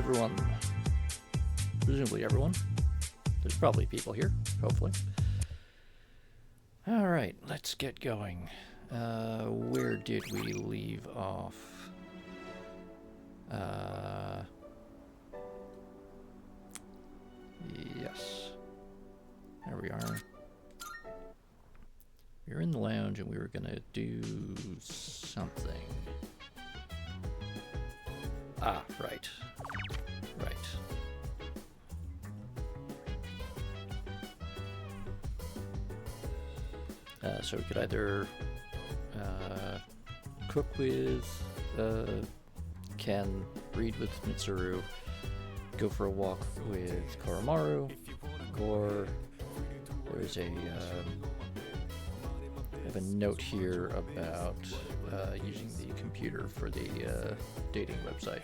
everyone. Presumably everyone. There's probably people here, hopefully. Alright, let's get going. Where did we leave off? Yes. There we are. We were in the lounge and we were gonna do something. Ah, right. Right. So we could either cook with Ken, read with Mitsuru, go for a walk with Koromaru, or there's I have a note here about using the computer for the dating website.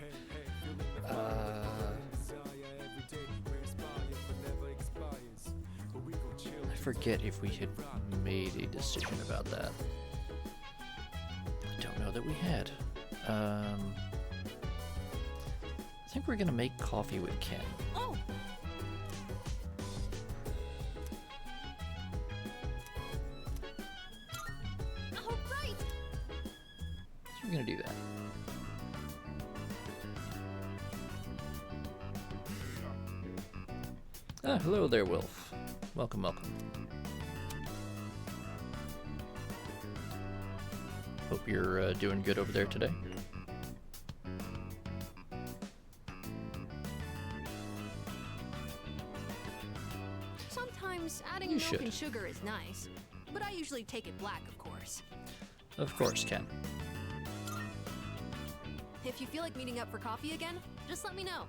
I forget if we had made a decision about that. I don't know that we had. I think we're gonna make coffee with Ken. Oh. All right. So we're gonna do that. Ah, hello there, Wilf. Welcome, welcome. Hope you're doing good over there today. Sometimes adding milk and sugar is nice, but I usually take it black, of course. Of course, Ken. If you feel like meeting up for coffee again, just let me know.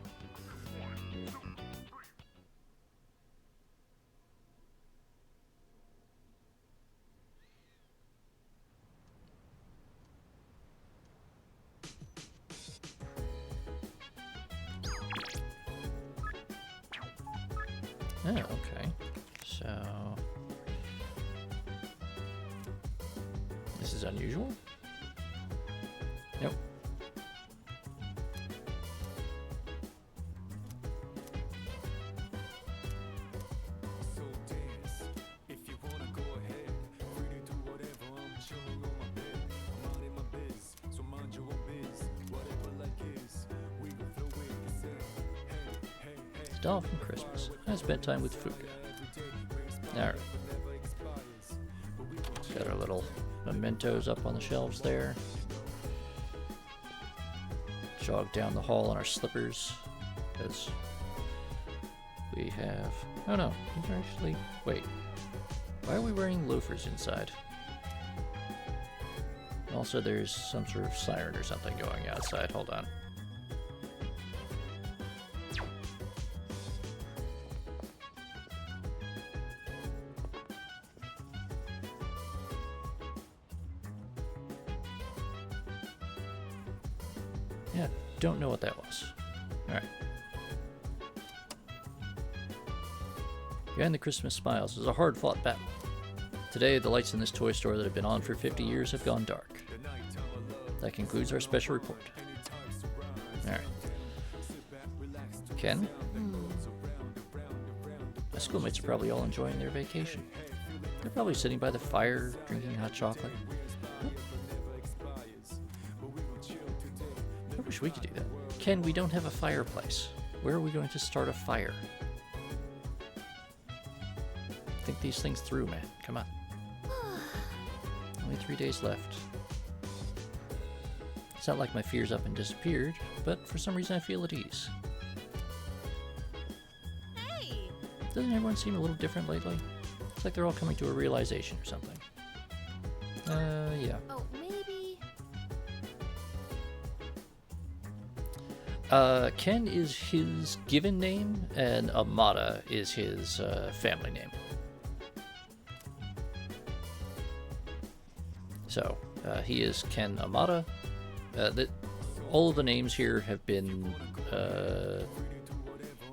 Oh, okay. So this is unusual? Nope. Dolphin Christmas. I spent time with Fuka. Alright. Got our little mementos up on the shelves there. Jog down the hall in our slippers. As we have... Oh no, these are actually... Wait. Why are we wearing loafers inside? Also, there's some sort of siren or something going outside. Hold on. Yeah, don't know what that was. Alright. Behind the Christmas smiles is a hard-fought battle. Today, the lights in this toy store that have been on for 50 years have gone dark. That concludes our special report. Alright. Ken? My schoolmates are probably all enjoying their vacation. They're probably sitting by the fire, drinking hot chocolate. I wish we could do that. Ken, we don't have a fireplace. Where are we going to start a fire? Think these things through, man. Come on. Only 3 days left. It's not like my fear's up and disappeared, but for some reason I feel at ease. Hey! Doesn't everyone seem a little different lately? It's like they're all coming to a realization or something. Yeah. Oh, maybe... Ken is his given name, and Amada is his family name. So, he is Ken Amada. All of the names here have been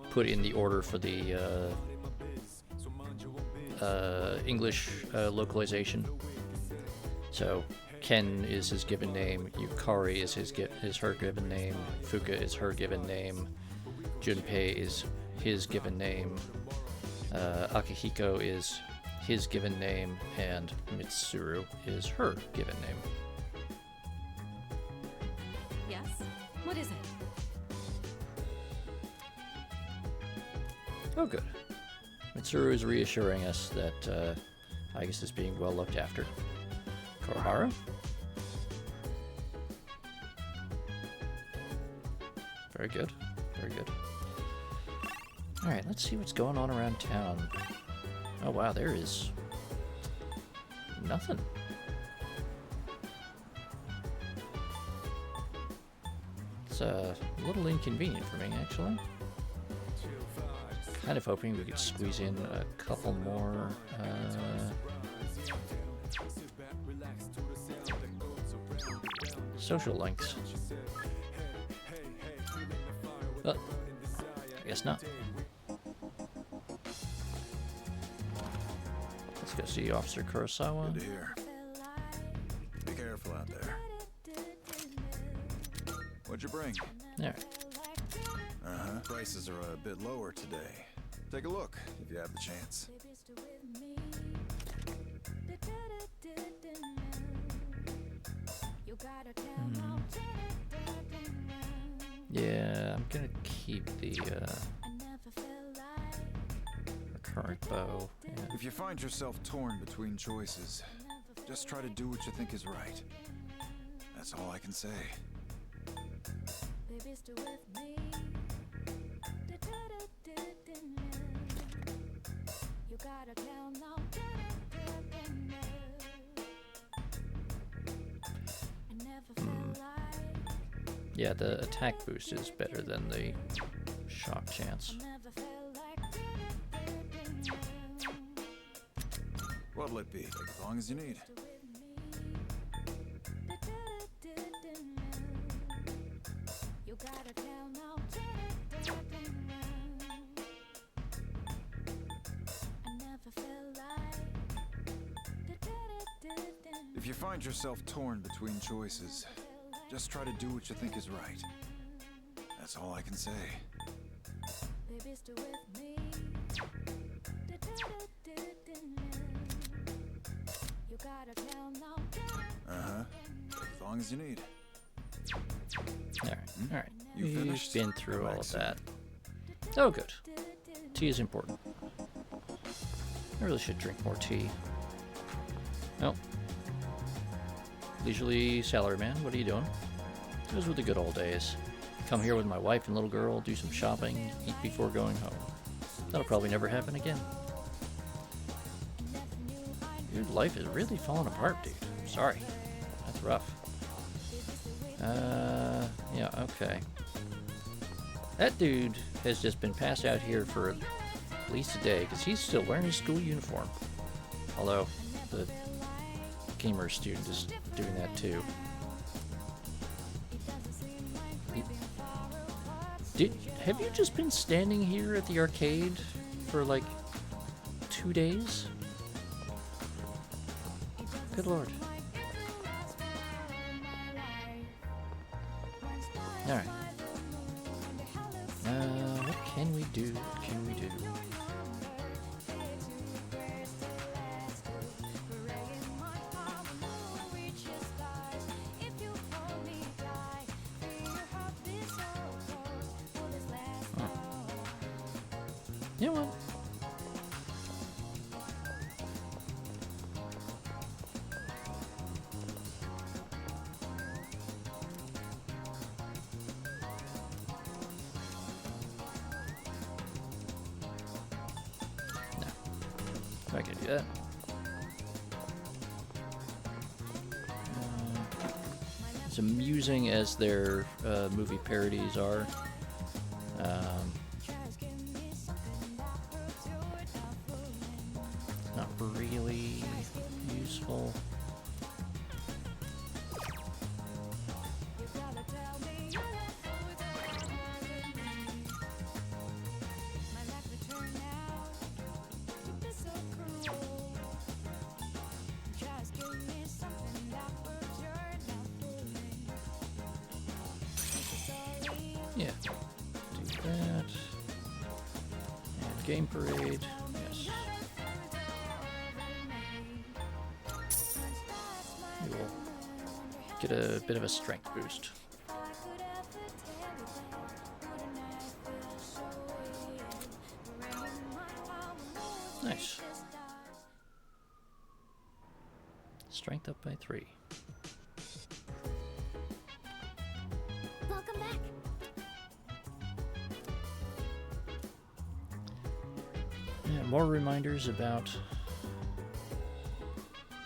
put in the order for the English localization. So, Ken is his given name, Yukari is her given name, Fuka is her given name, Junpei is his given name, Akihiko is his given name, and Mitsuru is her given name. Yes? What is it? Oh, good. Mitsuru is reassuring us that Aigis is being well looked after. Koharu? Very good. Very good. Alright, let's see what's going on around town. Oh wow, there is nothing. It's a little inconvenient for me, actually. Kind of hoping we could squeeze in a couple more social links. But I guess not. Let's go see Officer Kurosawa. Good to hear. Be careful out there. What'd you bring? There. Prices are a bit lower today. Take a look if you have the chance. Yeah, I'm gonna keep the current bow. Yeah. If you find yourself torn between choices, just try to do what you think is right. That's all I can say. Yeah, the attack boost is better than the shock chance. What'll it be? Take as long as you need. If you find yourself torn between choices, just try to do what you think is right. That's all I can say. As long as you need. Alright. You We've finished? been through Come all back of soon. that. Oh, good. Tea is important. I really should drink more tea. Well, leisurely salaryman, what are you doing? Those were the good old days. Come here with my wife and little girl, do some shopping, eat before going home. That'll probably never happen again. Your life is really falling apart, dude. Sorry. That's rough. Yeah, okay. That dude has just been passed out here for at least a day, because he's still wearing his school uniform. Although, the gamer student is doing that too. Have you just been standing here at the arcade for like 2 days? Good lord. Alright. What can we do? What can we do? You know what? No. I'm not gonna do that. As amusing as their movie parodies are, not really useful. Yeah, do that. And game parade. Yes. We will get a bit of a strength boost. Nice. Strength up by 3. Welcome back. Yeah, more reminders about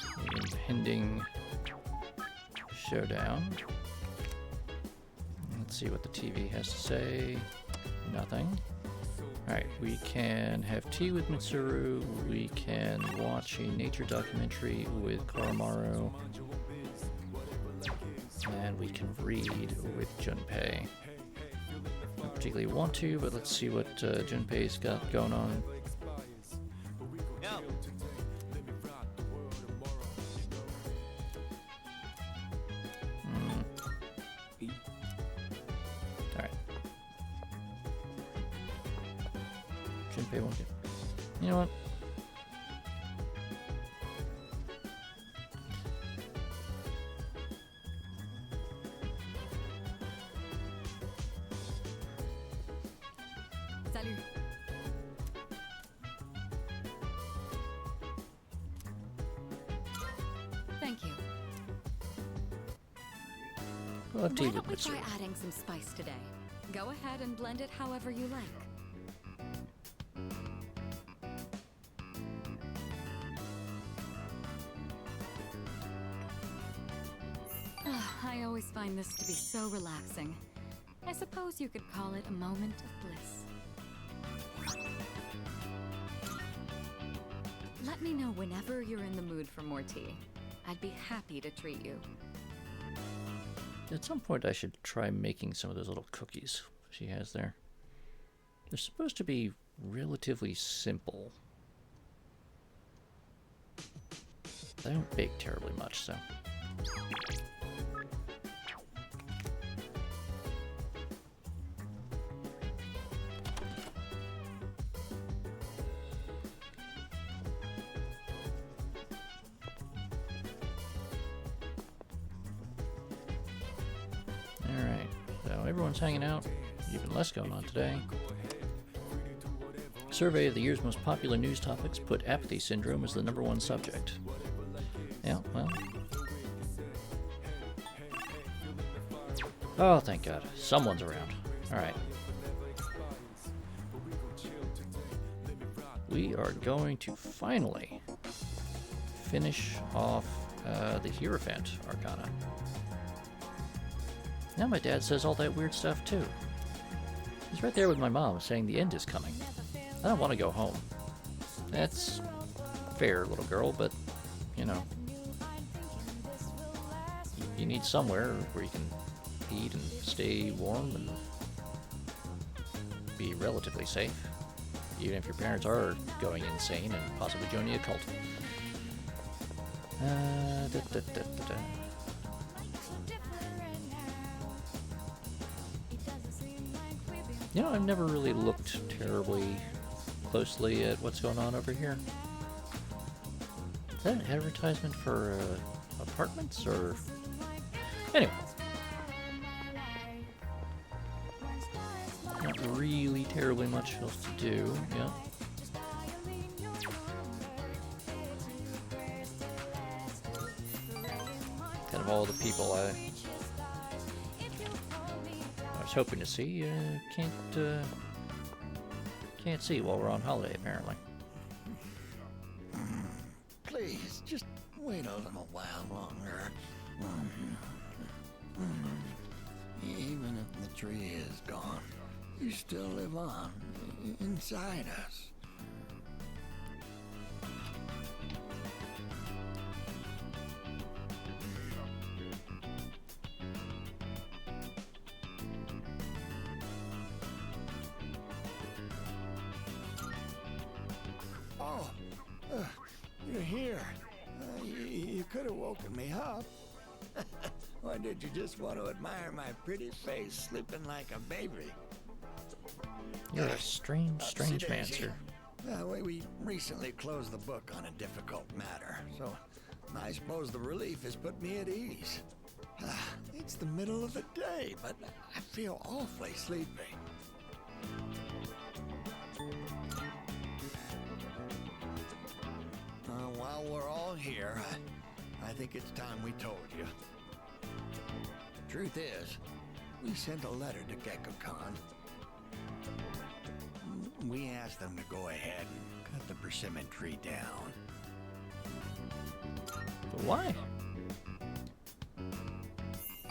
the impending showdown. Let's see what the TV has to say. Nothing. Alright, we can have tea with Mitsuru, we can watch a nature documentary with Koromaru, and we can read with Junpei. Don't particularly want to, but let's see what Junpei's got going on. Junpei won't get. You know what? Salut. Thank you. We'll have tea Why with don't we try Mitsuru. adding some spice today? Go ahead and blend it however you like. I always find this to be so relaxing. I suppose you could call it a moment of bliss. Let me know whenever you're in the mood for more tea. I'd be happy to treat you. At some point, I should try making some of those little cookies she has there. They're supposed to be relatively simple. They don't bake terribly much, so. Alright, so everyone's hanging out. Even less going on today. Survey of the year's most popular news topics put apathy syndrome as the #1 subject. Yeah, well. Oh, thank God. Someone's around. Alright. We are going to finally finish off the Hierophant Arcana. Now my dad says all that weird stuff too. He's right there with my mom saying the end is coming. I don't want to go home. That's fair, little girl, but, you know, you need somewhere where you can eat and stay warm and be relatively safe, even if your parents are going insane and possibly joining a cult. You know, I've never really looked terribly closely at what's going on over here. Is that an advertisement for apartments, or... Anyway. Not really terribly much else to do, yeah. Kind of all the people I was hoping to see, can't see while we're on holiday, apparently. Please, just wait a little while longer. Even if the tree is gone, you still live on inside us. Oh, you're here. You could have woken me up. Or did you just want to admire my pretty face sleeping like a baby? You're a strange Upsy man, daisy. sir. We recently closed the book on a difficult matter, so I suppose the relief has put me at ease. It's the middle of the day, but I feel awfully sleepy. While we're all here, I think it's time we told you. Truth is, we sent a letter to GeckoCon. We asked them to go ahead and cut the persimmon tree down. But why?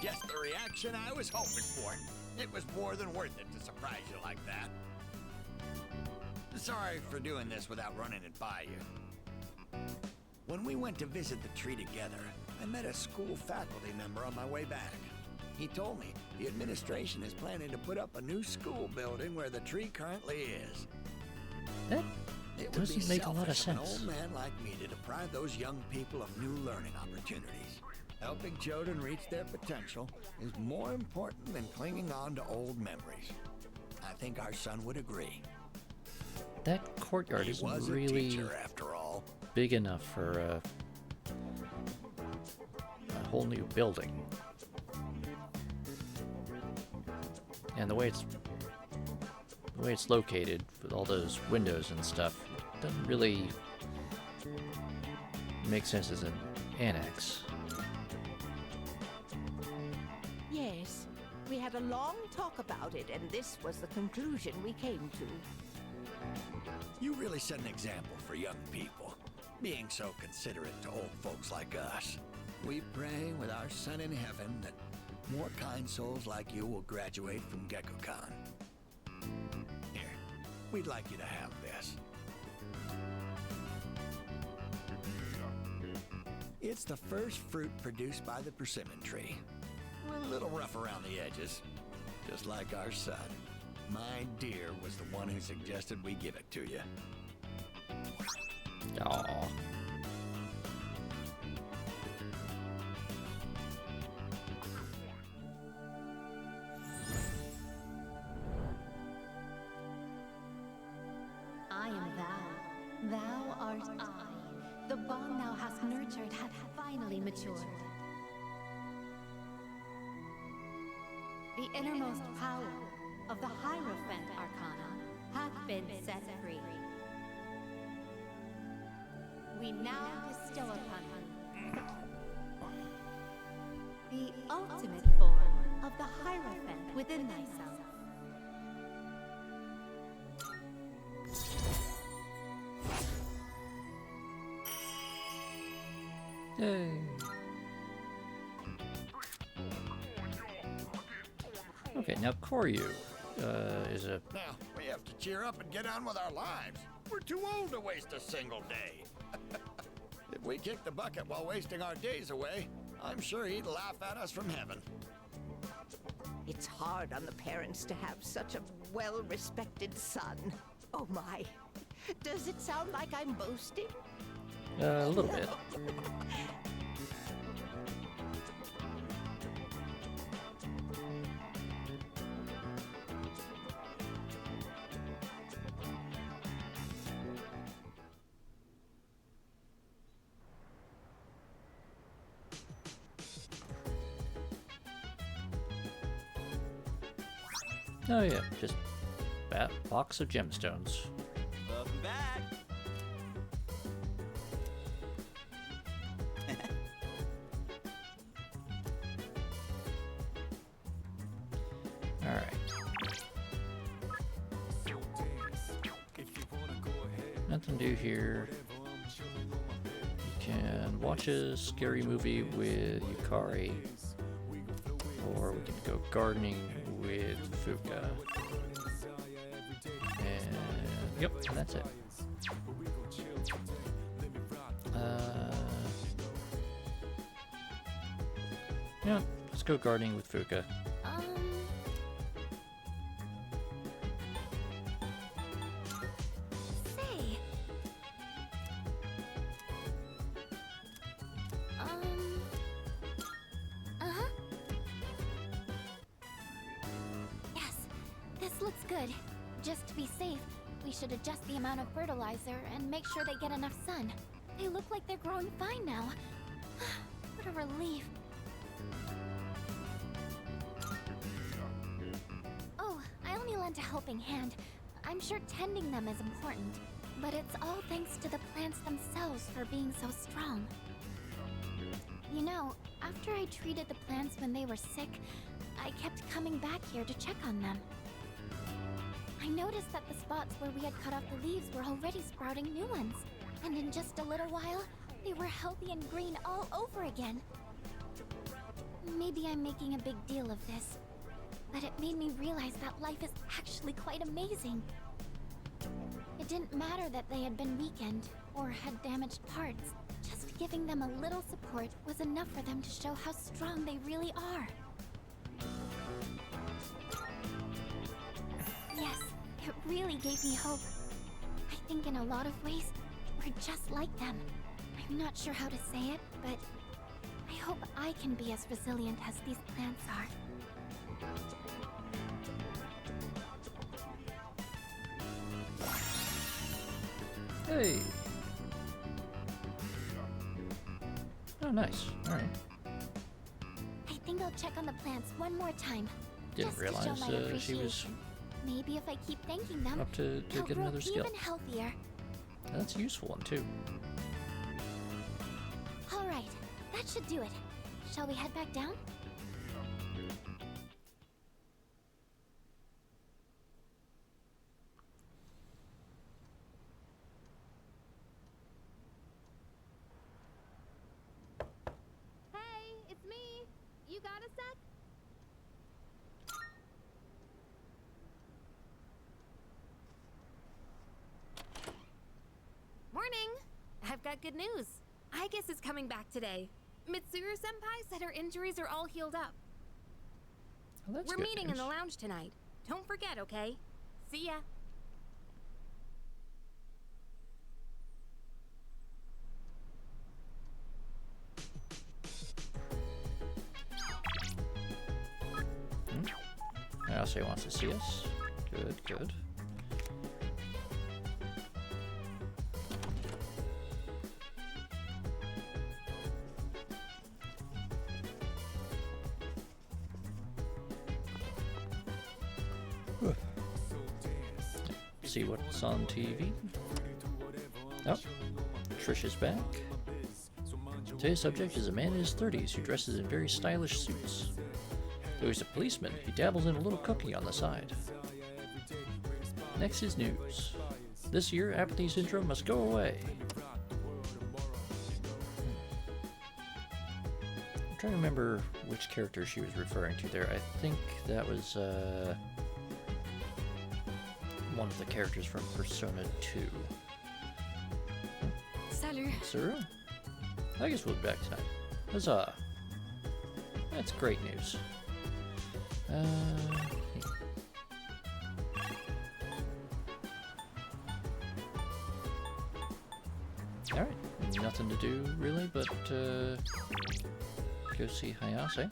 Just the reaction I was hoping for. It was more than worth it to surprise you like that. Sorry for doing this without running it by you. When we went to visit the tree together, I met a school faculty member on my way back. He told me the administration is planning to put up a new school building where the tree currently is. That It would be doesn't make a lot of selfish of an sense. old man like me to deprive those young people of new learning opportunities. Helping children reach their potential is more important than clinging on to old memories. I think our son would agree. That courtyard He isn't was a really teacher, after all. big enough for a whole new building. And the way it's located with all those windows and stuff doesn't really make sense as an annex. Yes, we had a long talk about it, and this was the conclusion we came to. You really set an example for young people, being so considerate to old folks like us. We pray with our son in heaven that more kind souls like you will graduate from GeckoCon. Here, we'd like you to have this. It's the first fruit produced by the persimmon tree. A little rough around the edges, just like our son. My dear was the one who suggested we give it to you. Aww. I am thou, thou art I. The bond thou hast nurtured hath finally matured. The innermost power of the Hierophant Arcana hath been set free. We now bestow upon him the ultimate form of the Hierophant within thyself. Yay. Okay, now Koryu is a... Now, we have to cheer up and get on with our lives. We're too old to waste a single day. If we kick the bucket while wasting our days away, I'm sure he'd laugh at us from heaven. It's hard on the parents to have such a well-respected son. Oh my. Does it sound like I'm boasting? a little bit. Oh yeah, just a box of gemstones. Welcome back. All right. Nothing to do here. You can watch a scary movie with Yukari, or we can go gardening with Fuka. And yep, that's it. Yeah, let's go gardening with Fuka. Say. Uh-huh. Yes, this looks good. Just to be safe, we should adjust the amount of fertilizer and make sure they get enough sun. They look like they're growing fine now. What a relief. Oh, I only lent a helping hand. I'm sure tending them is important, but it's all thanks to the plants themselves for being so strong. You know, after I treated the plants when they were sick, I kept coming back here to check on them. I noticed that the spots where we had cut off the leaves were already sprouting new ones. And in just a little while, they were healthy and green all over again. Maybe I'm making a big deal of this, but it made me realize that life is actually quite amazing. It didn't matter that they had been weakened or had damaged parts. Just giving them a little support was enough for them to show how strong they really are. Yes, it really gave me hope. I think in a lot of ways, we're just like them. I'm not sure how to say it, but I hope I can be as resilient as these plants are. Hey! Oh, nice. Alright. I think I'll check on the plants one more time. Didn't just realize to show my she was appreciation. Maybe if I keep thanking them, up to they'll get grow another skill. even healthier. That's a useful one, too. All right, that should do it. Shall we head back down? Hey, it's me. You got a sec? Morning! I've got good news. Aigis is coming back today. Mitsuru-senpai said her injuries are all healed up. Well, that's We're good meeting news. in the lounge tonight. Don't forget, okay? See ya. Ayase wants to see us. Good, good. See what's on TV. Oh, Trish is back. Today's subject is a man in his 30s who dresses in very stylish suits. Though he's a policeman, he dabbles in a little cooking on the side. Next is news. This year, apathy syndrome must go away. I'm trying to remember which character she was referring to there. I think that was one of the characters from Persona 2. Salut. Suru? I guess we'll be back tonight. Huzzah! That's great news. Alright, nothing to do really, but go see Hayase.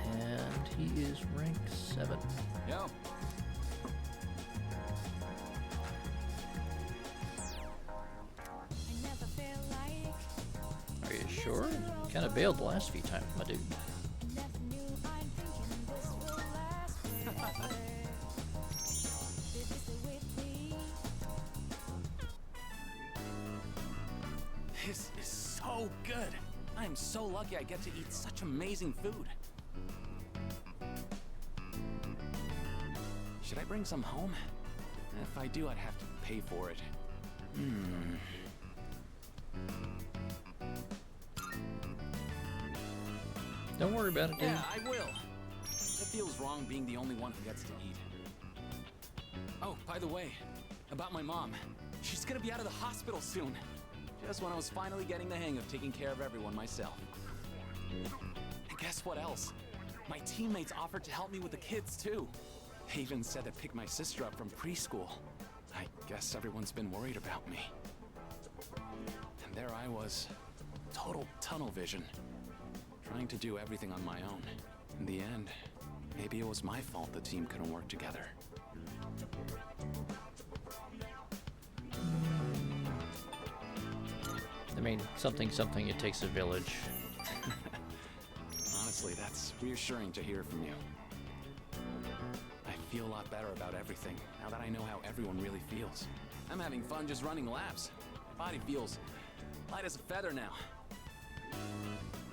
And he is rank 7. Yo. Are you sure? Kinda bailed the last few times, my dude. This is so good. I'm so lucky I get to eat such amazing food. Should I bring some home? If I do, I'd have to pay for it. Don't worry about it, dude. Yeah, I will. It feels wrong being the only one who gets to eat. Oh, by the way, about my mom. She's gonna be out of the hospital soon. Just when I was finally getting the hang of taking care of everyone myself. And guess what else? My teammates offered to help me with the kids too. They even said they'd pick my sister up from preschool. I guess everyone's been worried about me. And there I was, total tunnel vision, trying to do everything on my own. In the end, maybe it was my fault the team couldn't work together. I mean, something, it takes a village. Honestly, that's reassuring to hear from you. I feel a lot better about everything now that I know how everyone really feels. I'm having fun just running laps. My body feels light as a feather now.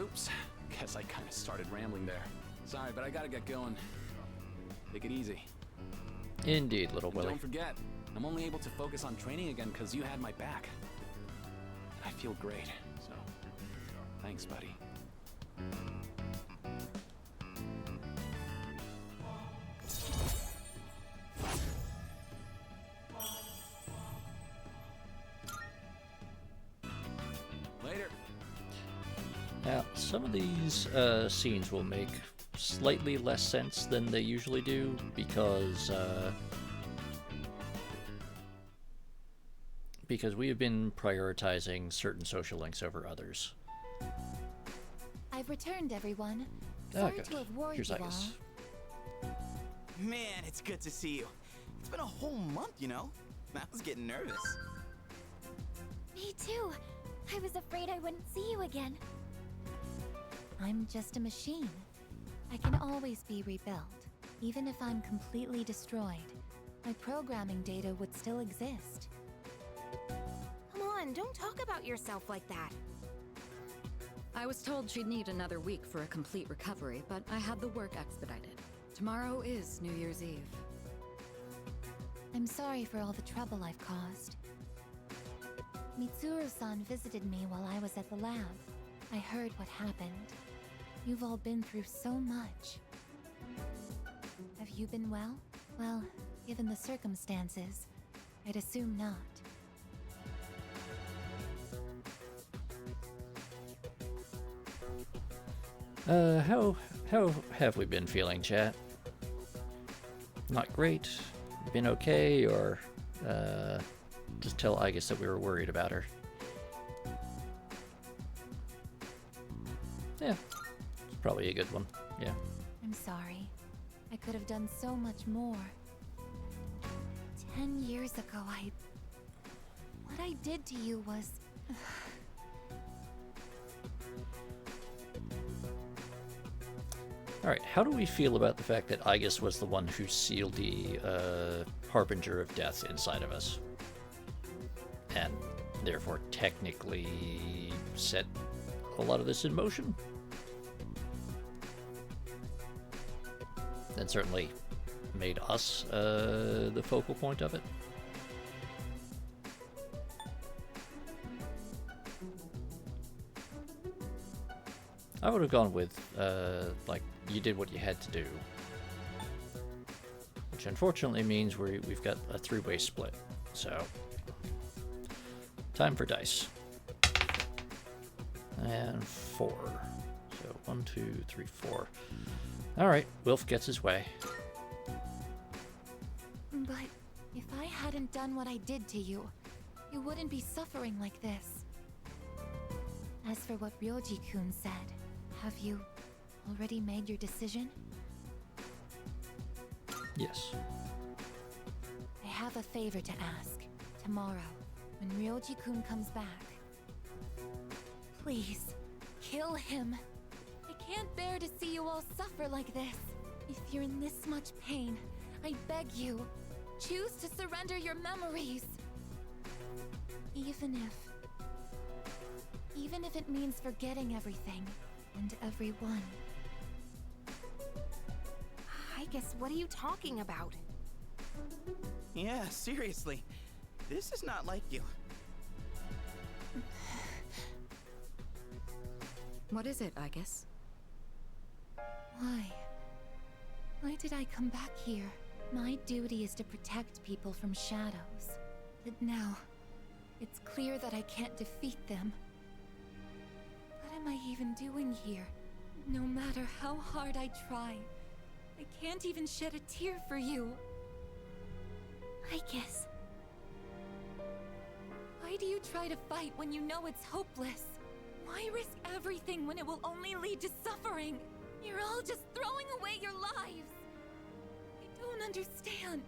Oops, guess I kind of started rambling there. Sorry, but I gotta get going. Take it easy. Indeed, little And Willie. don't forget, I'm only able to focus on training again because you had my back. I feel great, so thanks, buddy. Later. Now, some of these scenes will make slightly less sense than they usually do because we have been prioritizing certain social links over others. I've returned, everyone. Oh, Sorry good. to have worried Here's you all. Igus. Man, it's good to see you. It's been a whole month, you know? I was getting nervous. Me too. I was afraid I wouldn't see you again. I'm just a machine. I can always be rebuilt. Even if I'm completely destroyed, my programming data would still exist. Come on, don't talk about yourself like that. I was told she'd need another week for a complete recovery, but I had the work expedited. Tomorrow is New Year's Eve. I'm sorry for all the trouble I've caused. Mitsuru-san visited me while I was at the lab. I heard what happened. You've all been through so much. Have you been well? Well, given the circumstances, I'd assume not. How have we been feeling, chat? Not great? Been okay? Or, just tell Igus that we were worried about her? Yeah, it's probably a good one, yeah. I'm sorry. I could have done so much more. 10 years ago, what I did to you was... Alright, how do we feel about the fact that Igus was the one who sealed the Harbinger of Death inside of us? And therefore technically set a lot of this in motion? And certainly made us the focal point of it? I would have gone with, like, you did what you had to do. Which unfortunately means we've got a three-way split. So, time for dice. And 4. So, 1, 2, 3, 4. Alright, Wilf gets his way. But if I hadn't done what I did to you, you wouldn't be suffering like this. As for what Ryoji-kun said, have you already made your decision? Yes. I have a favor to ask. Tomorrow, when Ryoji-kun comes back, please, kill him. I can't bear to see you all suffer like this. If you're in this much pain, I beg you, choose to surrender your memories. Even if it means forgetting everything and everyone. I guess, what are you talking about? Yeah, seriously. This is not like you. What is it, Igus? Why? Why did I come back here? My duty is to protect people from shadows. But now, it's clear that I can't defeat them. What am I even doing here? No matter how hard I try, I can't even shed a tear for you. I guess. Why Why do you try to fight when you know it's hopeless? Why risk everything when it will only lead to suffering? You're all just throwing away your lives. I don't understand.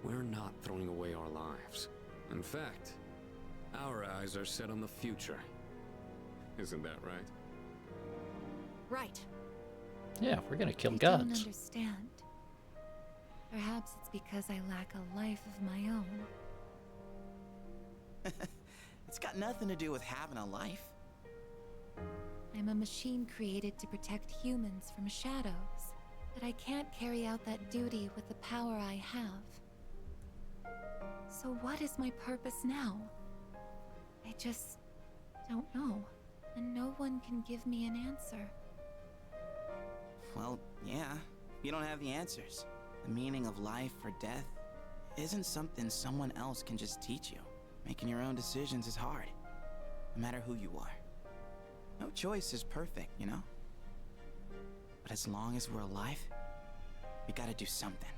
We're not throwing away our lives. In fact, our eyes are set on the future. Isn't that right? Right. Yeah, we're gonna kill I gods. don't understand. Perhaps it's because I lack a life of my own. It's got nothing to do with having a life. I'm a machine created to protect humans from shadows, but I can't carry out that duty with the power I have. So what is my purpose now? I just don't know, and no one can give me an answer. Well, yeah, you don't have the answers. The meaning of life or death isn't something someone else can just teach you. Making your own decisions is hard, no matter who you are. No choice is perfect, you know? But as long as we're alive, we gotta do something.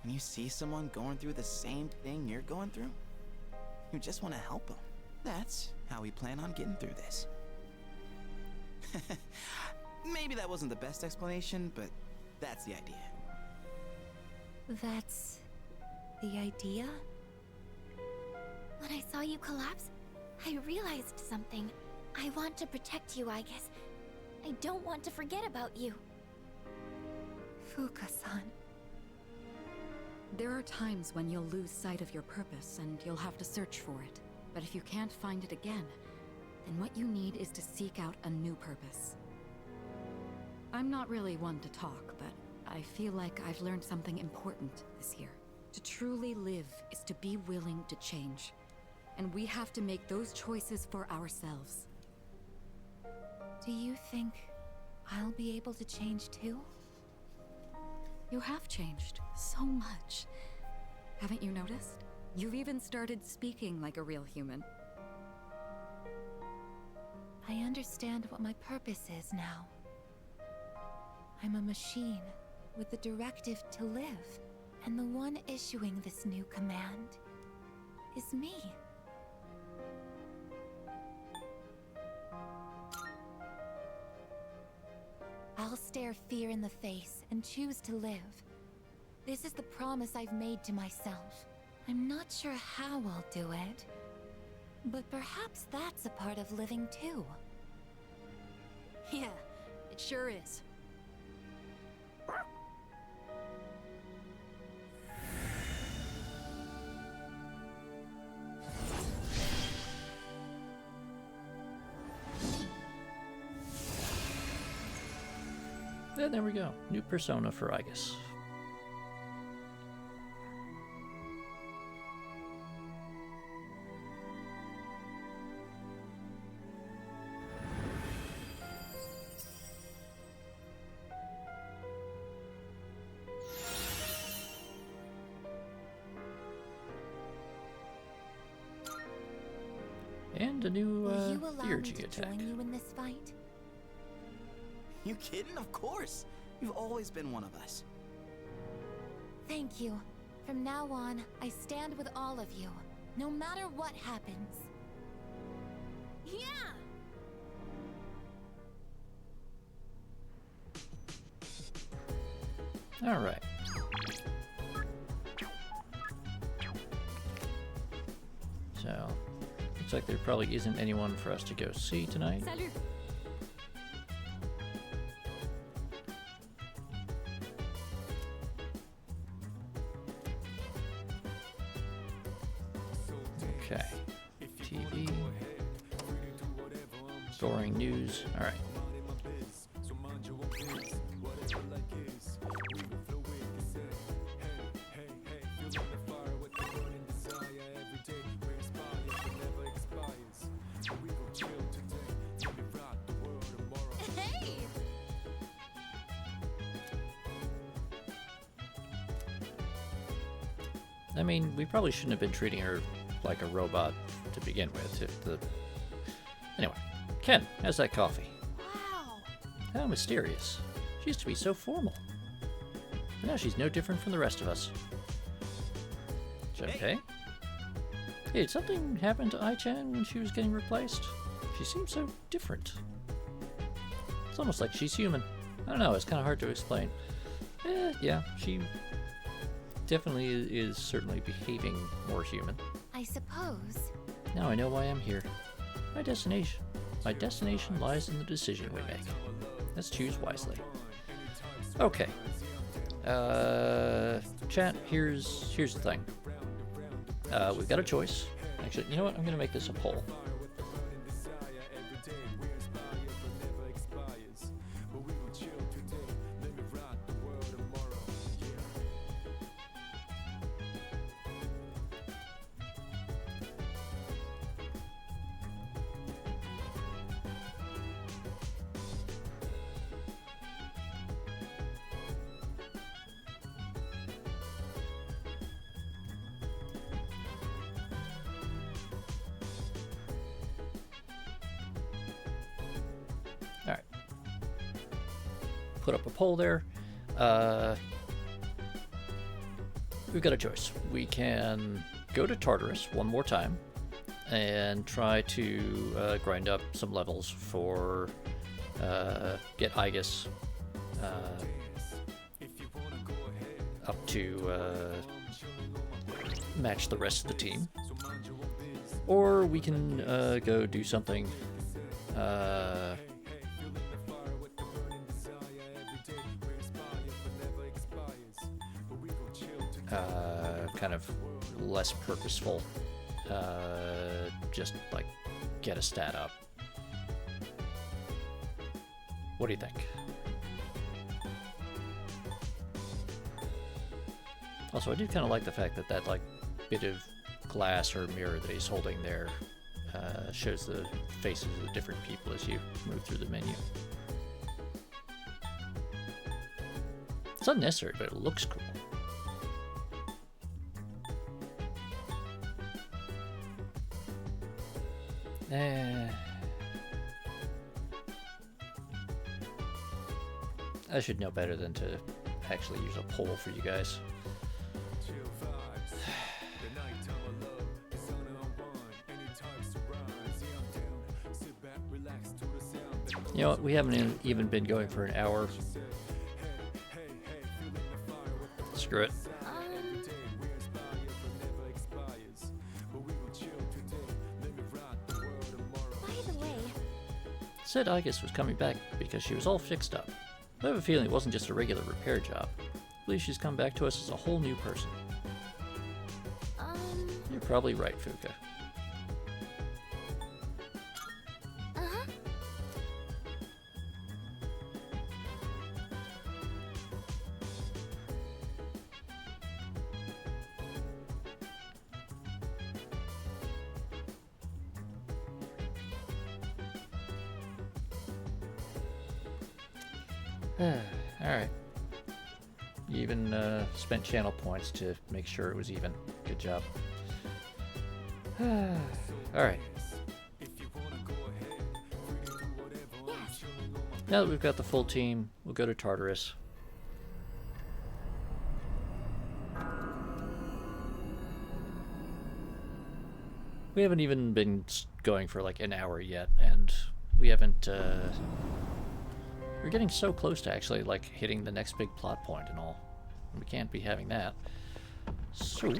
When you see someone going through the same thing you're going through, you just want to help them. That's how we plan on getting through this. Maybe that wasn't the best explanation, but that's the idea. That's the idea? When I saw you collapse, I realized something. I want to protect you, I guess. I don't want to forget about you. Fuka-san. There are times when you'll lose sight of your purpose and you'll have to search for it. But if you can't find it again, then what you need is to seek out a new purpose. I'm not really one to talk, but I feel like I've learned something important this year. To truly live is to be willing to change. And we have to make those choices for ourselves. Do you think I'll be able to change too? You have changed so much. Haven't you noticed? You've even started speaking like a real human. I understand what my purpose is now. I'm a machine with the directive to live, and the one issuing this new command is me. I'll stare fear in the face and choose to live. This is the promise I've made to myself. I'm not sure how I'll do it, but perhaps that's a part of living too. Yeah, it sure is. And there we go. New persona for Igus. And a new Will you allow me theurgy to attack. join you in this fight? You kidding? Of course. You've always been one of us. Thank you. From now on, I stand with all of you, no matter what happens. Yeah! All right. So, looks like there probably isn't anyone for us to go see tonight. Salut! Okay. TV. Storing news. All right. Hey! I mean, we probably shouldn't have been treating her like a robot to begin with. Anyway, Ken, how's that coffee? Wow! How mysterious. She used to be so formal. But now she's no different from the rest of us. Is that okay? Hey, did something happen to Ai-chan when she was getting replaced? She seems so different. It's almost like she's human. I don't know, it's kind of hard to explain. Yeah, she definitely is certainly behaving more human. I suppose. Now I know why I'm here. My destination. My destination lies in the decision we make. Let's choose wisely. Okay. Chat, here's the thing. We've got a choice. Actually, you know what? I'm gonna make this a poll. Alright. Put up a poll there. We've got a choice. We can go to Tartarus one more time and try to grind up some levels for get Aigis up to match the rest of the team. Or we can go do something kind of less purposeful, just like get a stat up. What do you think? Also, I do kind of like the fact that that like bit of glass or mirror that he's holding there shows the faces of the different people as you move through the menu. It's unnecessary, but it looks cool. I should know better than to actually use a poll for you guys. You know what, we haven't even been going for an hour. Screw it. By the way, Said Aigis was coming back because she was all fixed up. I have a feeling it wasn't just a regular repair job. I believe she's come back to us as a whole new person. You're probably right, Fuka. Alright. You even spent channel points to make sure it was even. Good job. Alright. Now that we've got the full team, we'll go to Tartarus. We haven't even been going for like an hour yet, and we haven't we're getting so close to actually like hitting the next big plot point and all. We can't be having that. So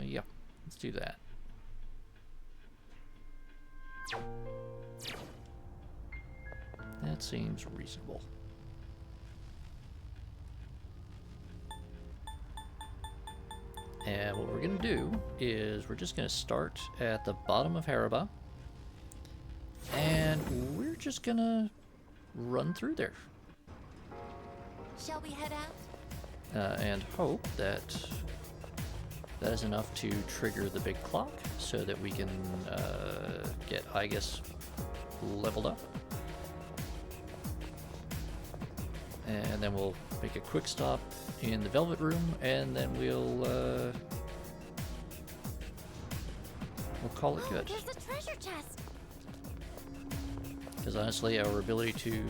yeah, let's do that. That seems reasonable. And what we're going to do is we're just going to start at the bottom of Haraba. And we're just going to run through there. Shall we head out? And hope that that is enough to trigger the big clock so that we can get Aigis leveled up. And then we'll make a quick stop in the Velvet Room, and then we'll call it good. There's a treasure chest. Because honestly, our ability to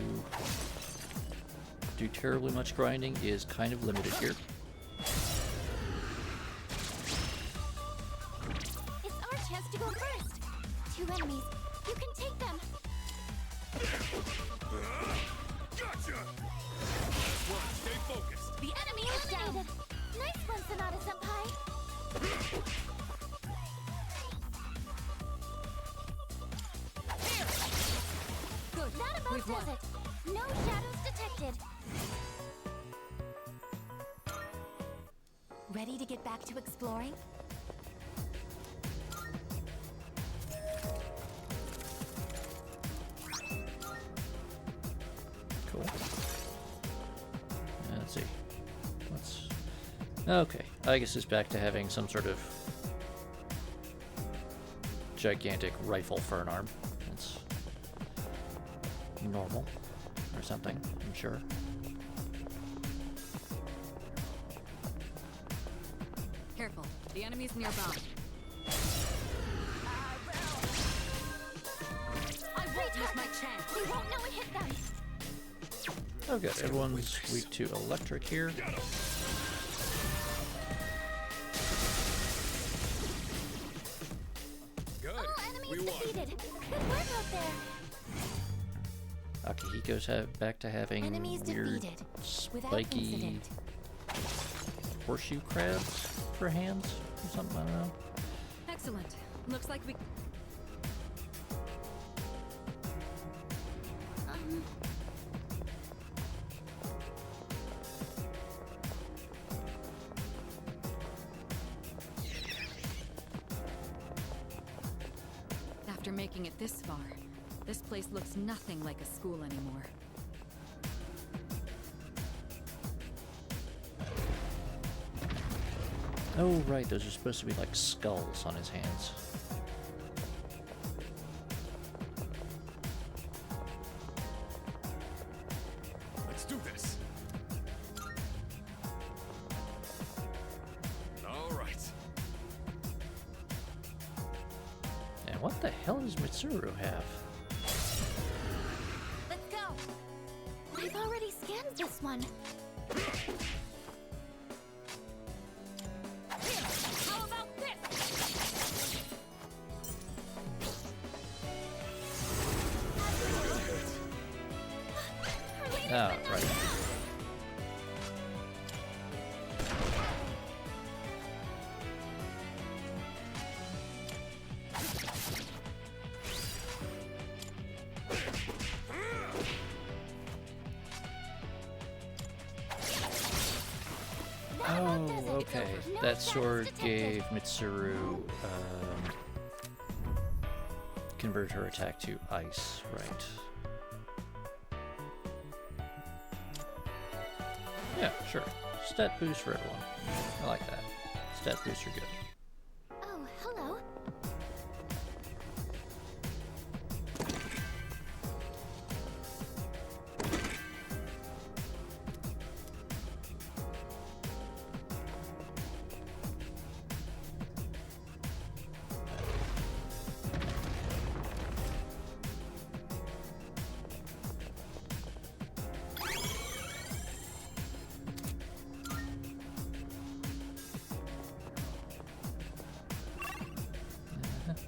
do terribly much grinding is kind of limited here. It's our chance to go first. 2 enemies. You can take them. Gotcha! Stay focused. The enemy is down. Nice one, Sonata-senpai. Good. That about We've won. does it. No shadows detected. Ready to get back to exploring? Cool. Let's see. Okay, I guess it's back to having some sort of gigantic rifle for an arm. That's normal. Or something, I'm sure. Careful. The enemy's nearby. I won't miss my chance. We won't know it hit them. Oh good, everyone's weak to electric here. Good. All enemies We won. defeated. Good work out there. Akihiko's back to having Enemies weird, defeated. Without spiky incident. horseshoe crabs for hands or something, I don't know. Excellent. Looks like we... After making it this far, this place looks nothing like a school anymore. Oh right, those are supposed to be like skulls on his hands. Let's do this. All right. And what the hell does Mitsuru have? Let's go. I've already scanned this one. How about this? Ah, right. Oh, okay. That sword gave Mitsuru convert her attack to ice, right? Yeah, sure. Stat boost for everyone. I like that. Stat boosts are good. Oh, hello.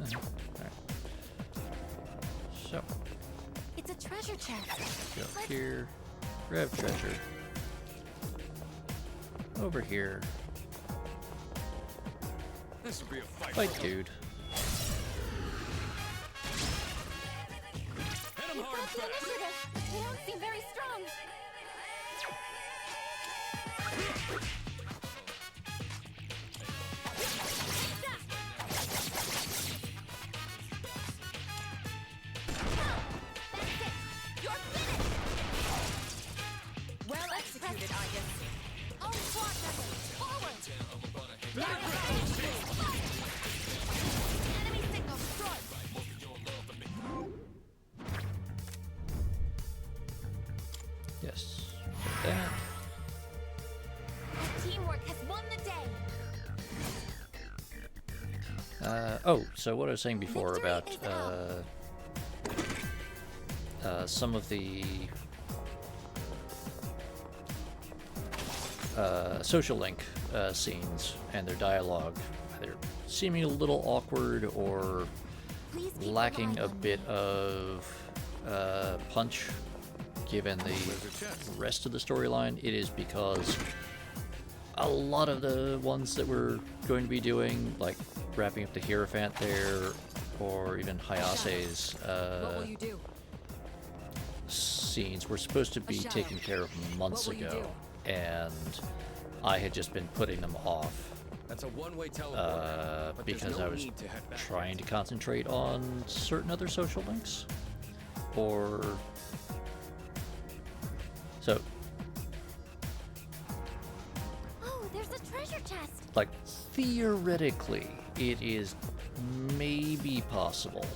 Alright. So, It's a treasure chest. go up here, grab treasure. Over here, This will be a fight. fight dude. Hit him You've hard got and the fast. initiative. They don't seem very strong. Well executed, Argus. All squad members, forward! Enemy signal destroyed. Yes. Like that. Teamwork has won the day. Oh, so what I was saying before Victory about is ours. some of the social link scenes and their dialogue, either seeming a little awkward or lacking a bit of punch given the rest of the storyline. It is because a lot of the ones that we're going to be doing, like wrapping up the Hierophant there, or even Hayase's scenes, were supposed to be taken care of months ago, and I had just been putting them off That's a one-way teleporter, but because no I was need to head back. trying to concentrate on certain other social links, or so. Oh, there's a treasure chest. Like, theoretically, it is maybe possible,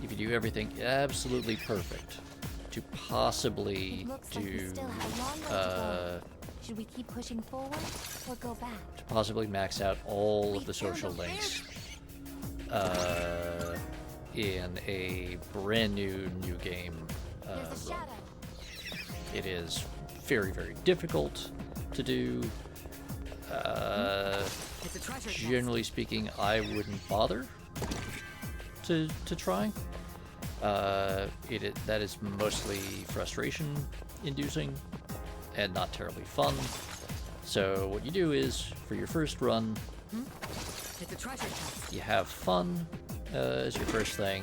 if you do everything absolutely perfect, to possibly Looks like we do still have a long way to go. Should we keep pushing forward or go back? to possibly max out all of the social links in a brand new game There's a run. shadow. It is very, very difficult to do. It's a treasure chest. Generally speaking, I wouldn't bother to try. That is mostly frustration inducing and not terribly fun. So what you do is, for your first run, It's a treasure chest. you have fun as your first thing.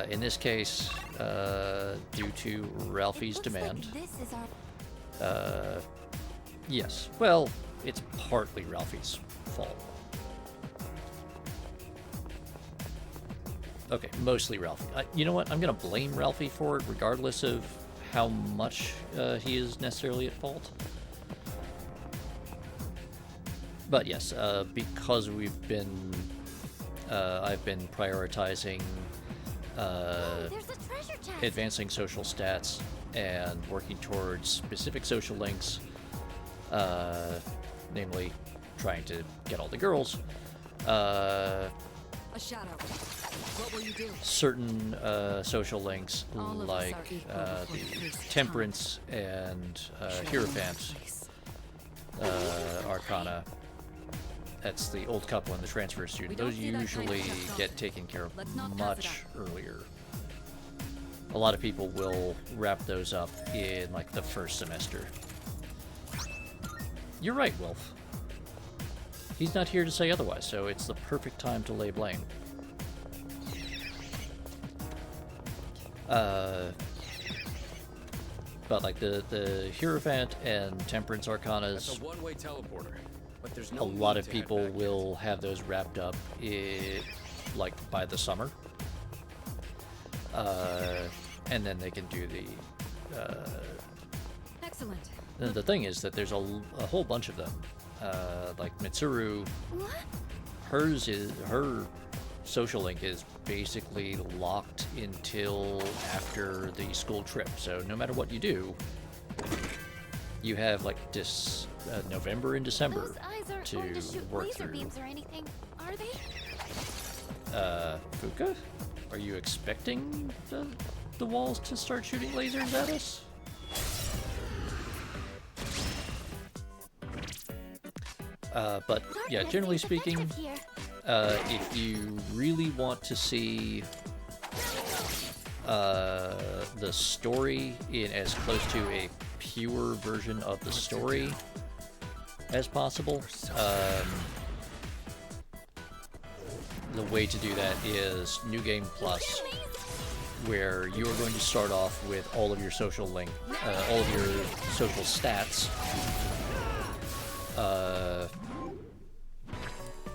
In this case, due to Ralphie's Looks demand. like this is our... Yes. Well, it's partly Ralphie's fault. Okay, mostly Ralphie. You know what? I'm gonna blame Ralphie for it, regardless of how much he is necessarily at fault. But yes, because we've been, I've been prioritizing There's a treasure chest. advancing social stats and working towards specific social links, namely trying to get all the girls. A shadow. What will you do? Certain social links, All of us like are equal the before the priest's Temperance and Hierophant Arcana. That's the old couple and the transfer student. We don't Those see that kind of usually stuff get often. taken care of Let's not pass it much earlier. A lot of people will wrap those up in like the first semester. You're right, Wolf. He's not here to say otherwise, so it's the perfect time to lay blame. But like the Hierophant and Temperance Arcanas, That's a one-way teleporter, but there's a no lot need of to head people back. will have those wrapped up like by the summer. And then they can do Excellent. the thing is that there's a whole bunch of them. Like Mitsuru, What? her social link is basically locked until after the school trip. So no matter what you do, you have like this November and December Those eyes aren't to going to shoot work laser through. beams or anything, are they? Fuka, are you expecting the walls to start shooting lasers at us? But yeah, Darkness generally seems speaking, effective here. if you really want to see the story in as close to a pure version of the story as possible, the way to do that is New Game Plus, where you are going to start off with all of your social all of your social stats.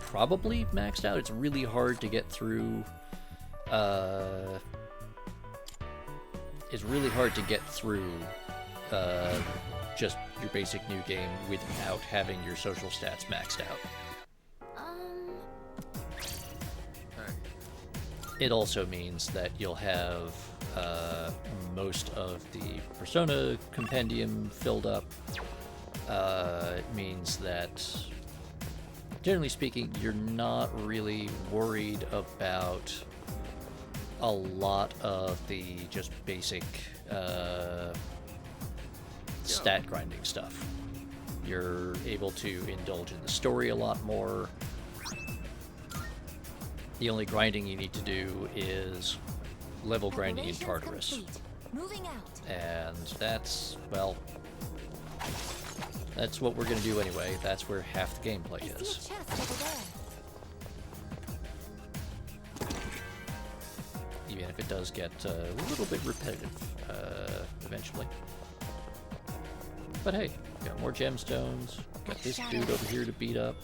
Probably maxed out. It's really hard to get through. It's really hard to get through just your basic new game without having your social stats maxed out. It also means that you'll have most of the Persona compendium filled up. It means that, generally speaking, you're not really worried about a lot of the just basic stat grinding stuff. You're able to indulge in the story a lot more. The only grinding you need to do is level grinding in Tartarus. Moving out. And that's, well, that's what we're going to do anyway. That's where half the gameplay is. Even if it does get a little bit repetitive eventually. But hey, got more gemstones. Got this dude over here to beat up.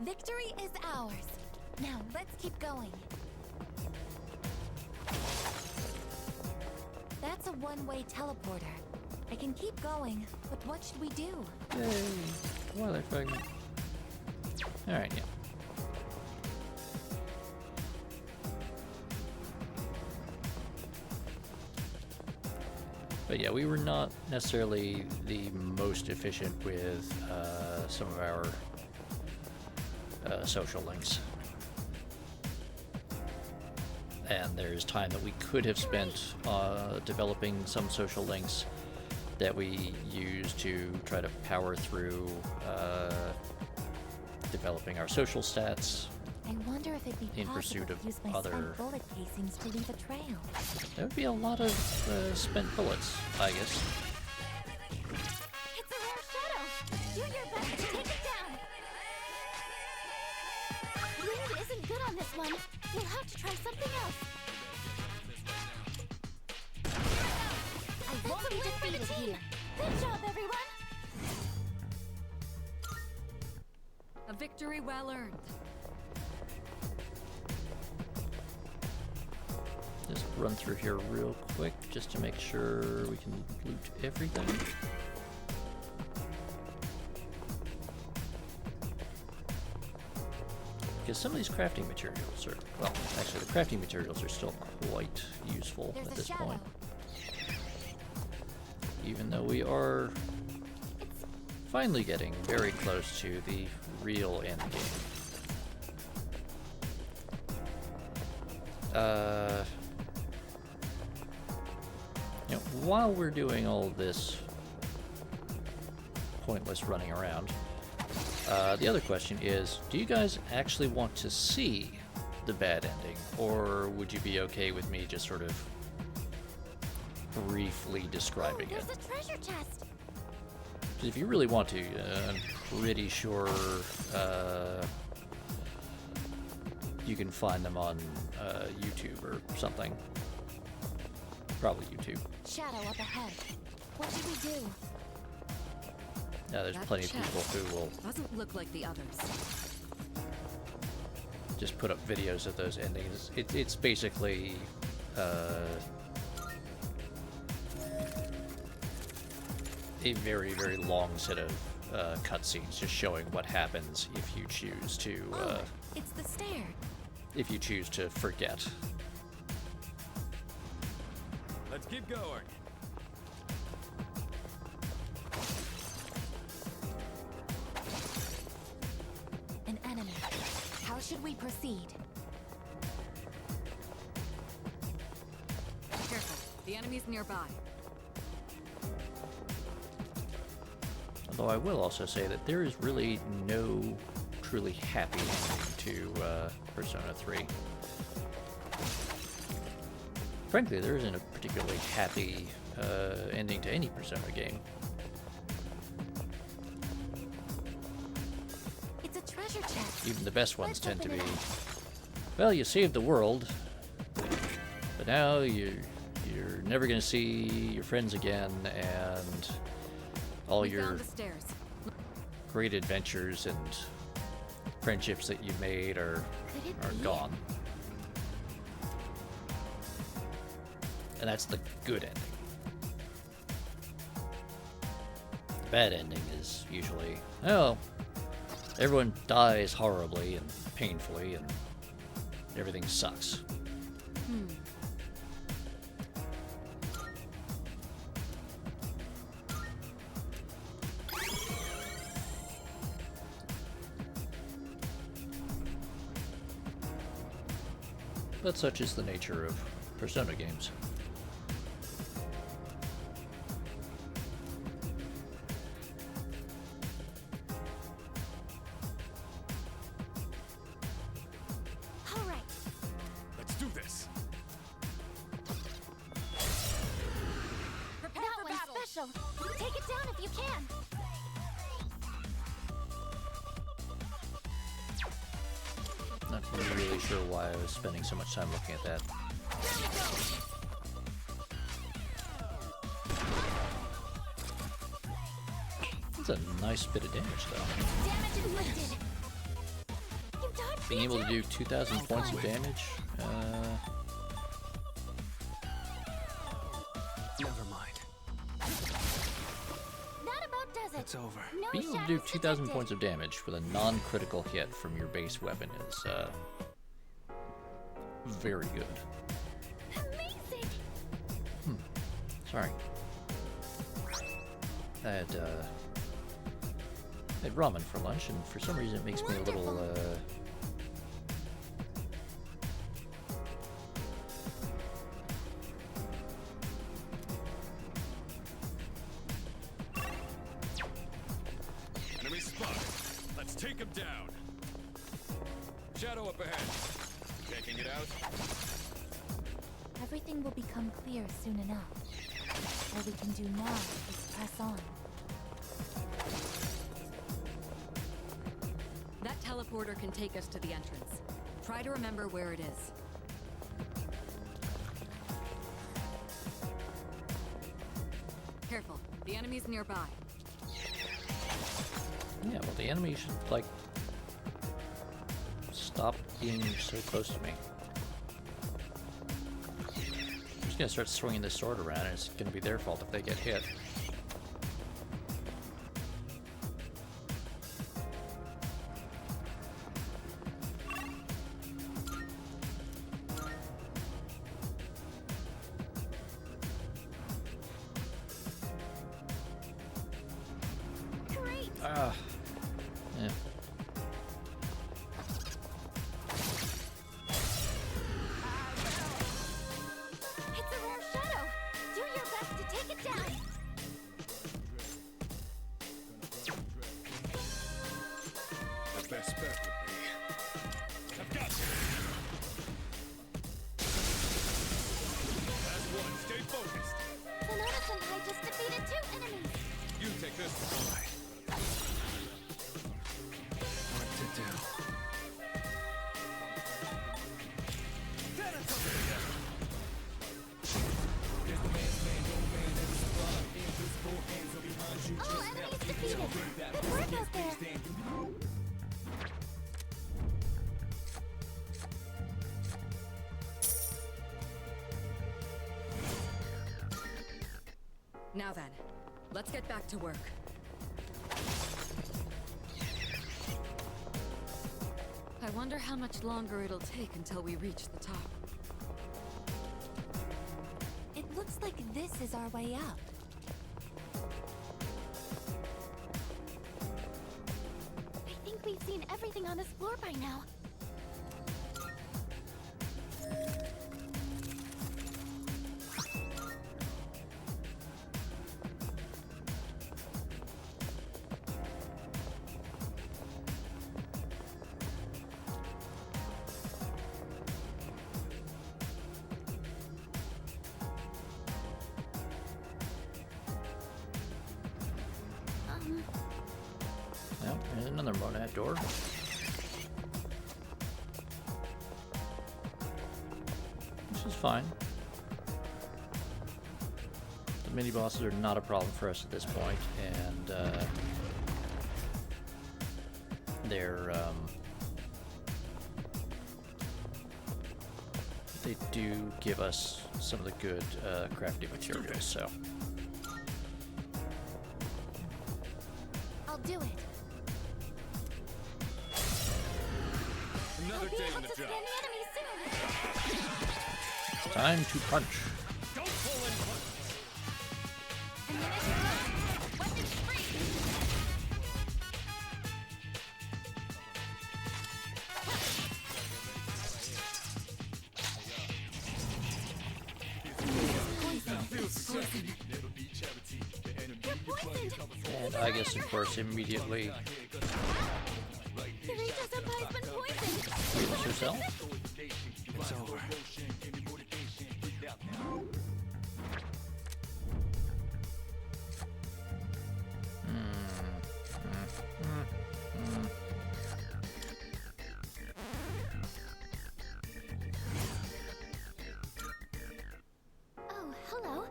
Victory is ours. Now, let's keep going. That's a one-way teleporter. I can keep going, but what should we do? Yay! Motherfucker. Alright, yeah. But yeah, we were not necessarily the most efficient with some of our social links. And there's time that we could have spent developing some social links that we use to try to power through developing our social stats. I wonder if it'd be in pursuit of use my other spent bullet casings to leave a trail. There would be a lot of spent bullets, I guess. It's a rare shadow. Do your best to take it down. Wind isn't good on this one. We'll have to try something else. I won't be defeated here. Good job, everyone. A victory well earned. Just run through here real quick just to make sure we can loot everything. Because some of these crafting materials are, well, actually the crafting materials are still quite useful at this point. Even though we are finally getting very close to the real end game. You know, while we're doing all this pointless running around, the other question is, do you guys actually want to see the bad ending, or would you be okay with me just sort of briefly describing it? There's a treasure chest. If you really want to, I'm pretty sure you can find them on YouTube or something. Probably YouTube. Shadow up ahead. What should we do? Yeah, there's plenty of people who will Doesn't look like the others. just put up videos of those endings. It's basically a very, very long set of cutscenes just showing what happens if you choose to It's the stair. if you choose to forget. Let's keep going. An enemy. How should we proceed? Careful, the enemy's nearby. Although I will also say that there is really no truly happy ending to Persona 3. Frankly, there isn't a particularly happy ending to any Persona game. It's a treasure chest. Even the best ones tend to be, well, you saved the world, but now you're never going to see your friends again, and all We your found the stairs. great adventures and friendships that you made are gone. And that's the good ending. The bad ending is usually, oh, everyone dies horribly and painfully and everything sucks. But such is the nature of Persona games. All right. Let's do this. Prepare for battle. Special. Take it down if you can. Not really sure why I was spending so much time looking at that. That's a nice bit of damage, though. Damage inflicted. You dodged Being able to the do attack. 2,000 points of damage, Never mind. That about does it. It's over. No being able to do shadows 2,000 detected. points of damage with a non-critical hit from your base weapon is, very good. Amazing. Sorry. I had ramen for lunch, and for some reason it makes me a little, Enemy spotted. Let's take him down. Shadow up ahead. Checking it out. Everything will become clear soon enough. All we can do now is press on. That teleporter can take us to the entrance. Try to remember where it is. Careful, the enemy's nearby. yeah, well, the enemy should, like, stop being so close to me. I'm just gonna start swinging this sword around, and it's gonna be their fault if they get hit. Great. Ah, yeah. It's a rare shadow. Do your best to take it down. The best bet would be. I've got you. Last one. Stay focused. Sonata-senpai just defeated 2 enemies. You take this one. What to do? All enemies defeated. Good work out there. Now then, let's get back to work. I wonder how much longer it'll take until we reach the top. It looks like this is our way up. I think we've seen everything on this floor by now. Yep, there's another monad door. This is fine. The mini bosses are not a problem for us at this point, and they're they do give us some of the good crafting materials. So I'll do it. Another day on the job. time to punch. Don't pull any punches. And I guess, of course, immediately heals yourself. It's over. Oh, hello.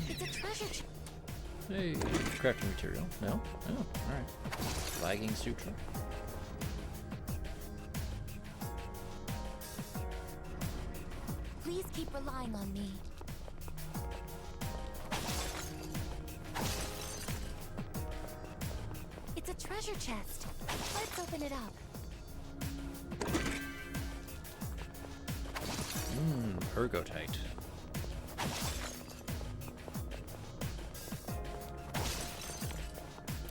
It's a treasure chest. Hey, crafting material. No? Oh, alright. Lagging suture. Please keep relying on me. It's a treasure chest. Let's open it up. Ergotite.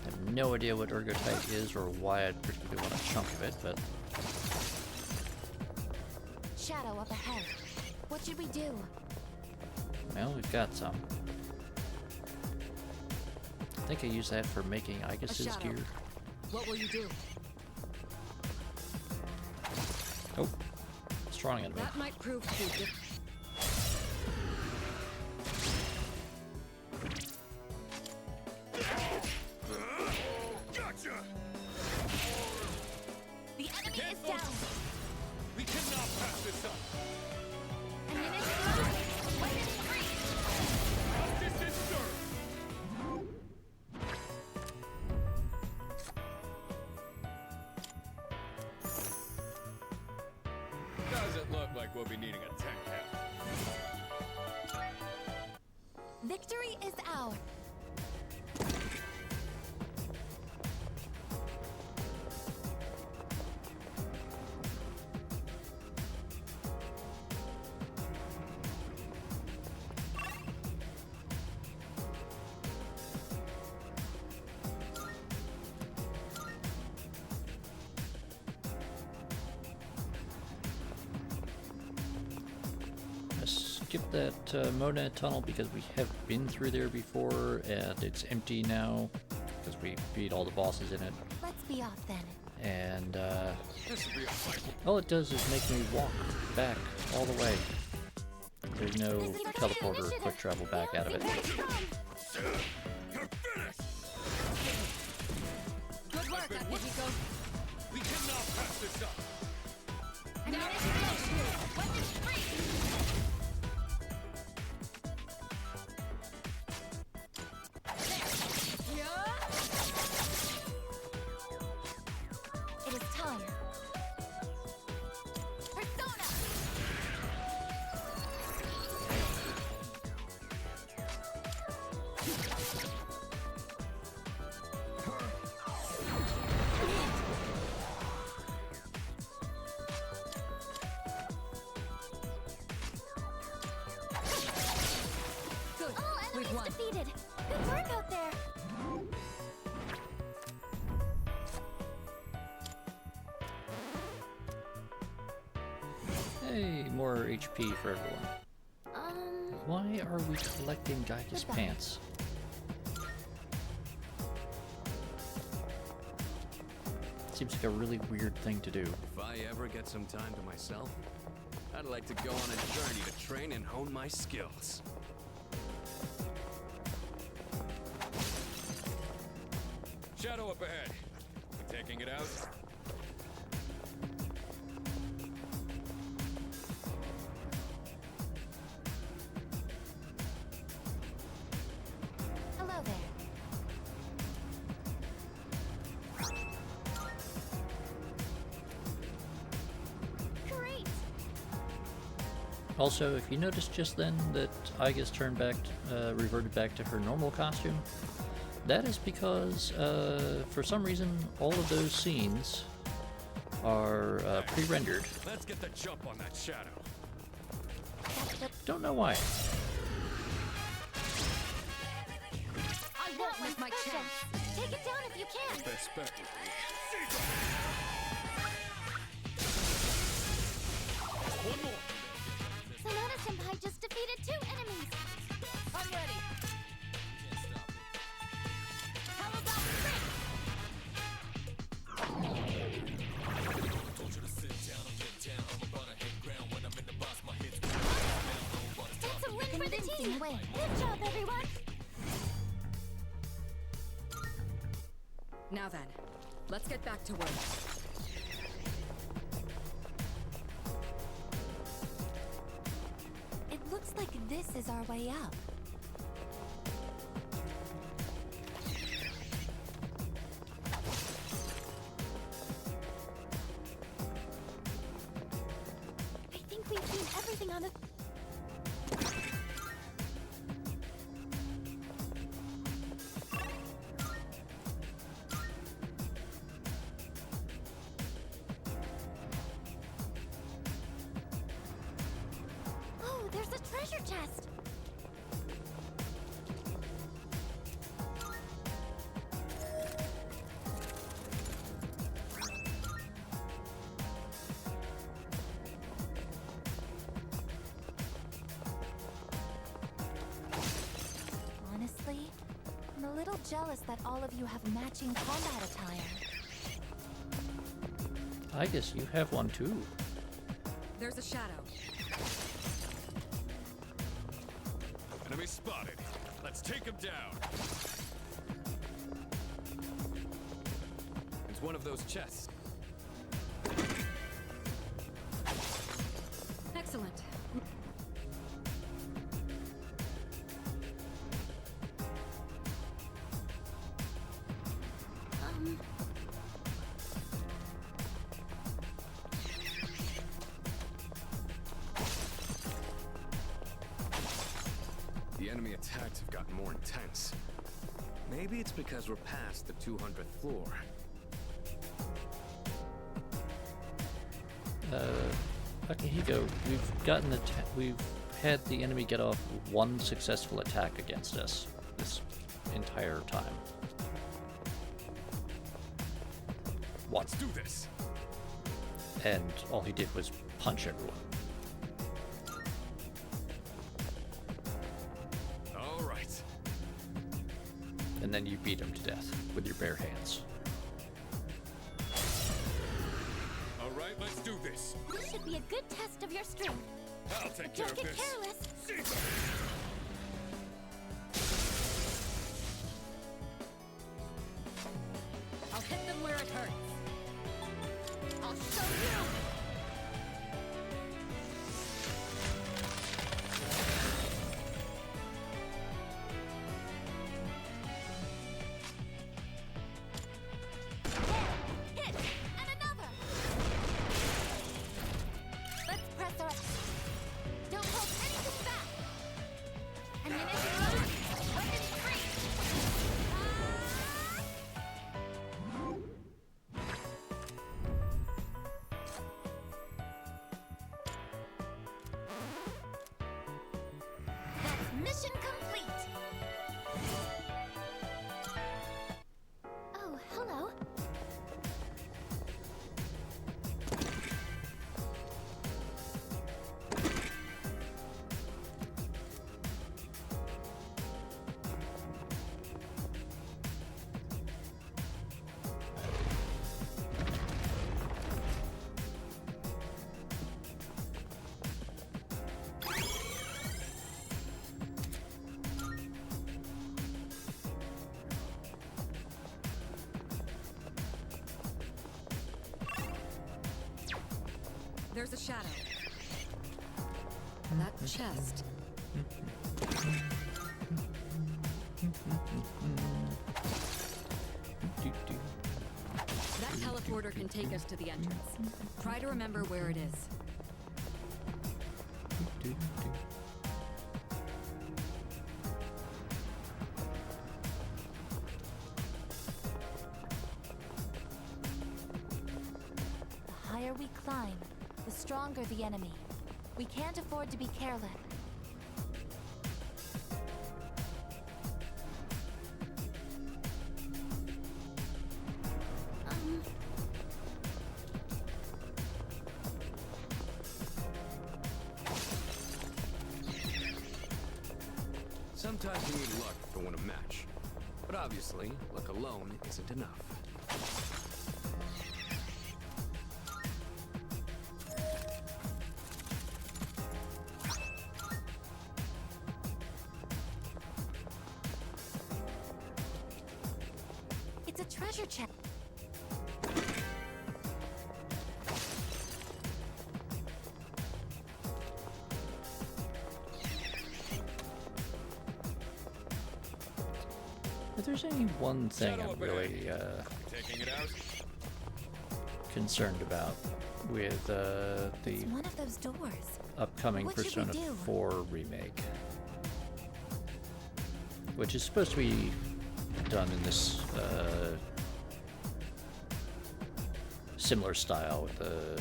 I have no idea what ergotite is or why I'd particularly want a chunk of it, but Shadow up ahead. What should we do? well, we've got some. I think I use that for making Igus's shadow. gear. What will you do? Oh, strong enemy. That might prove to be different. Gotcha! The enemy is down. We cannot pass this up. Justice is served. Doesn't look like we'll be needing a tech help. Victory is ours. Skip that Monad tunnel because we have been through there before and it's empty now because we beat all the bosses in it. Let's be off then. And This will be a fight. all it does is make me walk back all the way. There's no teleporter or quick travel back out of it. You're finished. Good work, Akihiko. We cannot pass this up. It is time. Persona! Good. All We've enemies won. defeated. Good work out there. Hey, more HP for everyone. Why are we collecting Geiger's pants? Seems like a really weird thing to do. If I ever get some time to myself, I'd like to go on a journey to train and hone my skills. Shadow up ahead. You taking it out? Hello there. Great. Also, if you noticed just then that Aiga's turned back, reverted back to her normal costume, that is because, for some reason, all of those scenes are pre-rendered. Let's get the jump on that shadow. Don't know why. I won't miss my chance. Take it down if you can. Best bet would be one more. Sonata-senpai just defeated 2 enemies. I'm ready. How about 6? That's a win for the team. Good job, everyone. Now then, let's get back to work. It looks like this is our way up. I think we've seen everything on the... Oh, there's a treasure chest! Honestly, I'm a little jealous that all of you have matching combat attire. I guess you have one too. There's a shadow. Enemy spotted. Let's take him down. It's one of those chests. Excellent. The enemy attacks have gotten more intense. Maybe it's because we're past the 200th floor. Akihiko, we've had the enemy get off one successful attack against us this entire time. One. Let's do this. And all he did was punch everyone. All right. And then you beat him to death with your bare hands. All right, let's do this. This should be a good test of your strength. I'll take care Don't of get this. careless. I'll hit them where it hurts. I'll show you. There. Hit. And another. Let's press our... Don't hold anything back. There's a shadow. That chest. That teleporter can take us to the entrance. Try to remember where it is. The higher we climb, the stronger the enemy. We can't afford to be careless. Sometimes you need luck to win a match. But obviously, luck alone isn't enough. It's a treasure chest. If there's any one thing I'm really concerned about with the It's one of those doors. upcoming What should we Persona do? 4 remake, which is supposed to be done in this similar style with the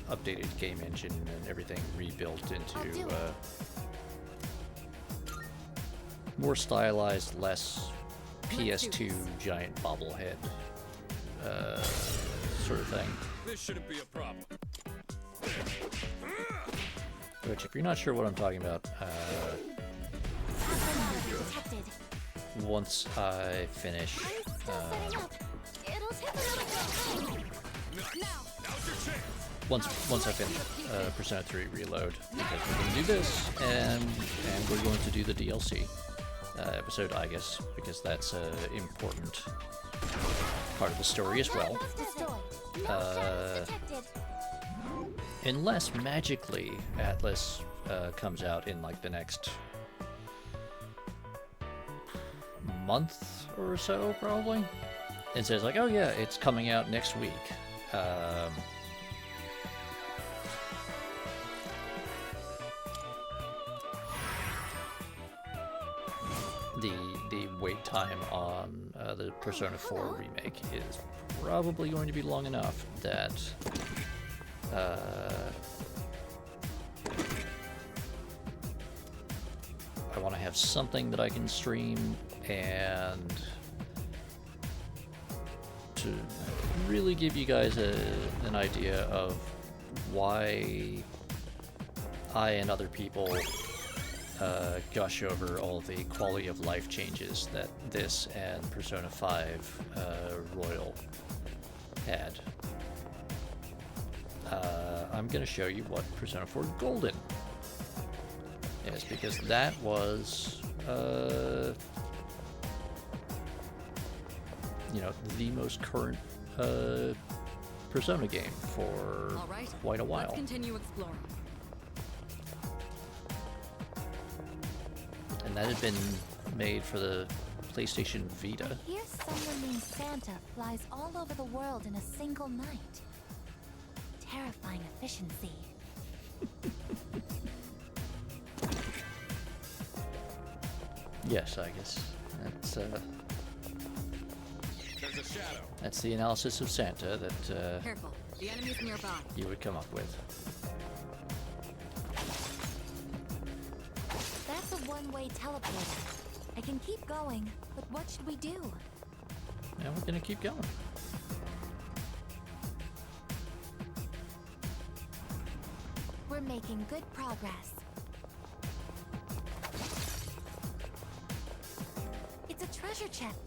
updated game engine and everything rebuilt into more stylized, less PS2 giant bobblehead sort of thing. This shouldn't be a problem. Which, if you're not sure what I'm talking about, once I finish once I finish Persona 3 Reload, because we're going to do this, and we're going to do the DLC episode, I guess, because that's an important part of the story as well. Unless magically Atlus comes out in like the next month or so, probably, and says like, oh yeah, it's coming out next week. The wait time on the Persona 4 remake is probably going to be long enough that I want to have something that I can stream, and to really give you guys an idea of why I and other people gush over all the quality of life changes that this and Persona 5 Royal had. I'm going to show you what Persona 4 Golden is, because that was, you know, the most current Persona game for quite a while. Let's continue exploring. And that had been made for the PlayStation Vita. I hear someone named Santa flies all over the world in a single night. Terrifying efficiency. Yes, I guess that's There's a shadow. that's the analysis of Santa that Careful, the enemy's nearby. you would come up with. That's a one-way teleporter. I can keep going, but what should we do? And we're gonna keep going. We're making good progress. It's a treasure chest.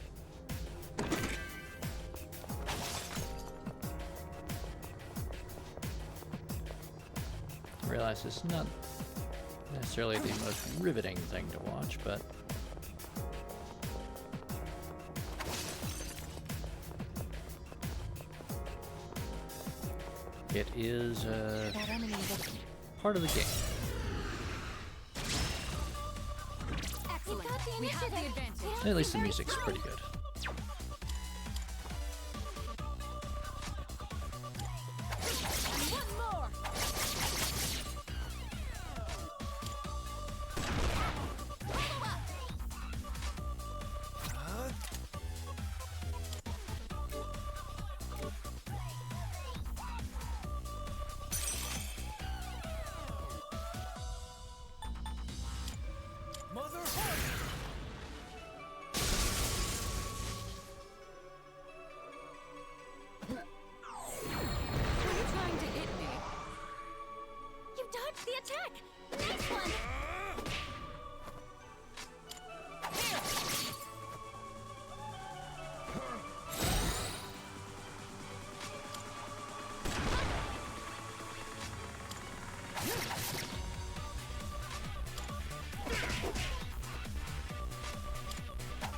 I realize it's not necessarily the most riveting thing to watch, but It is That enemy is part of the game. Excellent. We have the advantage. At least the music's pretty good. One more. Follow up. Mother Are you trying to hit me? You dodged the attack. Nice one.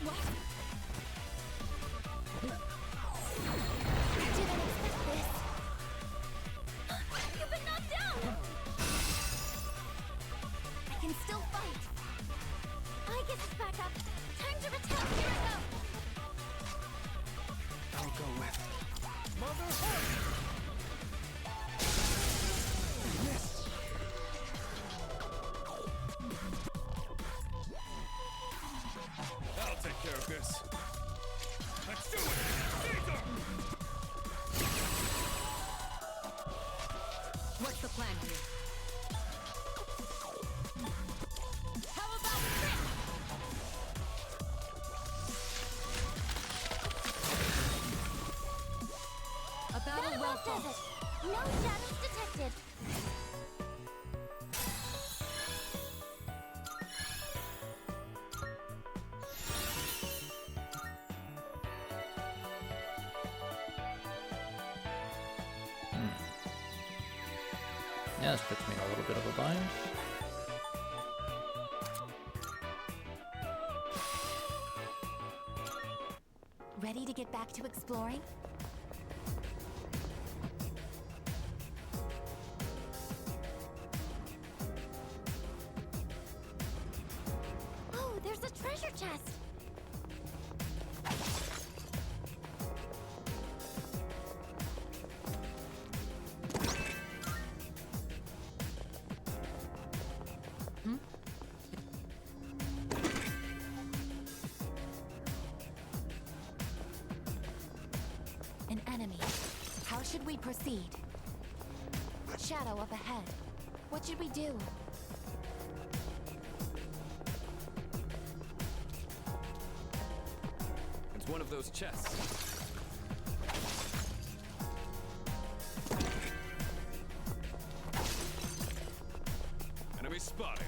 What? Didn't expect this. You've been knocked down. I can still fight. I guess it's back up. Time to retaliate. Here I go. I'll go with I'll take care of this. Let's do it! What's the plan here? How about this? A battle well does fought. it. No shadows detected. Yeah, this puts me in a little bit of a bind. ready to get back to exploring? Oh, there's a treasure chest. An enemy. How should we proceed? Shadow up ahead. What should we do? It's one of those chests. Enemy spotted.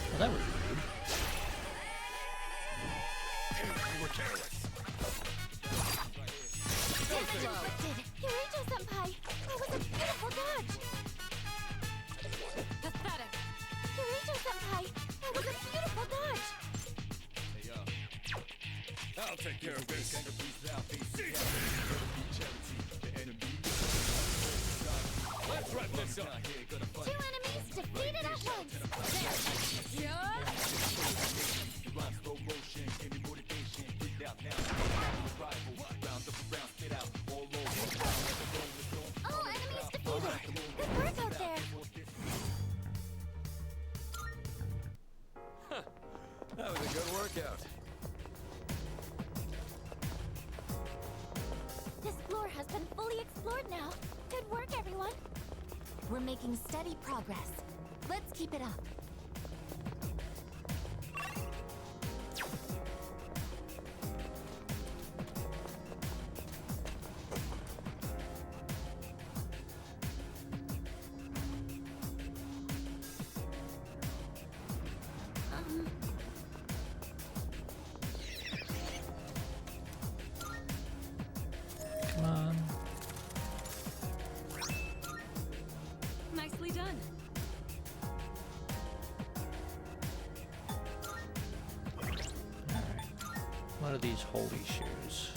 Well, that was rude. You were careless. Inflicted. Kirito-senpai. That was a beautiful dodge. Pathetic. Kirito-senpai. That was a beautiful dodge. I'll take care of this. Let's wrap this up. 2 enemies defeated at once. All enemies defeated. Good work out there. That was a good workout. This floor has been fully explored now. Good work, everyone. We're making steady progress. Let's keep it up. Come on. Nicely done. Alright. What are these holy shoes?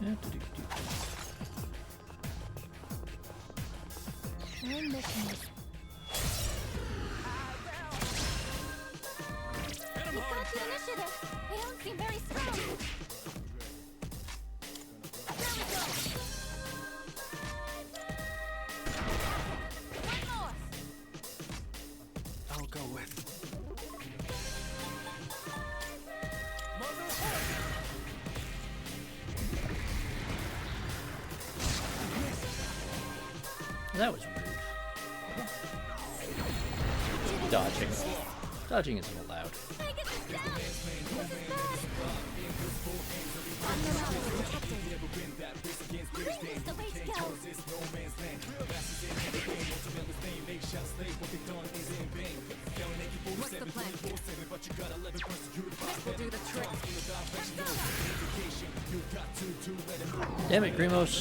My mission is... We've got the initiative! They don't seem very strong! There we go! One more! I'll go with. That was rude. Dodging. Dodging isn't allowed. What's the plan here? This will do the trick. Damn it, Grimos.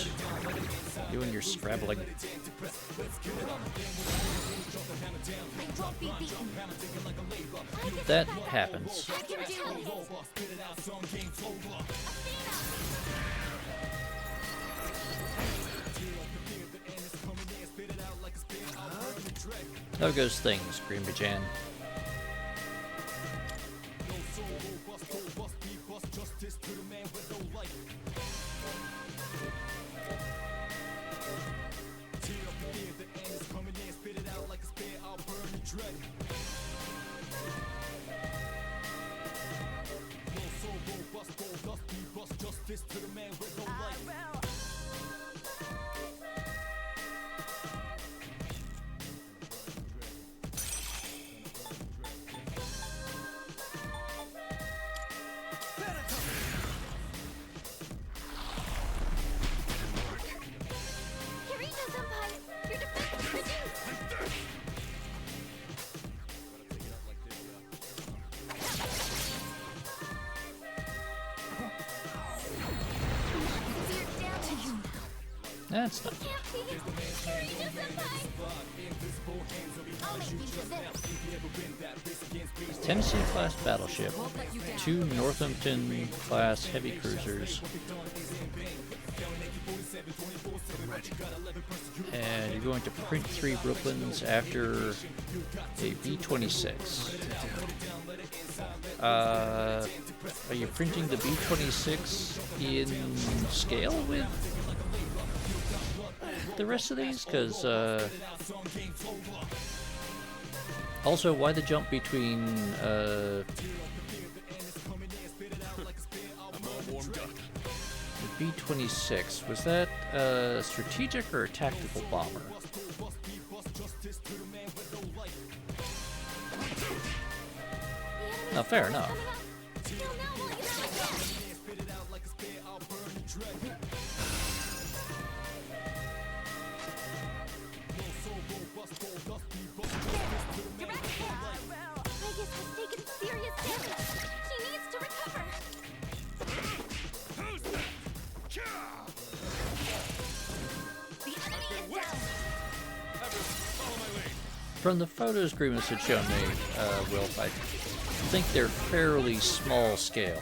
You and your scrabbling. I won't be beaten. That happens. I can do How goes things, Greenbajan? That's not. Tennessee class battleship, 2 Northampton class heavy cruisers, and you're going to print 3 Brooklyns after a B-26. Are you printing the B-26 in scale with the rest of these? Because also, why the jump between the B-26? Was that a strategic or a tactical bomber? No, fair enough. From the photos Grimace had shown me, Wilf, I think they're fairly small scale.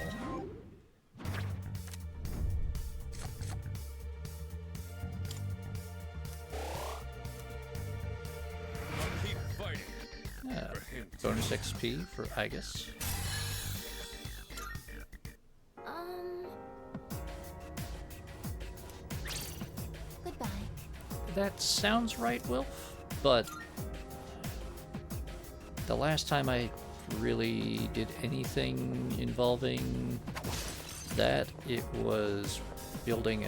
Bonus XP for Igus. Goodbye. That sounds right, Wilf, but the last time I really did anything involving that, it was building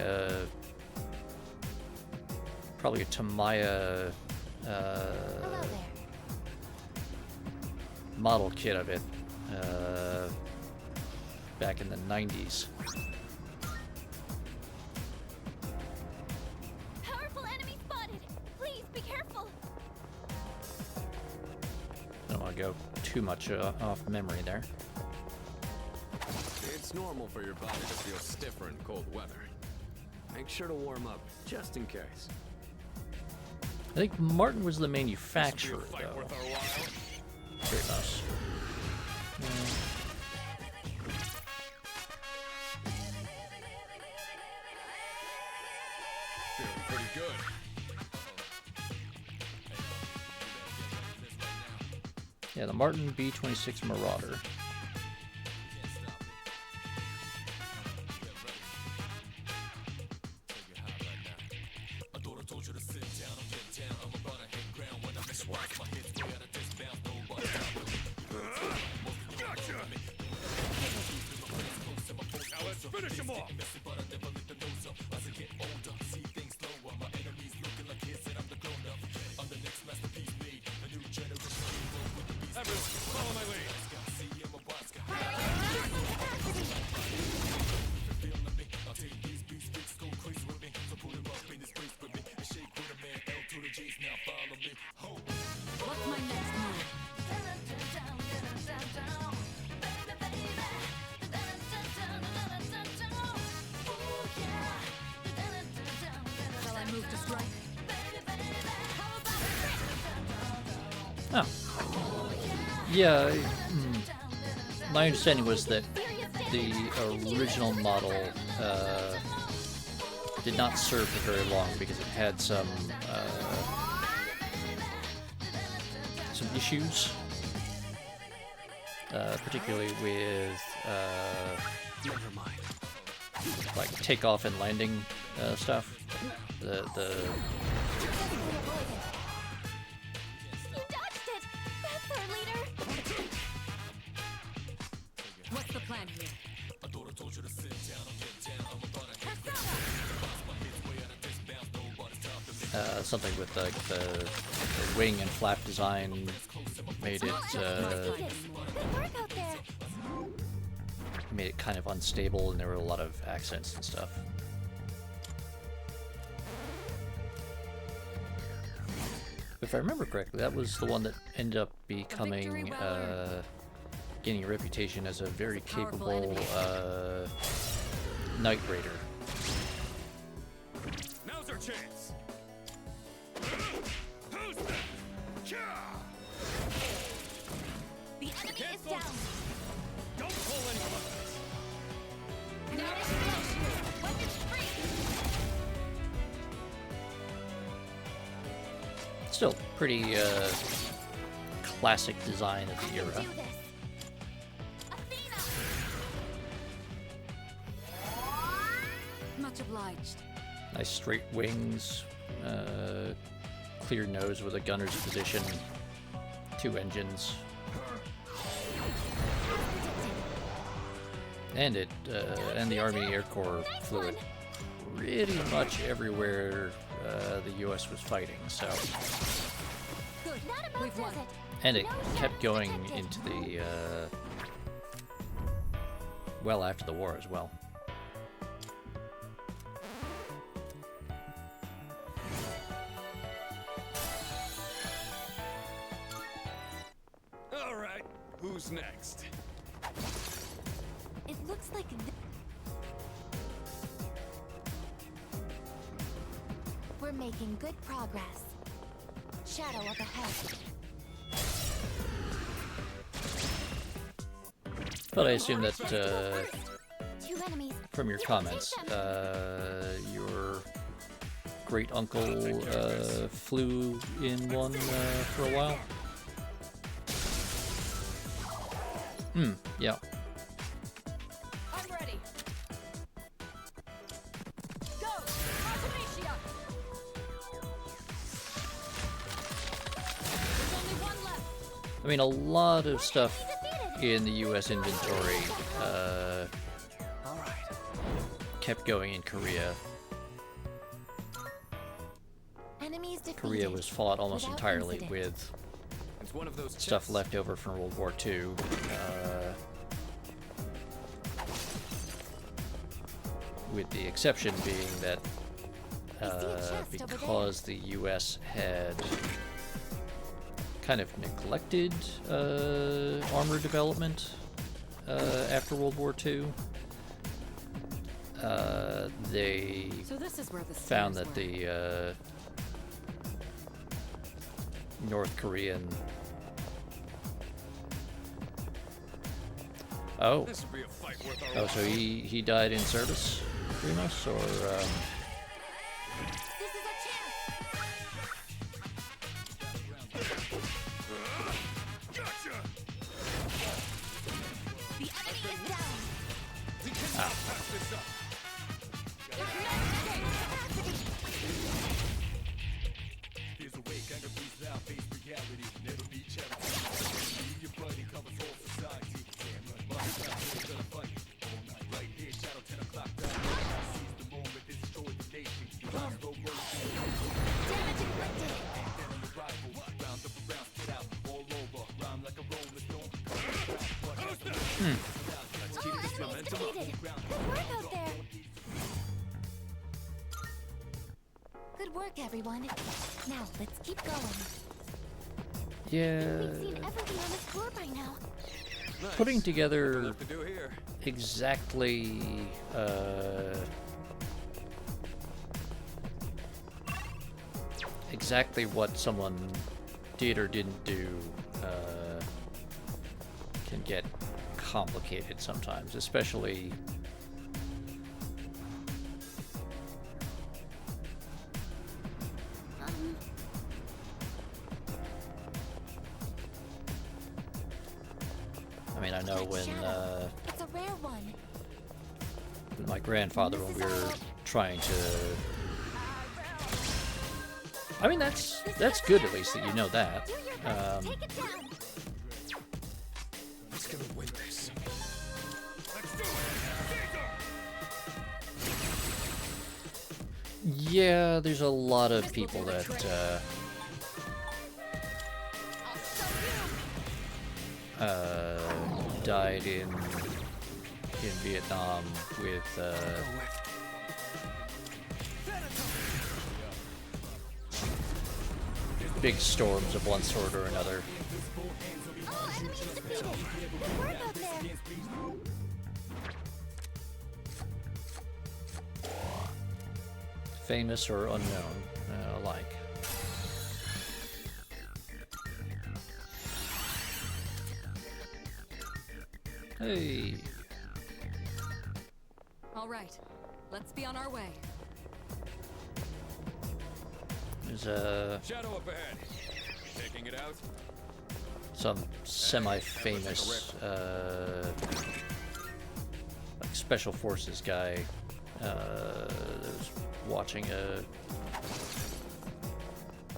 probably a Tamaya model kit of it back in the 90s. Powerful enemy spotted. Please be careful. I don't want to go too much off memory there. It's normal for your body to feel stiffer in cold weather. Make sure to warm up, just in case. I think Martin was the manufacturer, though. Very nice. Pretty good. Yeah, the Martin B-26 Marauder. Finish him off! Everyone, follow my lead. What's my next move? Shall I move to strike? Oh. Yeah, my understanding was that the original model did not serve for very long because it had some issues, particularly with Never mind. like takeoff and landing stuff. The You dodged it! That's our leader! What's the plan here? something with like the wing and flap design made it kind of unstable, and there were a lot of accidents and stuff. If I remember correctly, that was the one that ended up becoming gaining a reputation as a very capable Night Raider. Now's our chance. Who's that? The enemy is down! Don't pull any weapons. No explosion! Weapons free! Still pretty classic design of the era. Do this! Athena! Much obliged. Nice straight wings, clear nose with a gunner's position, 2 engines, and and the Army Air Corps flew it pretty much everywhere the U.S. was fighting. So, Good. Not about We've won. does it. and it kept going into the well after the war as well. All right, who's next? It looks like we're making good progress. Shadow up ahead. But I assume that 2 enemies. from your comments, your great uncle flew in one for a while. Yeah. I'm ready. Go! Artemisia! There's only one left. I mean, a lot of stuff in the U.S. inventory kept going in Korea. Enemies defeated. Korea was fought almost without entirely incident. with It's one of those stuff chests. left over from World War II. With the exception being that because the U.S. had kind of neglected armor development after World War II, they So this is where the found stairs that were. the North Korean This would be a fight worth our so he died in service, Remus, or This Good work, everyone. Now, let's keep going. Yeah. We've seen everything on this tour by now. Putting together Left to do here. exactly exactly what someone did or didn't do can get complicated sometimes, especially I mean, I know when it's a rare one. with my grandfather when we were trying to I mean that's good at least that you know that. Take it down. Who's gonna win this? Yeah, there's a lot of people that died in Vietnam with big storms of one sort or another. Oh, enemies defeated. Good work out there. Famous or unknown alike. Hey. All right, let's be on our way. There's Shadow up ahead. Taking it out. some semi-famous like special forces guy that was watching a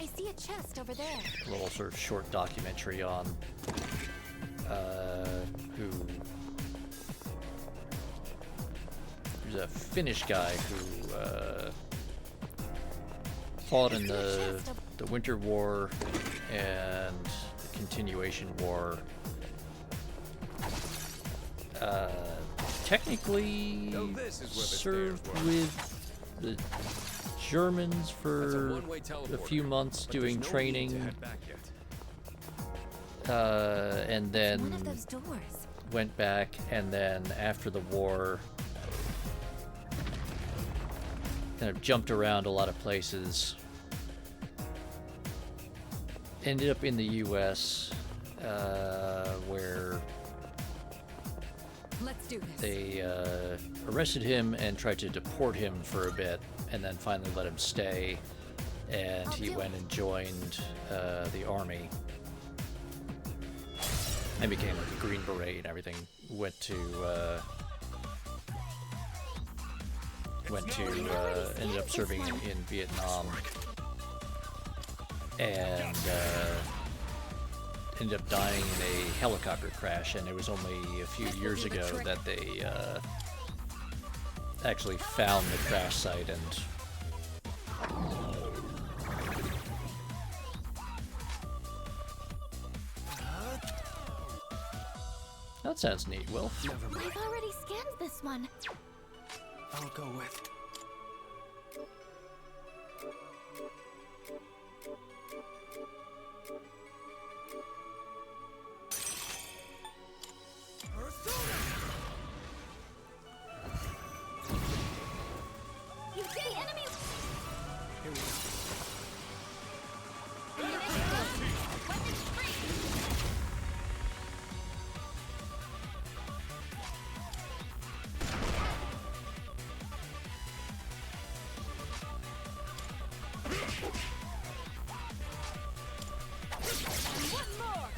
I see a chest over there. little sort of short documentary on who's a Finnish guy who fought in the Winter War and the Continuation War. Technically served with the Germans for a few months doing training, and then One of those doors. went back, and then after the war kind of jumped around a lot of places. Ended up in the US where Let's do this. they arrested him and tried to deport him for a bit, and then finally let him stay, and he went and joined the army and became like a Green Beret and everything. Went to ended up serving in Vietnam, and ended up dying in a helicopter crash. And it was only a few years ago that they actually found the crash site and that sounds neat, Will. I've already scanned this one. I'll go with. You see enemies. Here we go. Weapons free. One more.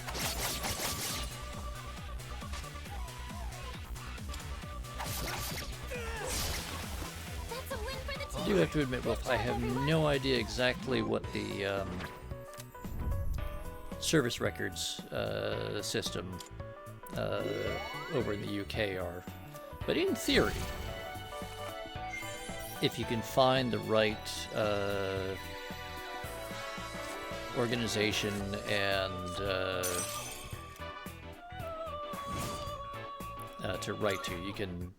I do have to admit, Wolf, I have no idea exactly what the service records system over in the UK are. But in theory, if you can find the right organization and to write to, you can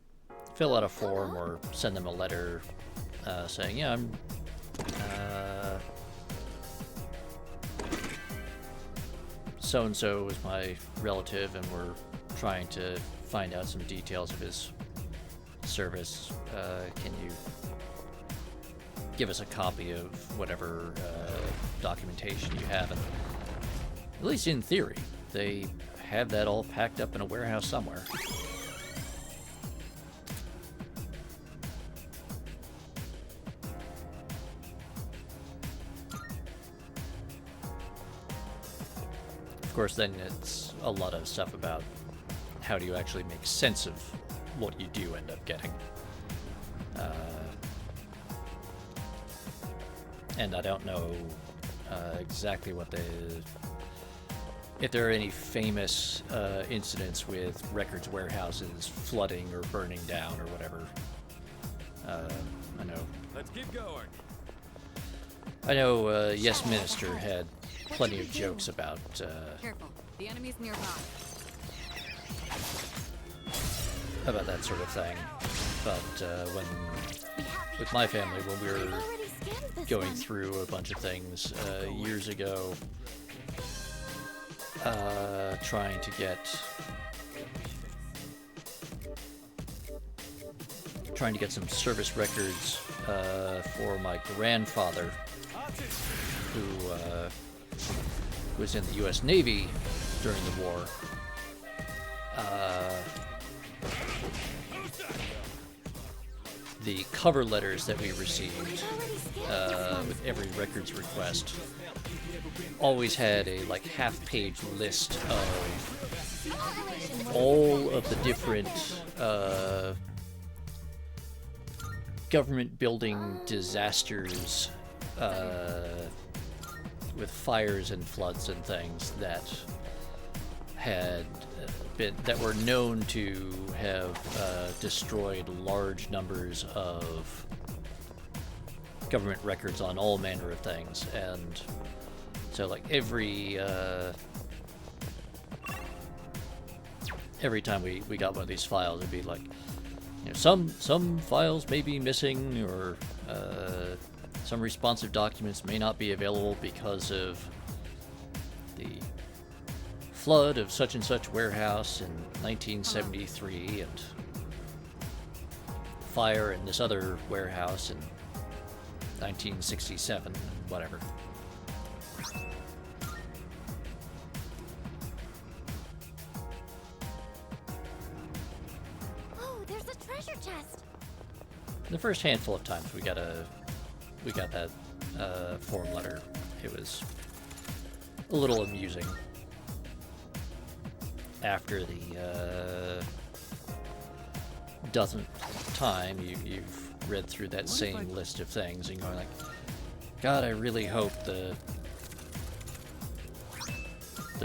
fill out a form or send them a letter saying, yeah, I'm so-and-so is my relative and we're trying to find out some details of his service. Can you give us a copy of whatever documentation you have? And at least in theory, they have that all packed up in a warehouse somewhere. Of course, then it's a lot of stuff about how do you actually make sense of what you do end up getting. And I don't know exactly what if there are any famous incidents with records warehouses flooding or burning down or whatever. I know. Let's keep going. I know Yes Minister had plenty of jokes about Careful, the enemy's nearby. about that sort of thing. But when with my family, when we were going through a bunch of things years ago, trying to get some service records for my grandfather, who was in the U.S. Navy during the war. The cover letters that we received with every records request always had a like half-page list of all of the different government building disasters with fires and floods and things that were known to have destroyed large numbers of government records on all manner of things. And so like every time we got one of these files, it'd be like, you know, some files may be missing, or some responsive documents may not be available because of the flood of such and such warehouse in 1973 and fire in this other warehouse in 1967 and whatever. Oh, there's a treasure chest. The first handful of times we got that form letter, it was a little amusing. After the dozenth time you've read through that same list of things and going like, God, I really hope the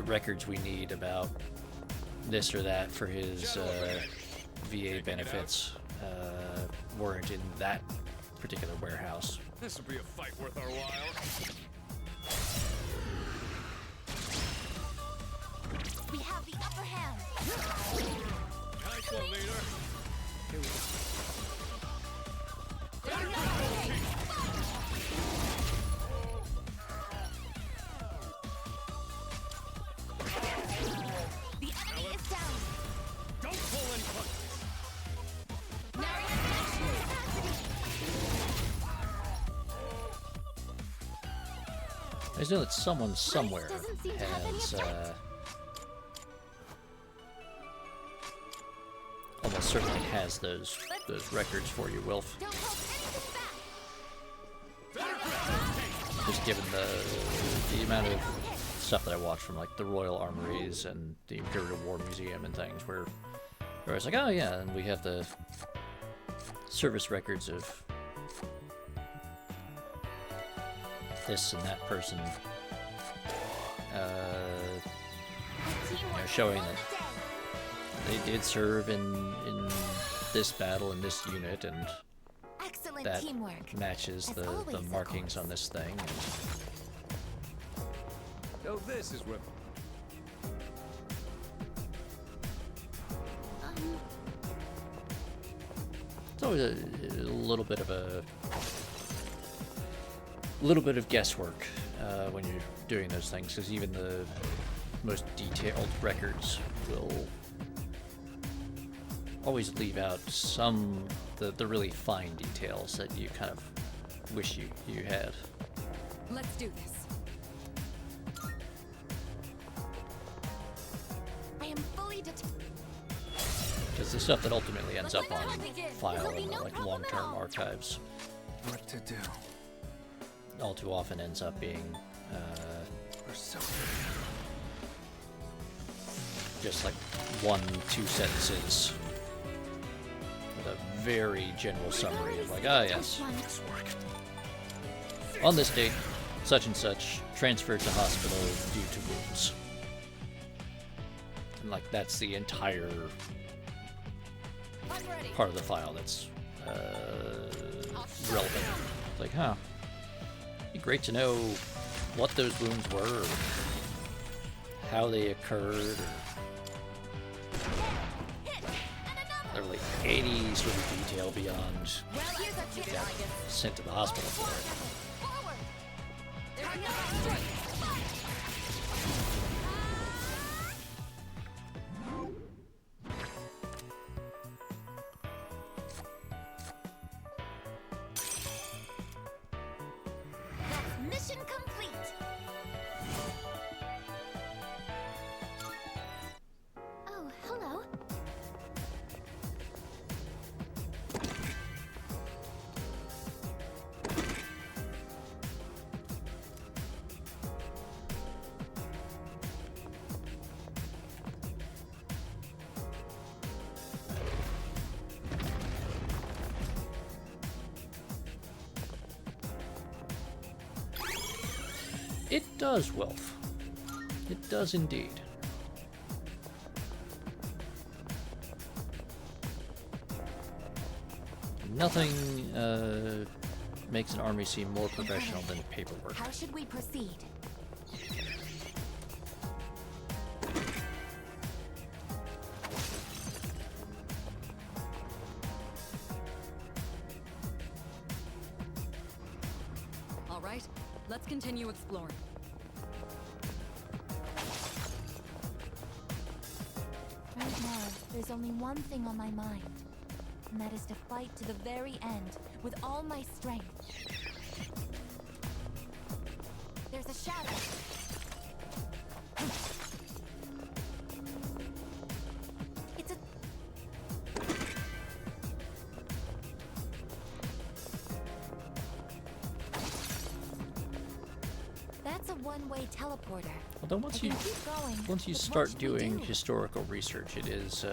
records we need about this or that for his VA benefits weren't in that particular warehouse. This will be a fight worth our while. We have the upper hand. Nice one, leader. Here we go. The enemy is down. Don't pull any punches. I just know that someone somewhere has almost certainly has those records for you, Wilf. Don't hold anything back. Just given the amount of stuff that I watch from like the Royal Armories and the Imperial War Museum and things, where I was like, oh yeah, and we have the service records of this and that person, showing that they did serve in this battle in this unit, and Excellent that teamwork. matches the markings on this thing. So this is where... It's always a little bit of guesswork when you're doing those things, because even the most detailed records will always leave out some the really fine details that you kind of wish you had. Let's do this. I am fully Because the stuff that ultimately ends up on file in the like long-term archives, What to do? all too often ends up being We're so just like 1-2 sentences with a very general summary of like, ah yes, on this date, such and such transferred to hospital due to wounds. And like that's the entire part of the file that's relevant. It's like, huh, it'd be great to know what those wounds were, or how they occurred, or literally any sort of detail beyond you got sent to the hospital for it. Mission complete. Oh, hello. It does, Wilf. It does indeed. Nothing makes an army seem more professional than paperwork. How should we proceed? All right, let's continue exploring. Right now, there's only one thing on my mind, and that is to fight to the very end with all my strength. There's a shadow. It's a... That's a one-way teleporter. Although once you Keep going. once you But what start should we doing do? historical research, it is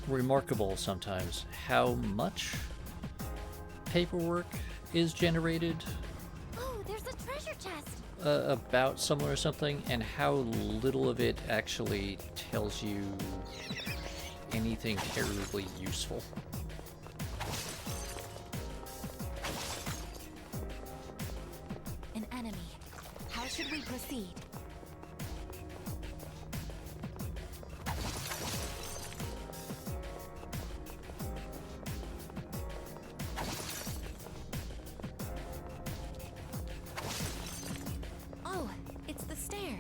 remarkable sometimes how much paperwork is generated Oh, there's a treasure chest. about someone or something, and how little of it actually tells you anything terribly useful. An enemy. How should we proceed? Oh, it's the stairs.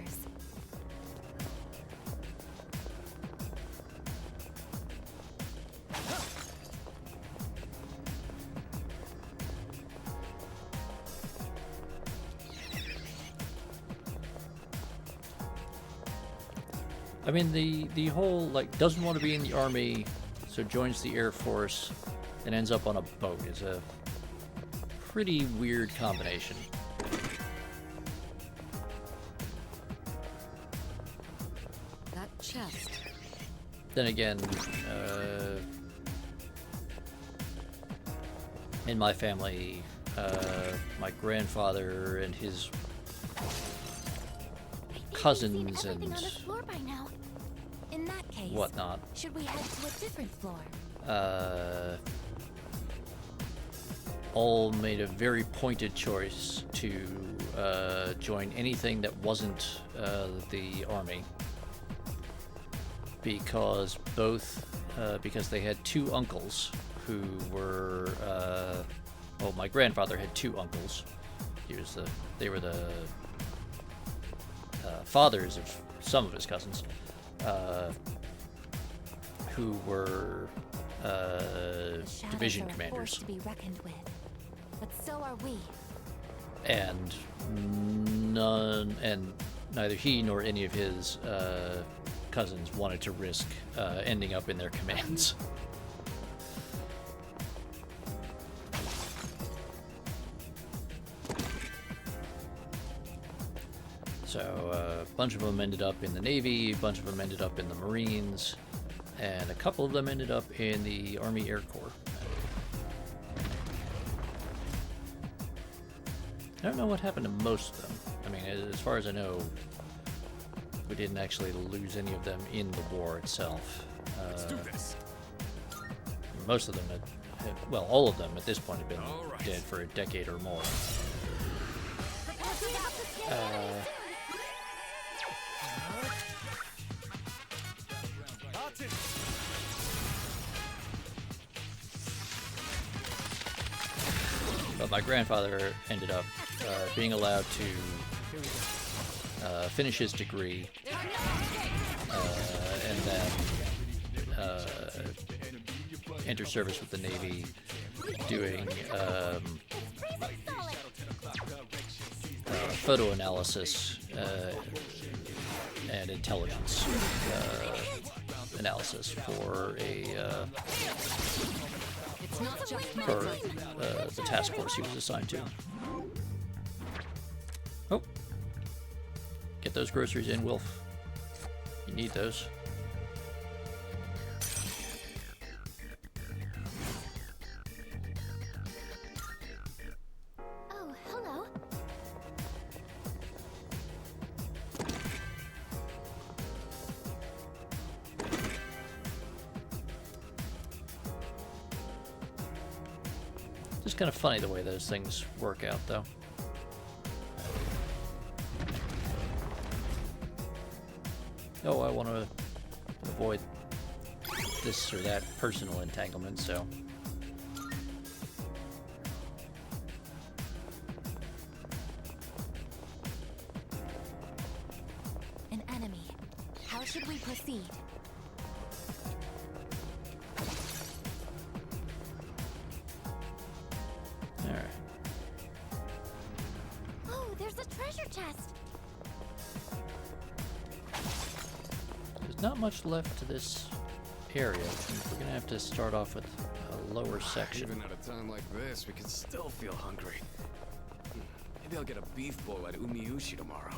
I mean, the whole, like, doesn't want to be in the army, so joins the Air Force and ends up on a boat is a pretty weird combination. That chest. Then again, in my family, my grandfather and his cousins and on this floor by now. In that case, whatnot. should we head to a different floor? All made a very pointed choice to join anything that wasn't the army, because they had two uncles who were well, my grandfather had two uncles. They were the fathers of some of his cousins, who were division commanders. To be reckoned with, but so are we. And neither he nor any of his cousins wanted to risk ending up in their commands. So a bunch of them ended up in the Navy, a bunch of them ended up in the Marines, and a couple of them ended up in the Army Air Corps. I don't know what happened to most of them. I mean, as far as I know, we didn't actually lose any of them in the war itself. Let's do this. Most of them well, all of them at this point have been dead for a decade or more. But my grandfather ended up being allowed to finish his degree and then enter service with the Navy, doing photo analysis and intelligence analysis for the task force he was assigned to. Oh, get those groceries in, Wilf. You need those. Oh, hello. It's kind of funny the way those things work out, though. Oh, I want to avoid this or that personal entanglement, so... An enemy. How should we proceed? Alright. Oh, there's a treasure chest. There's not much left to this area. We're gonna have to start off with a lower section. Even at a time like this, we can still feel hungry. Maybe I'll get a beef bowl at Umiyushi tomorrow.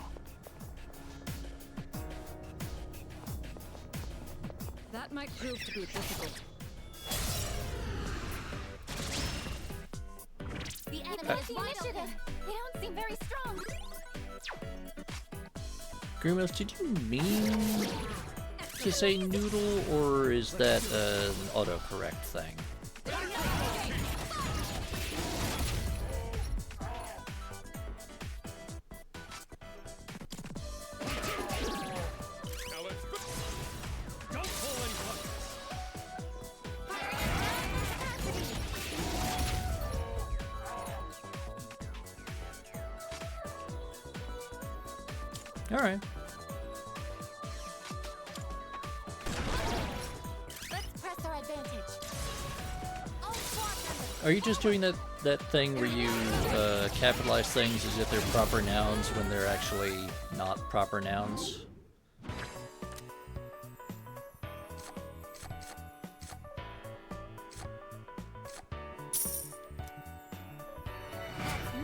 That might prove to be difficult. The enemy is wide open. They don't seem very strong. Grimos, did you mean to say noodle, or is that an autocorrect thing? All right. Let's press our advantage. All squad members. Are you just doing that thing where you capitalize things as if they're proper nouns when they're actually not proper nouns?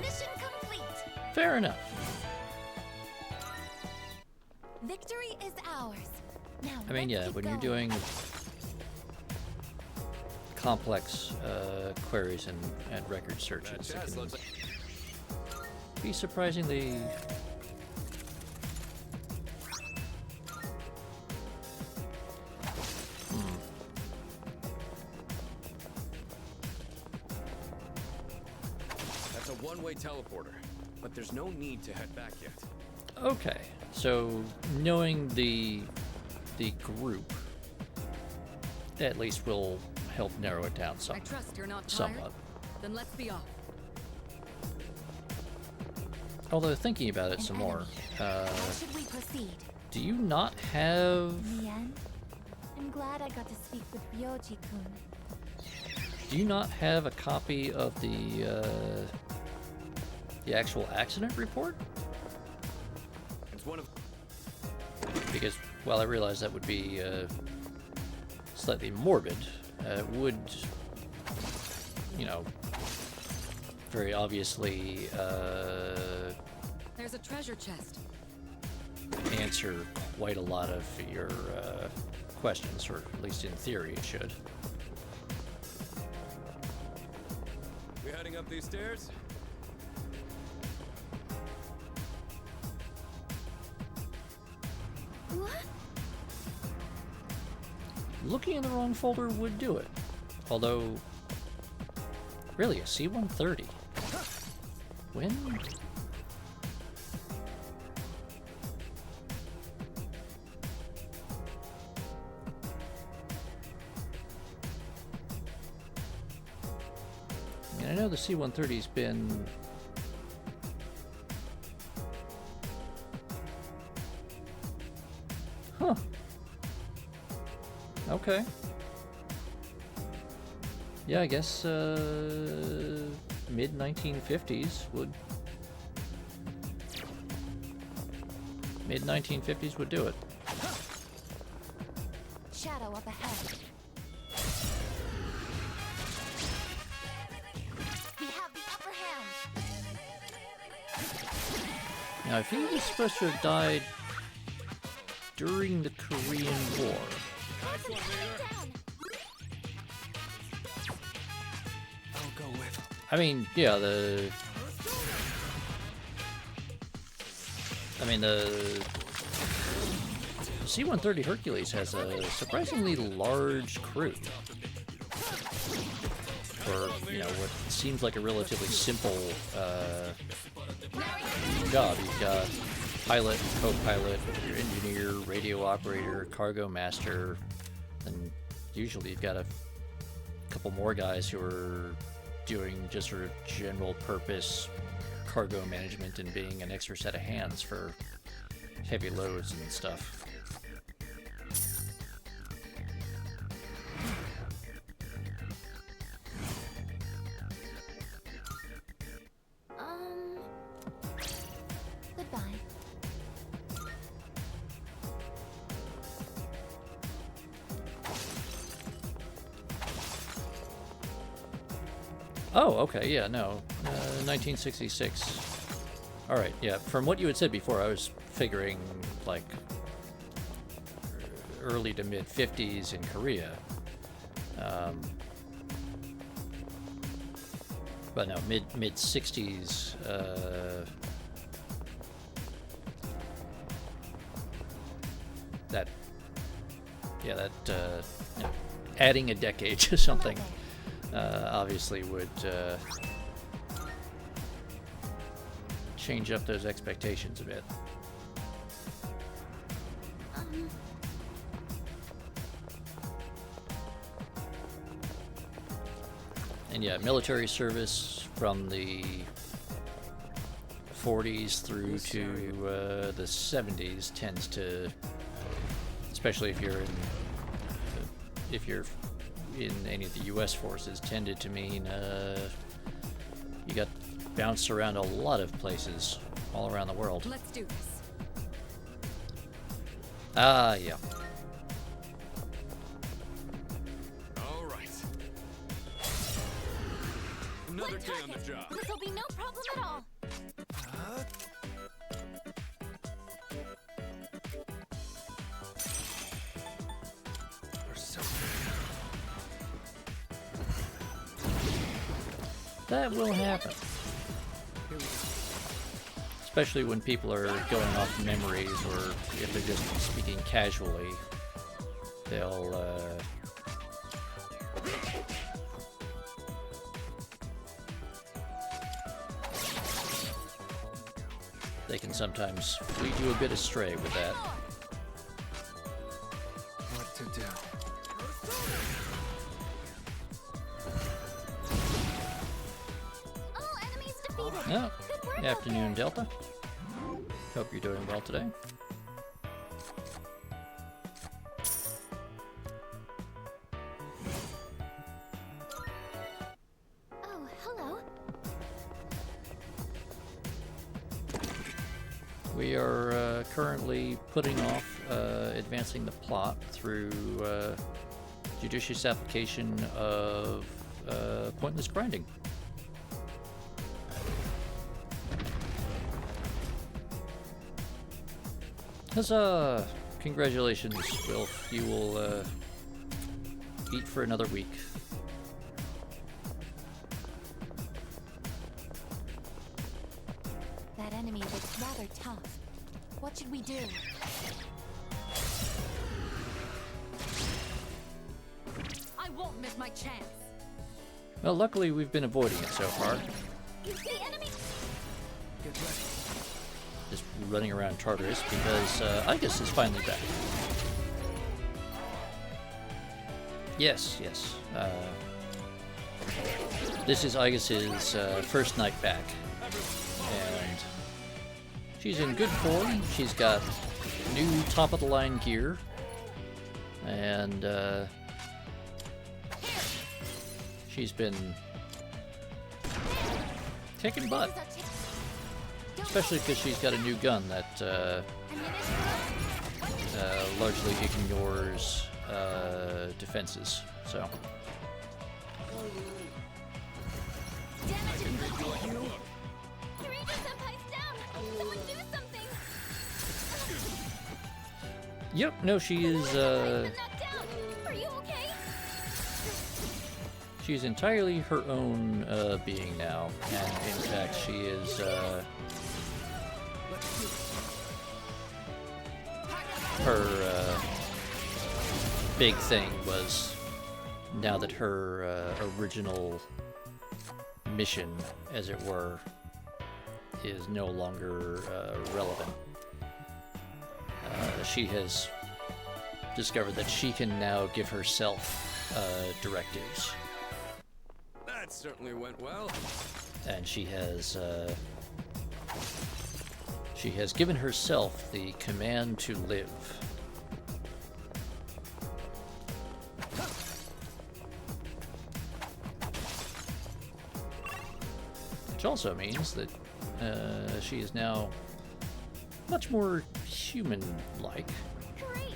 Mission complete. Fair enough. Victory is ours. Now, I mean, yeah, when you're doing complex queries and record searches. It can be surprisingly That's a one-way teleporter, but there's no need to head back yet. okay. So knowing the group at least will help narrow it down I trust you're not tired. somewhat. Then let's be off. Although thinking about it some more, How should we proceed? do you not have? In the end, I'm glad I got to speak with Ryoji-kun. Do you not have a copy of the actual accident report? It's one of Because while I realize that would be slightly morbid, it would, you know, very obviously There's a treasure chest. answer quite a lot of your questions, or at least in theory it should. We heading up these stairs? What? Looking in the wrong folder would do it. Although, really, a C-130? When? I mean, I know the C-130's been... Huh. Okay. Yeah, I guess mid-1950s would... Mid-1950s would do it. Shadow up ahead. We have the upper hand. Now, if he was supposed to have died during the Korean War... I'll go with. I mean, yeah, the C-130 Hercules has a surprisingly large crew for, you know, what seems like a relatively simple job. You've got pilot, co-pilot, your engineer, radio operator, cargo master, and usually you've got a couple more guys who are doing just sort of general purpose cargo management and being an extra set of hands for heavy loads and stuff. Goodbye. Oh, okay, yeah, no. 1966. Alright, yeah, from what you had said before, I was figuring, like, early to mid-50s in Korea. But no, mid-60s, you know, adding a decade to something obviously would change up those expectations a bit. And yeah, military service from the 40s through to the 70s tends to, especially if you're in any of the U.S. forces, tended to mean you got bounced around a lot of places all around the world. Let's do this. Ah, yeah. All right. Another day on the job. This will be no problem at all. That will happen. Especially when people are going off memories, or if they're just speaking casually, they'll, they can sometimes lead you a bit astray with that. What to do? All enemies defeated. No. Good work out Afternoon, there. Delta. Hope you're doing well today. Oh, hello. We are currently putting off advancing the plot through judicious application of pointless grinding. Huzzah! Congratulations, Wilf. You will eat for another week. That enemy looks rather tough. What should we do? I won't miss my chance. Well, luckily we've been avoiding it so far. You see enemy? Just running around Tartarus because Igus is finally back. Yes, yes. This is Igus's first night back. And she's in good form. She's got new top-of-the-line gear. And she's been kicking butt. Especially because she's got a new gun that largely ignores defenses. So. Yep, no, she is, she's entirely her own being now, and in fact she is, her big thing was, now that her original mission, as it were, is no longer relevant. She has discovered that she can now give herself directives. That certainly went well. And she has given herself the command to live. Which also means that she is now much more human-like. Great.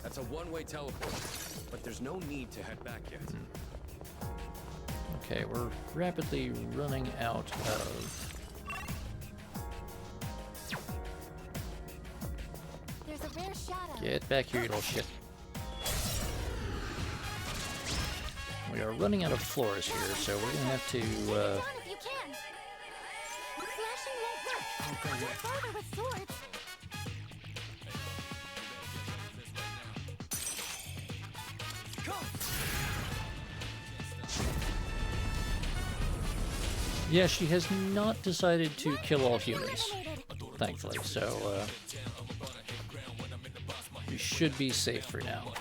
That's a one-way teleport, but there's no need to head back yet. Okay, we're rapidly running out of... There's a rare shadow. Get back here, you little shit. We are running out of floors here, so we're gonna have to, If you can. Slashing won't work. Go further with swords. Yeah, she has not decided to kill all humans, thankfully, so we should be safe for now.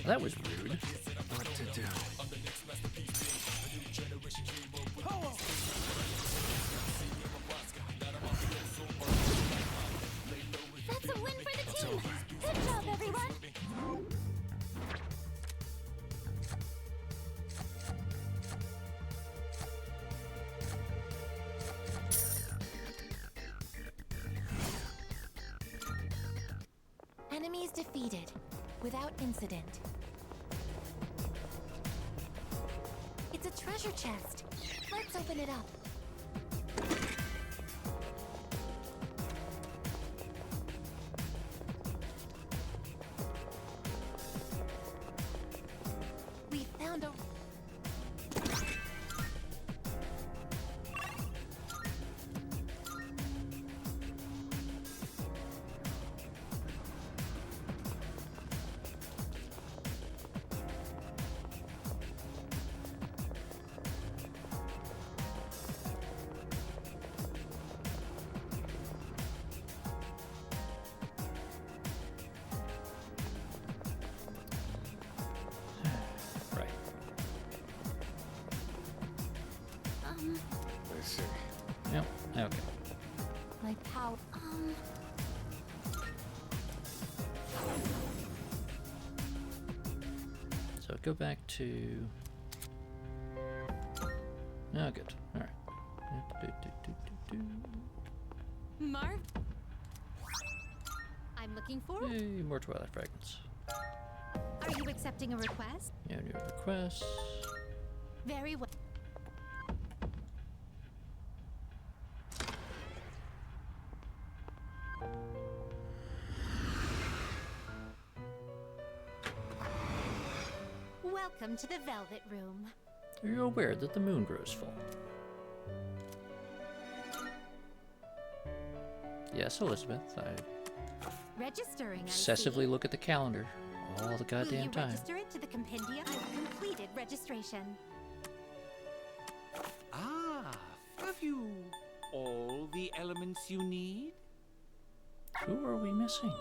That was rude. What to do? That's a win for the team. Good job, everyone. Enemies defeated, without incident. It's a treasure chest. Let's open it up. We found a... I see. Yep. Okay. My power... So go back to... Oh, good. Alright. Marv? I'm looking for... Yay, more Twilight Fragments. Are you accepting a request? Yeah, new requests. Very well. Welcome to the Velvet Room. Are you aware that the moon grows full? Yes, Elizabeth. I Registering, obsessively look at the calendar all the Will goddamn you time. register it to the compendium? I've completed registration. Ah, have you all the elements you need? Who are we missing?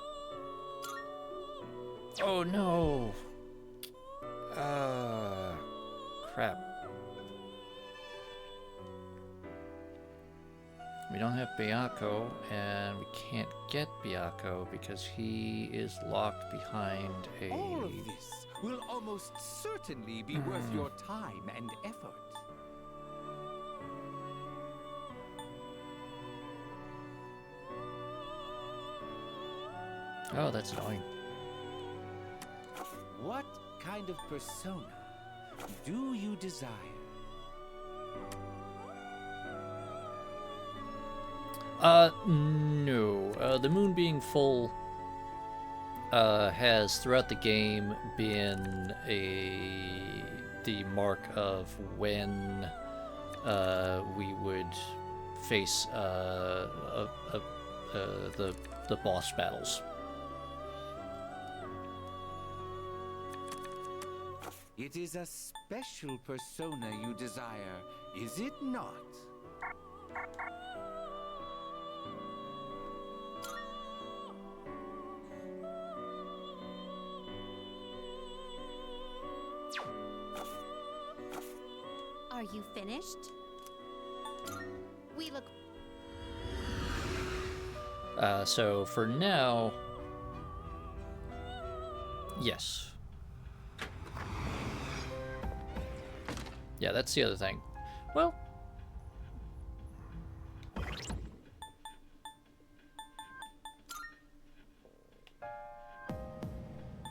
Oh no! Crap. We don't have Byakko, and we can't get Byakko because he is locked behind a... All of this will almost certainly be worth your time and effort. Oh, that's annoying. What kind of persona do you desire? No. The moon being full has throughout the game been the mark of when we would face the boss battles. It is a special persona you desire, is it not? Are you finished? We look... So for now, yes. Yeah, that's the other thing. Well,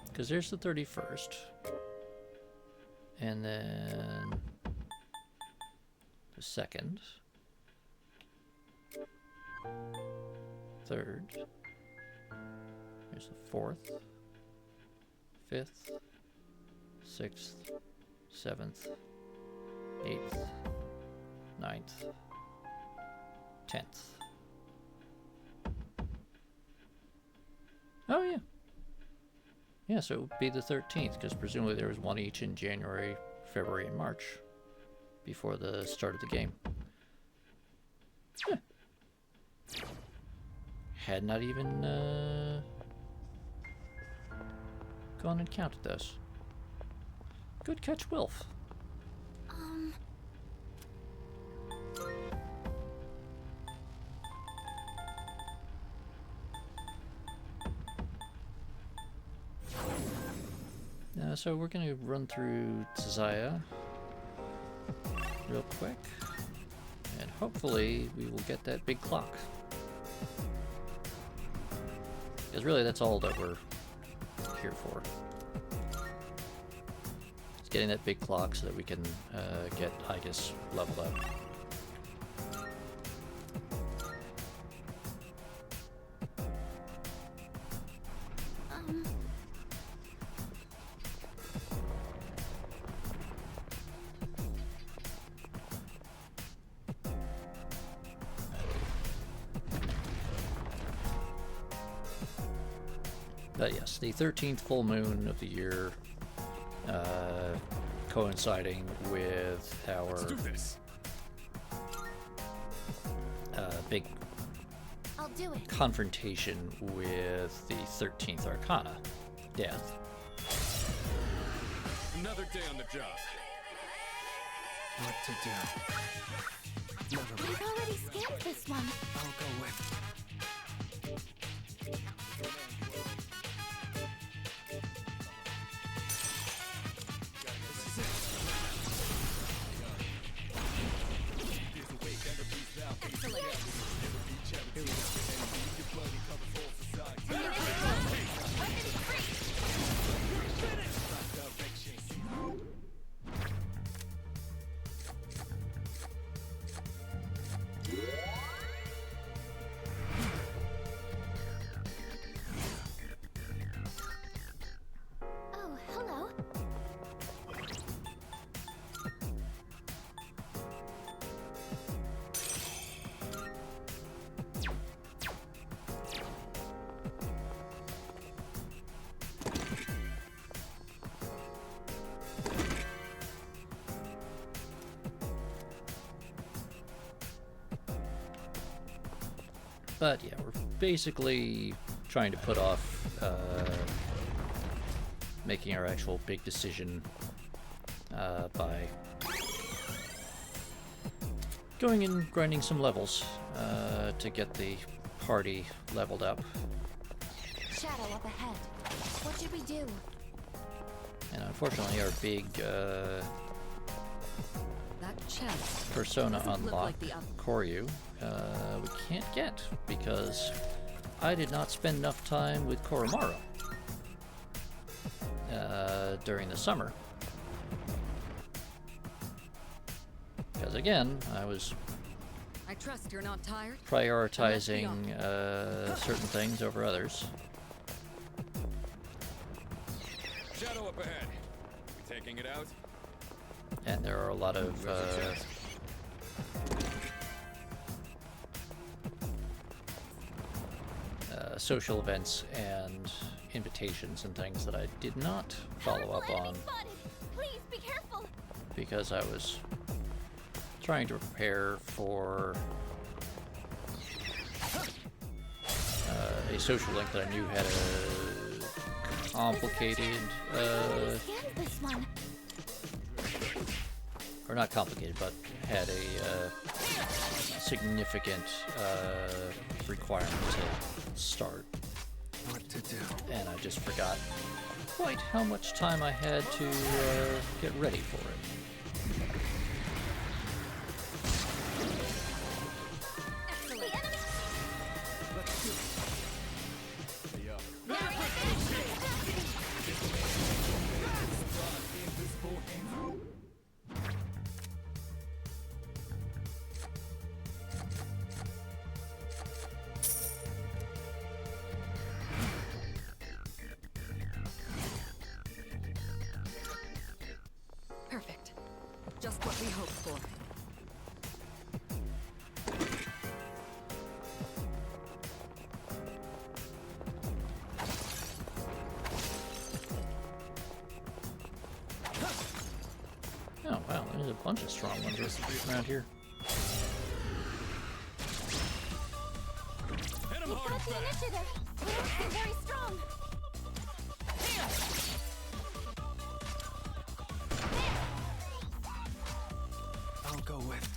because there's the 31st, and then the 2nd, 3rd, there's the 4th, 5th, 6th, 7th, 8th, 9th, 10th. Oh, yeah. Yeah, so it would be the 13th, because presumably there was one each in January, February, and March before the start of the game. Huh. Had not even gone and counted those. Good catch, Wilf. So we're going to run through Tzaya real quick, and hopefully we will get that big clock. Because really that's all that we're here for. It's getting that big clock so that we can get Igus leveled up. But yes, the 13th full moon of the year, coinciding with our big I'll do it. confrontation with the 13th Arcana, Death. Another day on the job. What to do? Never mind. I've already scanned this one. I'll go with. Oh, hello. But yeah, we're basically trying to put off making our actual big decision by going and grinding some levels to get the party leveled up. Shadow up ahead. What should we do? And unfortunately, our big That chest persona doesn't look unlock, like the other. Koryu, we can't get because I did not spend enough time with Koromaru during the summer. Because again, I was I trust you're not tired. prioritizing certain things over others. Shadow up ahead. We taking it out? And there are a lot of social events and invitations and things that I did not follow up on Please be careful. because I was trying to prepare for a social link that I knew had a complicated, Scanned this one. or not complicated, but had a significant requirement to start. What to do? And I just forgot quite how much time I had to get ready for it. Excellent. The enemy. Perfect. Just what we hoped for. Oh wow, there's a bunch of strong ones around here. Hit him We've hard got the and fast. initiative. We don't seem very strong. I'll go with.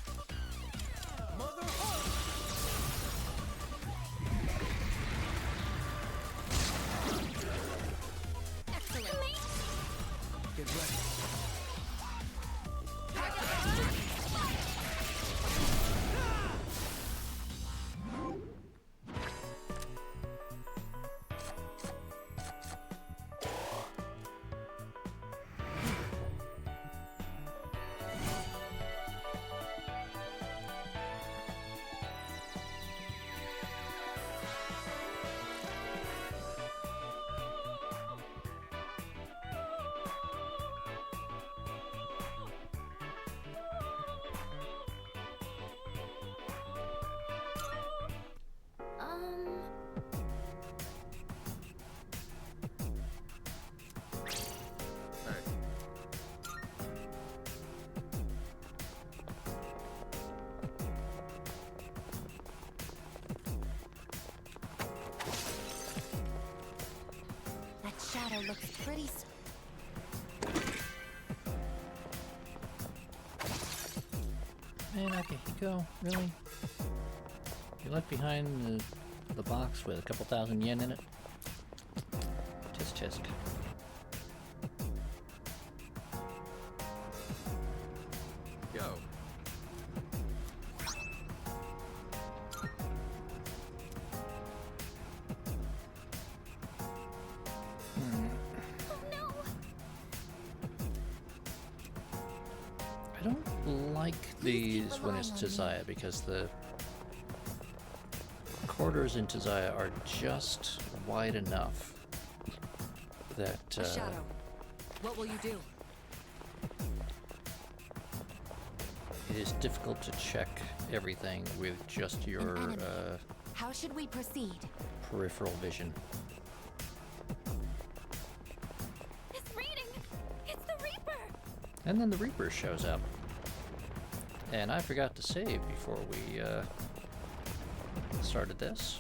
Excellent. Get ready. shadow looks pretty. Man, Akihiko, really? You left behind the box with a couple thousand yen in it? Tisk tisk. Yo. I don't like these when it's Tizaya because the corridors in Tizaya are just wide enough that Shadow, what will you do? it is difficult to check everything with just your How should we proceed? peripheral vision. It's reading! It's the Reaper! And then the Reaper shows up. And I forgot to save before we started this.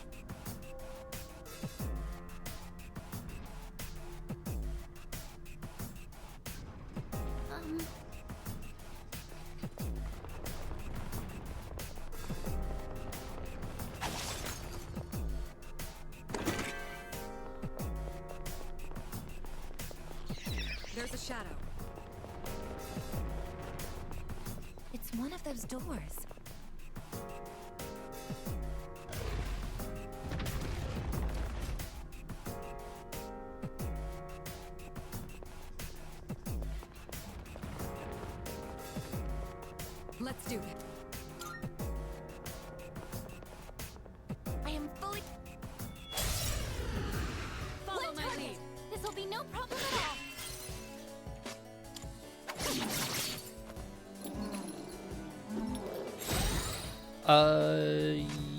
There's a shadow. It's one of those doors. Let's do it. I am fully. Follow my lead. This will be no problem at all.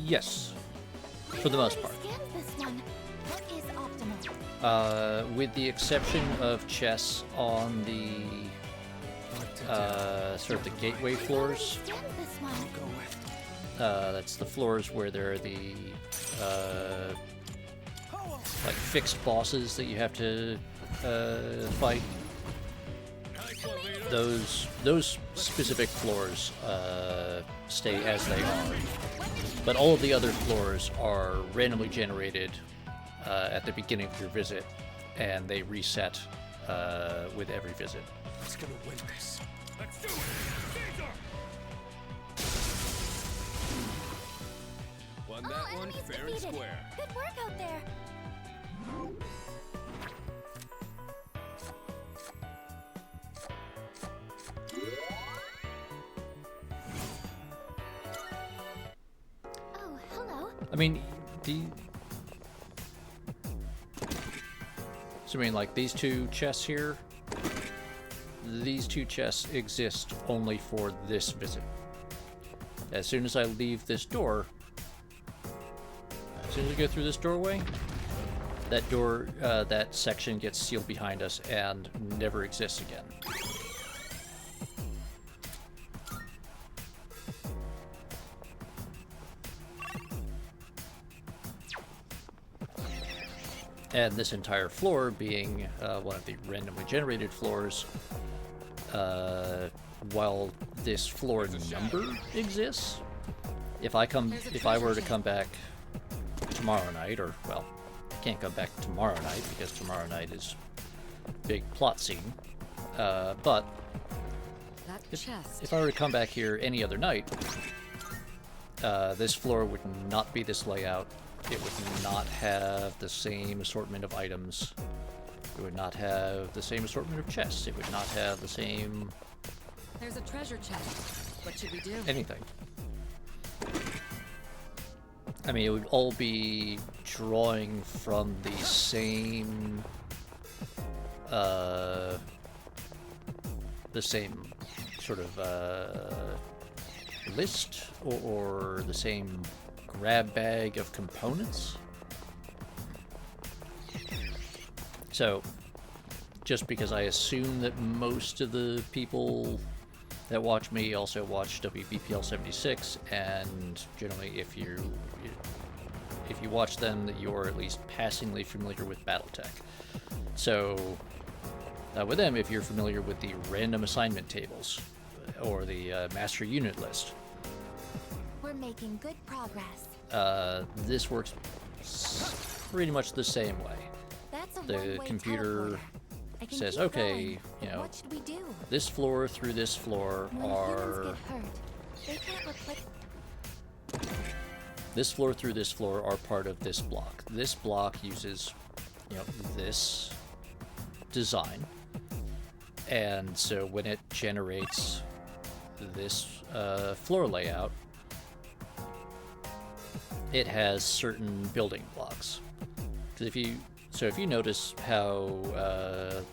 Yes. For the most part. Scanned this one. What is optimal? With the exception of chess on the sort of the gateway floors. Scanned this one. That's the floors where there are the like fixed bosses that you have to fight. Those specific floors stay as they are, but all of the other floors are randomly generated at the beginning of your visit, and they reset with every visit. Who's gonna win this? Let's do it! Won that All one enemies fair and defeated. square. Good work out there. Oh, hello. I mean, so I mean, like these two chests here. These two chests exist only for this visit. As soon as I leave this door, as soon as we go through this doorway, that door, that section gets sealed behind us and never exists again. And this entire floor being one of the randomly generated floors, while this floor number exists, if I were to come back tomorrow night, or well, I can't come back tomorrow night because tomorrow night is big plot scene. But if I were to come back here any other night, this floor would not be this layout. It would not have the same assortment of items. It would not have the same assortment of chests. It would not have the same... There's a treasure chest. What should we do? anything. I mean, it would all be drawing from the same... the same sort of list or the same grab bag of components. So, just because I assume that most of the people that watch me also watch WBPL 76, and generally if you you watch them, that you're at least passingly familiar with BattleTech. So, with them, if you're familiar with the random assignment tables, or the master unit list, We're making good progress. this works pretty much the same way. That's a The one-way computer teleporter. I can says, keep okay, going, you but know, what should we do? this floor through this floor When are... humans get hurt, they can't replace. This floor through this floor are part of this block. This block uses, you know, this design. And so when it generates this floor layout, it has certain building blocks. Because if you notice how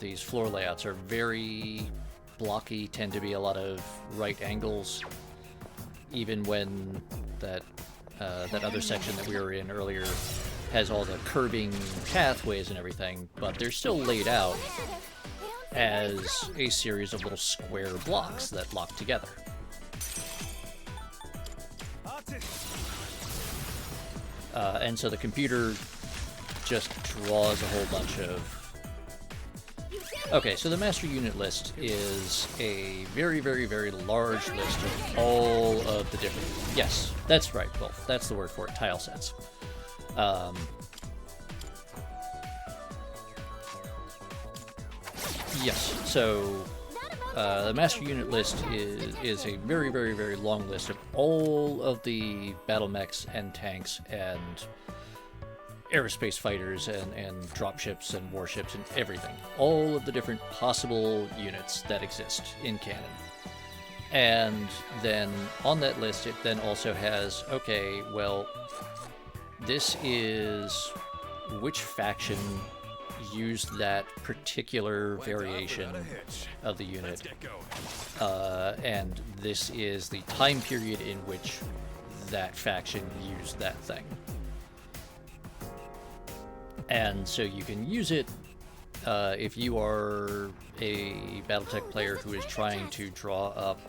these floor layouts are very blocky, tend to be a lot of right angles, even when that other section that we were in earlier has all the curving pathways and everything, but they're still laid out as a series of little square blocks that lock together. And so the computer just draws a whole bunch of... Okay, so the master unit list is a very, very, very large list of all of the different... Yes, that's right, Wolf. That's the word for it, tile sets. Yes, so the master unit list is a very, very, very long list of all of the battle mechs and tanks and aerospace fighters and dropships and warships and everything. All of the different possible units that exist in canon. And then on that list, it then also has, okay, well, this is which faction used that particular variation of the unit. And this is the time period in which that faction used that thing. And so you can use it if you are a BattleTech player who is trying to draw up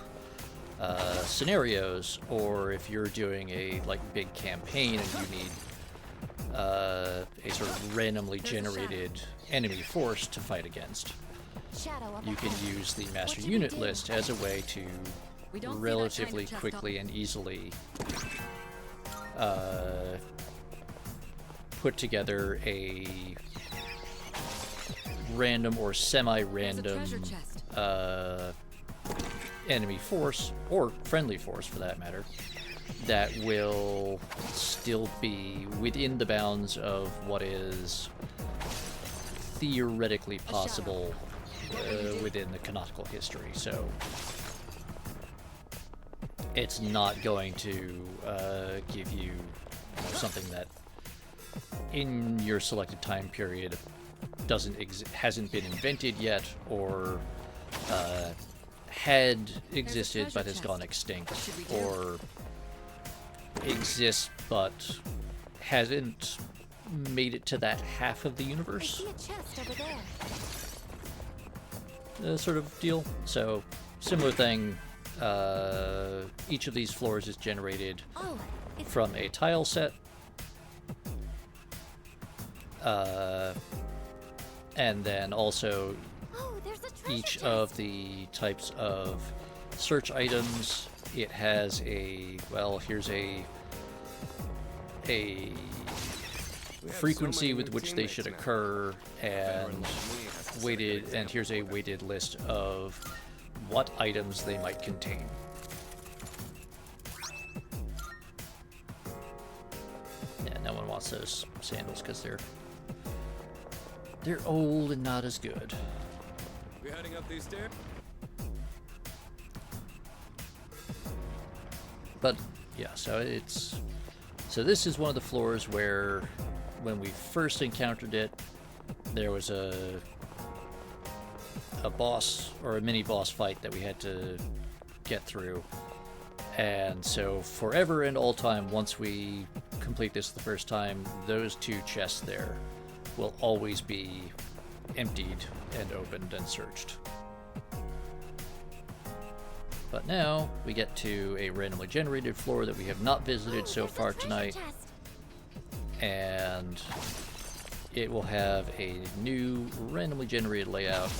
scenarios, or if you're doing a big campaign and you need a sort of randomly generated enemy force to fight against. You can use the master unit list as a way to relatively quickly and easily put together a random or semi-random enemy force, or friendly force for that matter, that will still be within the bounds of what is theoretically possible within the canonical history. So it's not going to give you something that in your selected time period hasn't been invented yet, or had existed but has gone extinct, or exists but hasn't made it to that half of the universe. I see a chest over there. Sort of deal. So similar thing. Each of these floors is generated from a tile set. And then also each of the types of search items, it has a, well, here's a frequency with which they should occur, and weighted, and here's a weighted list of what items they might contain. Yeah, no one wants those sandals because they're old and not as good. We heading up these stairs? But yeah, so this is one of the floors where, when we first encountered it, there was a boss, or a mini boss fight that we had to get through. And so forever and all time, once we complete this the first time, those two chests there will always be emptied and opened and searched. But now we get to a randomly generated floor that we have not visited so far tonight, and it will have a new randomly generated layout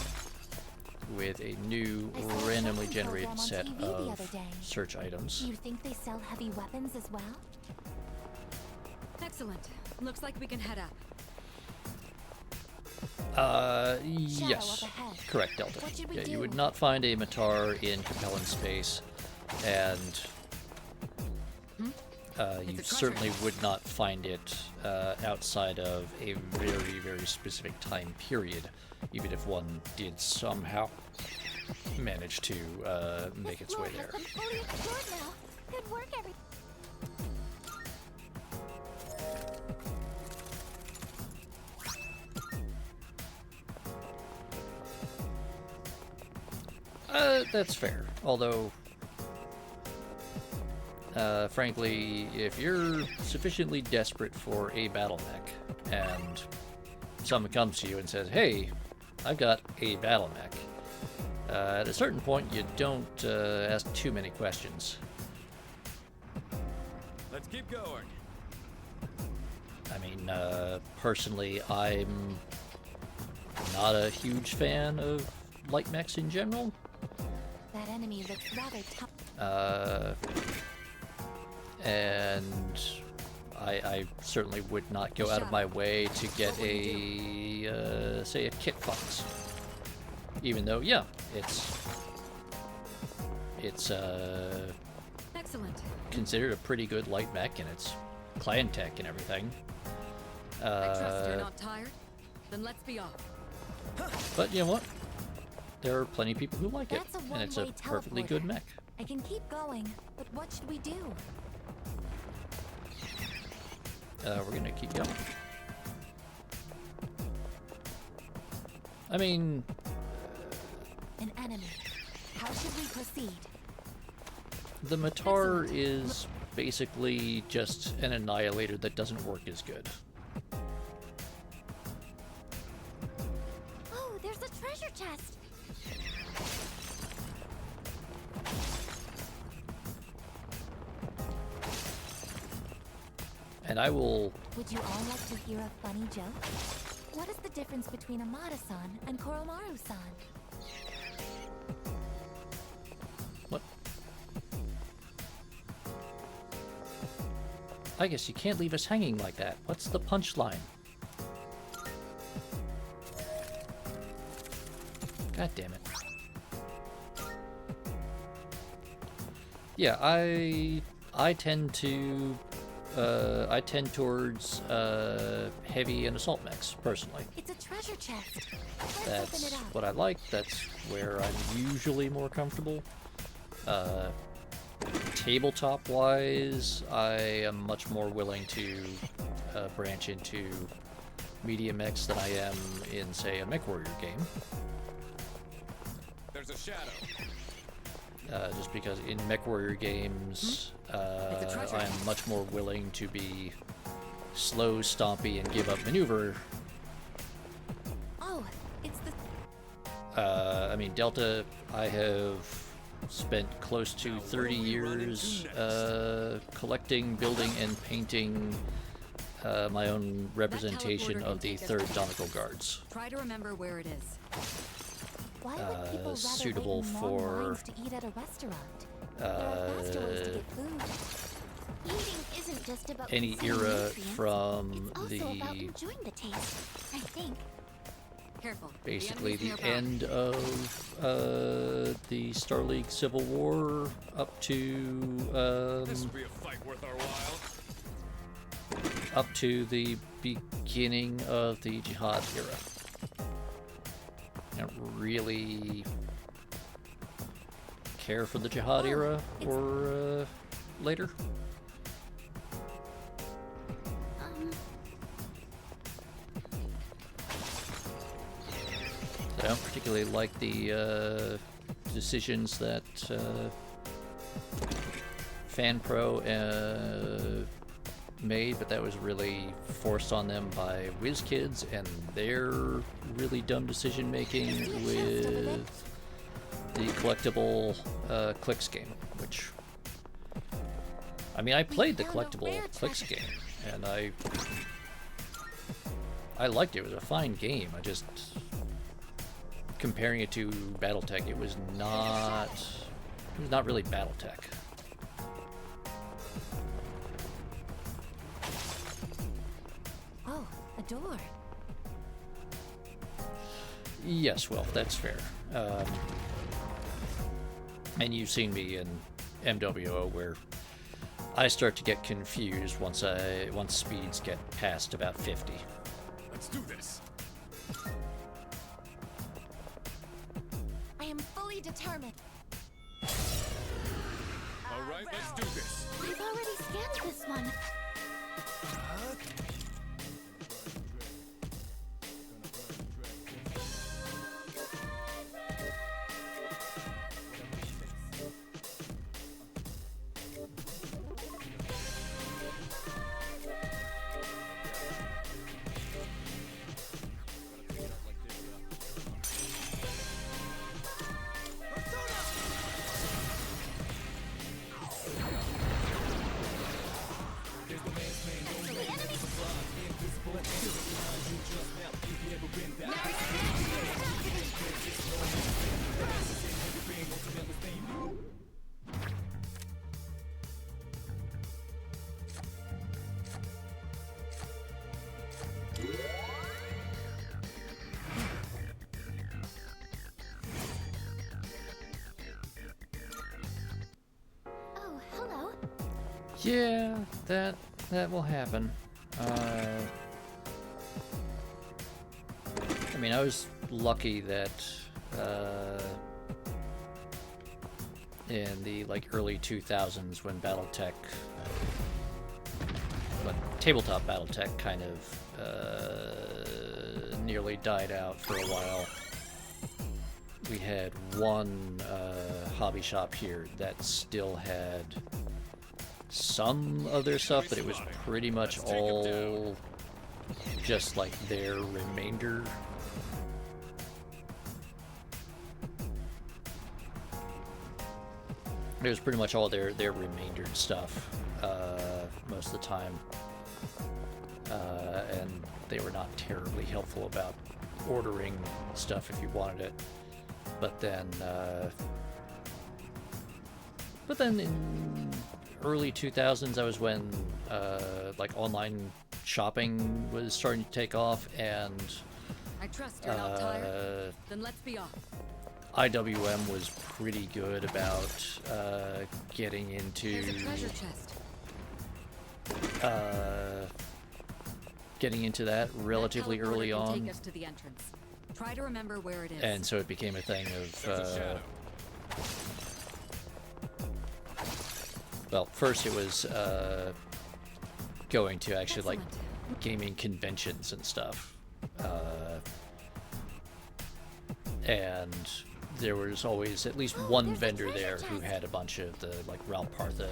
with a new randomly generated set of search items. Do you think they sell heavy weapons as well? Excellent. Looks like we can head up. Yes. Correct, Delta. Yeah, you would not find a Matar in Capellan space, and you certainly would not find it outside of a very, very specific time period, even if one did somehow manage to make its way there. Good work, everyone. That's fair. Although, frankly, if you're sufficiently desperate for a battle mech, and someone comes to you and says, "Hey, I've got a battle mech," at a certain point, you don't ask too many questions. Let's keep going. I mean, personally, I'm not a huge fan of light mechs in general. That enemy looks rather tough. And I certainly would not go out of my way to get a, say, a Kit Fox. Even though, yeah, it's excellent. Considered a pretty good light mech, and it's clan tech and everything. I trust you're not tired? Then let's be off. But you know what? There are plenty of people who like it, and it's a perfectly good mech. I can keep going, but what should we do? We're gonna keep going. I mean... An enemy. How should we proceed? The Matar is basically just an annihilator that doesn't work as good. Oh, there's a treasure chest. And I will... Would you all like to hear a funny joke? What is the difference between Amada-san and Koromaru-san? What? I guess you can't leave us hanging like that. What's the punchline? God damn it. Yeah, I tend to... I tend towards heavy and assault mechs, personally. It's a treasure chest. That's what I like. That's where I'm usually more comfortable. Tabletop-wise, I am much more willing to branch into medium mechs than I am in, say, a MechWarrior game. There's a shadow. Just because in MechWarrior games, I am much more willing to be slow, stompy, and give up maneuver. Oh, it's the... I mean, Delta, I have spent close to 30 years collecting, building, and painting my own representation of the 3rd Donical Guards. Try to remember where it is. Why would people suitable rather wait in for long lines to eat at a restaurant? There are faster ways to get food. Eating isn't just about any consuming era nutrients. from It's also the about enjoying the taste, I think. Careful. basically the nearby. end of the Star League Civil War up to This will be a fight worth our while. up to the beginning of the Jihad era. I don't really care for the Jihad era or later. I don't particularly like the decisions that FanPro made, but that was really forced on them by WizKids and their really dumb decision making with the collectible Clicks game, which... I mean, I played the collectible Clicks game, and I liked it. It was a fine game. I just, comparing it to BattleTech, it was not really BattleTech. Oh, a door. Yes, well, that's fair. And you've seen me in MWO where I start to get confused once speeds get past about 50. Let's do this. I am fully determined. All right, let's do this. I've already scanned this one. Oh, hello. Yeah, that will happen. I mean, I was lucky that in the early 2000s when BattleTech, tabletop BattleTech kind of nearly died out for a while. We had one hobby shop here that still had some of their stuff, but it was pretty much all just their remainder. It was pretty much all their remainder stuff most of the time, and they were not terribly helpful about ordering stuff if you wanted it. But then in early 2000s, that was when online shopping was starting to take off, and I trust you're not tired. Then let's be off. IWM was pretty good about getting into There's a treasure chest. getting into that relatively That teleporter early can on. Take us to the entrance. Try to remember where it is. And so it became a thing of well, first it was going to actually gaming conventions and stuff, and there was always at least one vendor there who had a bunch of the Ralph Partha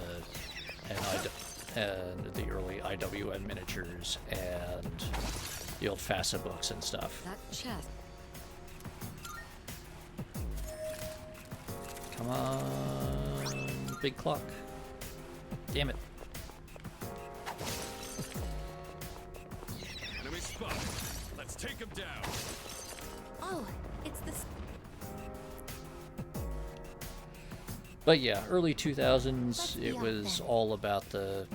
and the early IWM miniatures and the old FASA books and stuff. That chest. Come on, big clock. Damn it. Enemy spotted. Let's take him down. Oh, it's this. But yeah, early 2000s, it was all about the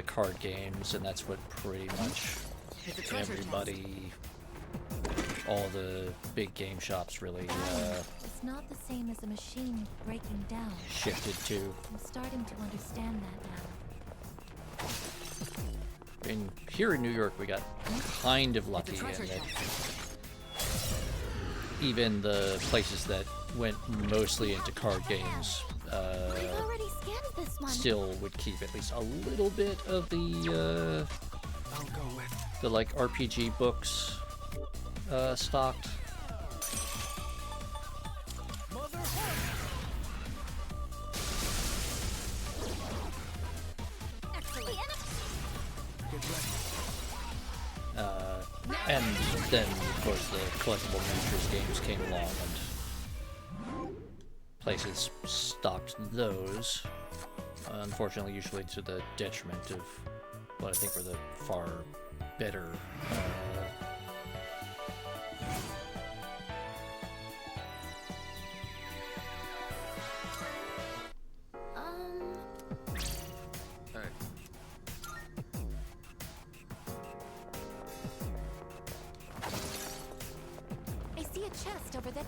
card games, and that's what pretty much everybody, all the big game shops really It's not the same as a machine breaking down. shifted to. I'm starting to understand that now. And here in New York, we got kind of lucky in that even the places that went mostly into card games I've already scanned this one. still would keep at least a little bit of the RPG books stocked. And then, of course, the collectible miniatures games came along, and places stocked those. Unfortunately, usually to the detriment of but I think we're the far better. I see a chest over there.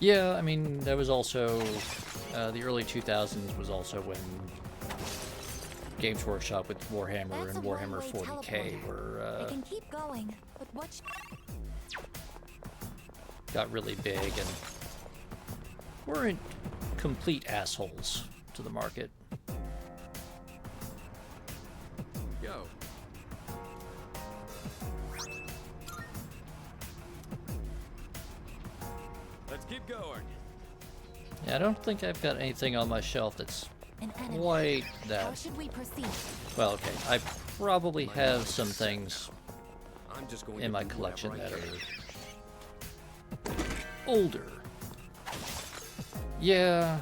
Yeah, I mean, that was also, the early 2000s was also when Games Workshop with Warhammer and Warhammer 40k were, I can keep going, but what got really big and weren't complete assholes to the market. Yo. Let's keep going. Yeah, I don't think I've got anything on my shelf that's an enemy. quite How that. should we proceed? Well, okay, I probably have some things I'm just going in to my do collection whatever that I are can. older. Yeah.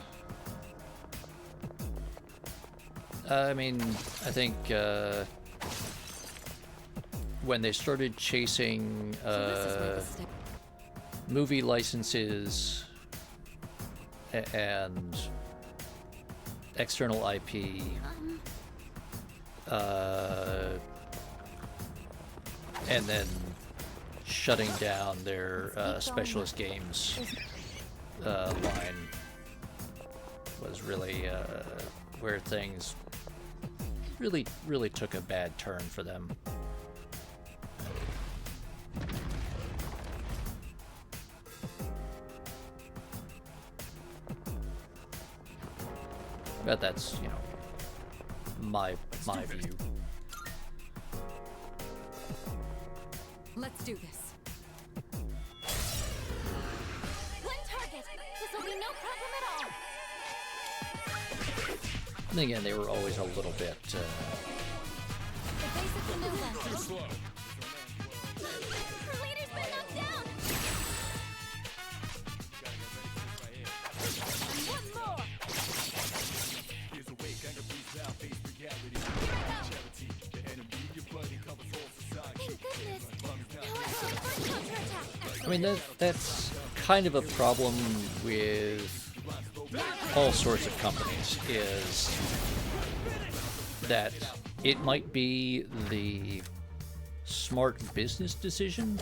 I mean, I think when they started chasing movie licenses and external IP, and then shutting down their specialist games line was really where things really took a bad turn for them. But that's, you know, my view. Let's do this. One target. This will be no problem at all. And again, they were always a little bit. The basic window left. Too slow. Her leader's been knocked down. One more. Thank goodness. Now I have a first counterattack. I mean, that's kind of a problem with all sorts of companies, is that it might be the smart business decision,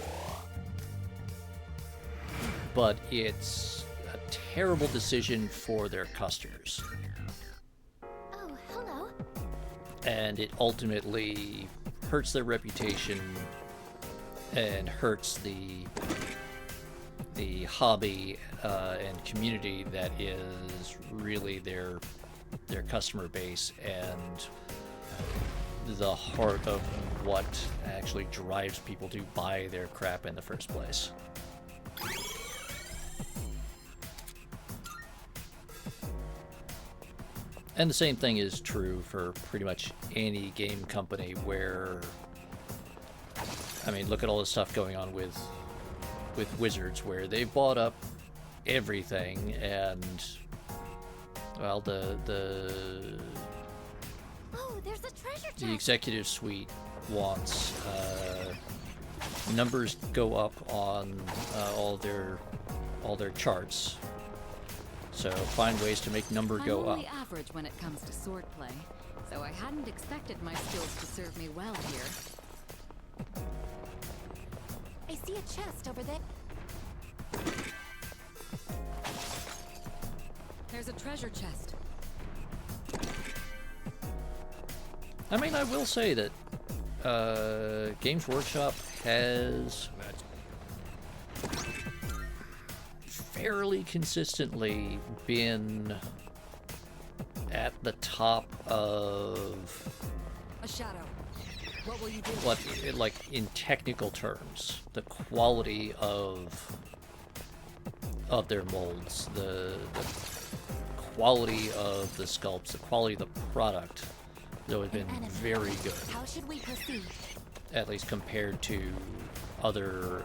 but it's a terrible decision for their customers. Oh, hello. And it ultimately hurts their reputation and hurts the hobby and community that is really their customer base and the heart of what actually drives people to buy their crap in the first place. And the same thing is true for pretty much any game company where, I mean, look at all the stuff going on with Wizards, where they've bought up everything, and well, Oh, there's a treasure chest. the executive suite wants numbers go up on all their charts. So find ways to make number go I'm up. only average when it comes to swordplay, so I hadn't expected my skills to serve me well here. I see a chest over there. There's a treasure chest. I mean, I will say that Games Workshop has fairly consistently been at the top of A shadow. What will you do? what, like, in technical terms, the quality of their molds, the quality of the sculpts, the quality of the product, though, has been very good. How should we proceed? At least compared to other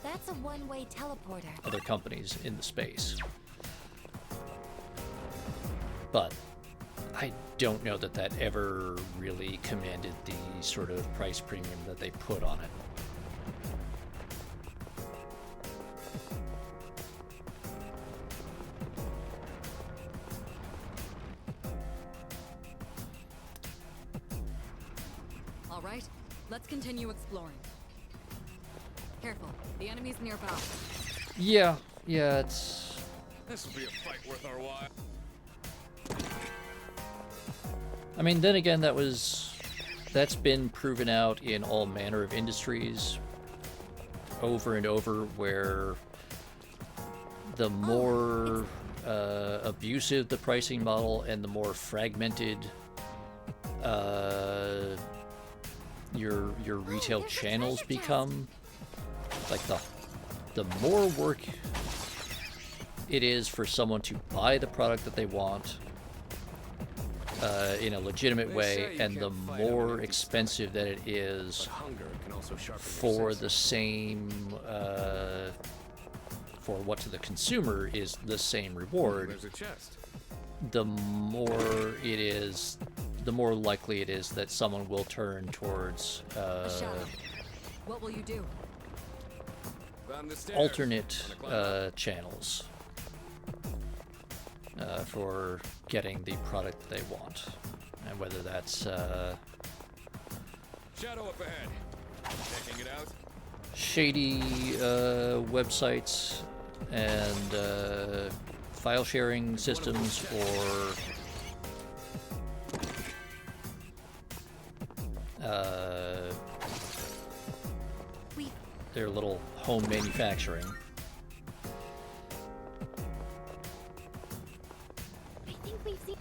That's a one-way teleporter. other companies in the space. But I don't know that that ever really commanded the sort of price premium that they put on it. All right, let's continue exploring. Careful, the enemy's nearby. Yeah, it's... This will be a fight worth our while. I mean, then again, that's been proven out in all manner of industries over and over, where the more abusive the pricing model and the more fragmented your retail channels become, like the more work it is for someone to buy the product that they want in a legitimate way, and the more expensive that it is for the same, for what to the consumer is the same reward, There's a chest. the more it is, the more likely it is that someone will turn towards What will you do? Found the stairs. alternate channels for getting the product they want, and whether that's Shadow up ahead. Checking it out. shady websites and file sharing systems, or their little home manufacturing. I think we've seen.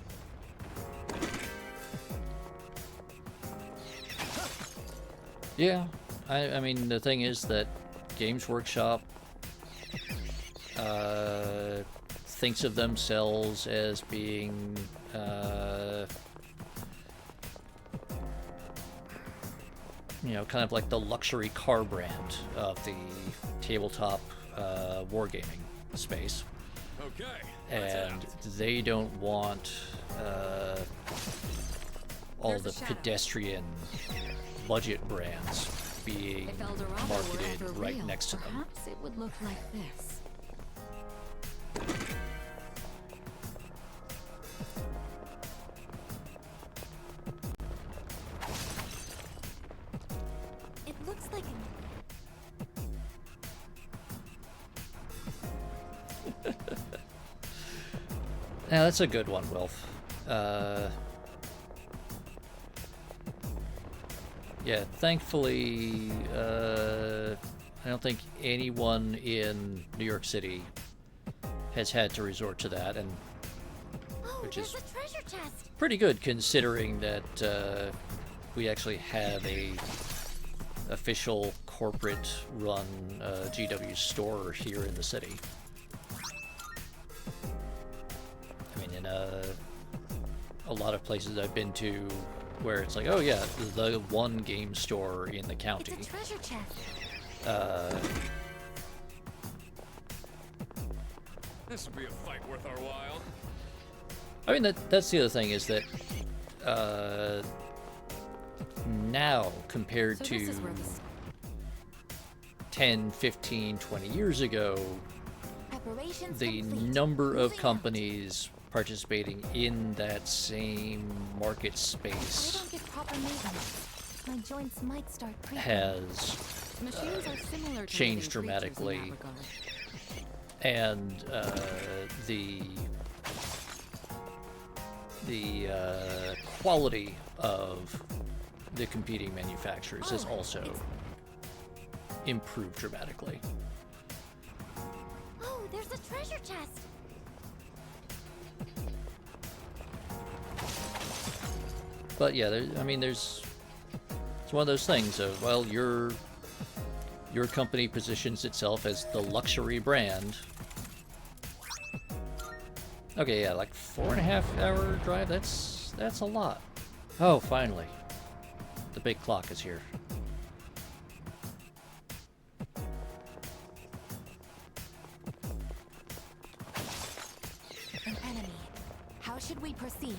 Yeah, I mean, the thing is that Games Workshop thinks of themselves as being you know, kind of like the luxury car brand of the tabletop wargaming space. Okay. And they don't want all the pedestrian budget brands being If El Dorado were marketed ever right real, next to them. perhaps it would look like this. It looks like Now that's a good one, Wilf. Yeah, thankfully, I don't think anyone in New York City has had to resort to that, and which is there's a treasure chest. pretty good considering that we actually have a official corporate-run GW store here in the city. I mean, in a lot of places I've been to where it's like, oh yeah, the one game store in the county. It's a treasure chest. This will be a fight worth our while. I mean, that's the other thing, is that now compared So to this is where this 10, 15, 20 years ago, Preparations the complete. number of Moving companies participating in that same market out. I space don't get proper movement. My joints might start creaking. has machines are similar to changed living creatures in dramatically, that regard. and the quality of the competing manufacturers has also improved dramatically. Oh, there's a treasure chest. But yeah, I mean, it's one of those things of, well, your company positions itself as the luxury brand. Okay, yeah, like 4.5-hour drive. That's a lot. Oh, finally, the big clock is here. An enemy. How should we proceed?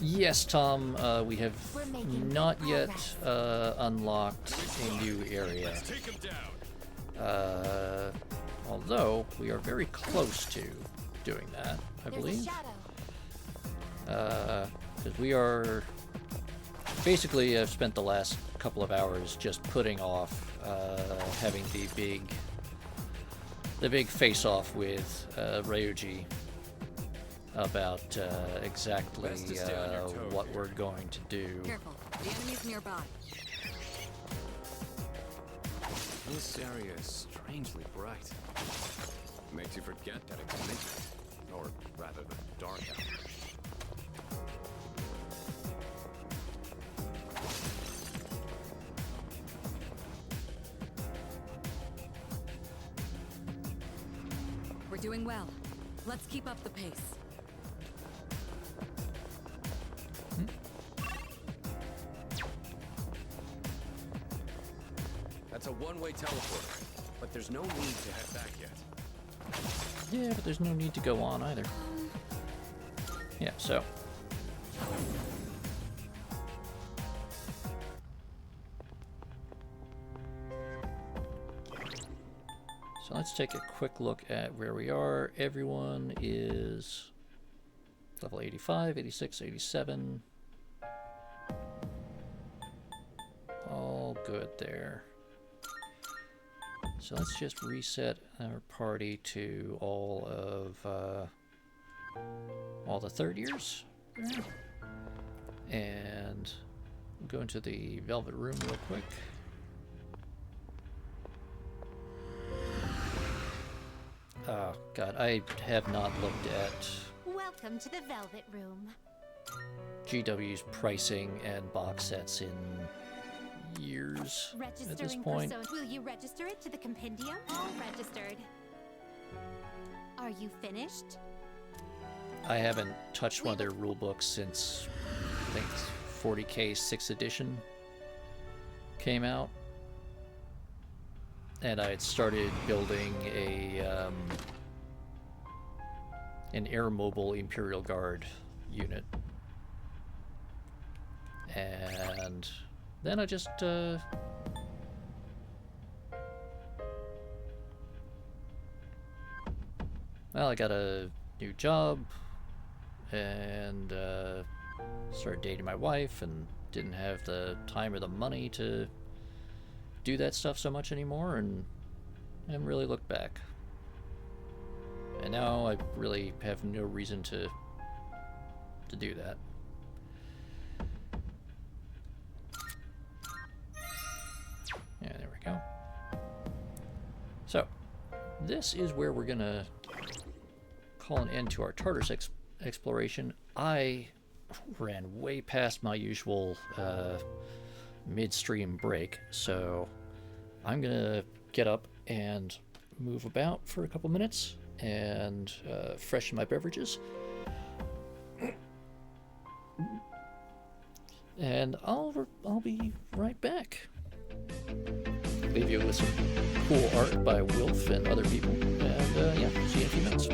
Yes, Tom, we have We're making not yet progress. unlocked a new area. Although we are very close to doing that, I There's believe. a shadow. Because we are basically, I've spent the last couple of hours just putting off having the big face-off with Ryuji about exactly what we're going to do. Careful, the enemy's nearby. This area is strangely bright. Makes you forget that it's midnight. Or rather, the dark hour. We're doing well. Let's keep up the pace. That's a one-way teleporter, but there's no need to head back yet. Yeah, but there's no need to go on either. Yeah, so. So let's take a quick look at where we are. Everyone is level 85, 86, 87. All good there. So let's just reset our party to all the third years. And go into the Velvet Room real quick. Oh god, I have not looked at Welcome to the Velvet Room. GW's pricing and box sets in years at this Registering point. persona. Will you register it to the compendium? All registered. Are you finished? I haven't touched one of their rule books since I think 40K 6th edition came out, and I had started building an air mobile Imperial Guard unit, and then I just well, I got a new job and started dating my wife and didn't have the time or the money to do that stuff so much anymore, and haven't really looked back. And now I really have no reason to do that. Yeah, there we go. So, this is where we're gonna call an end to our Tartarus exploration. I ran way past my usual midstream break, so I'm gonna get up and move about for a couple minutes and freshen my beverages, and I'll be right back. Leave you with some cool art by Wilf and other people, and yeah, see you in a few minutes.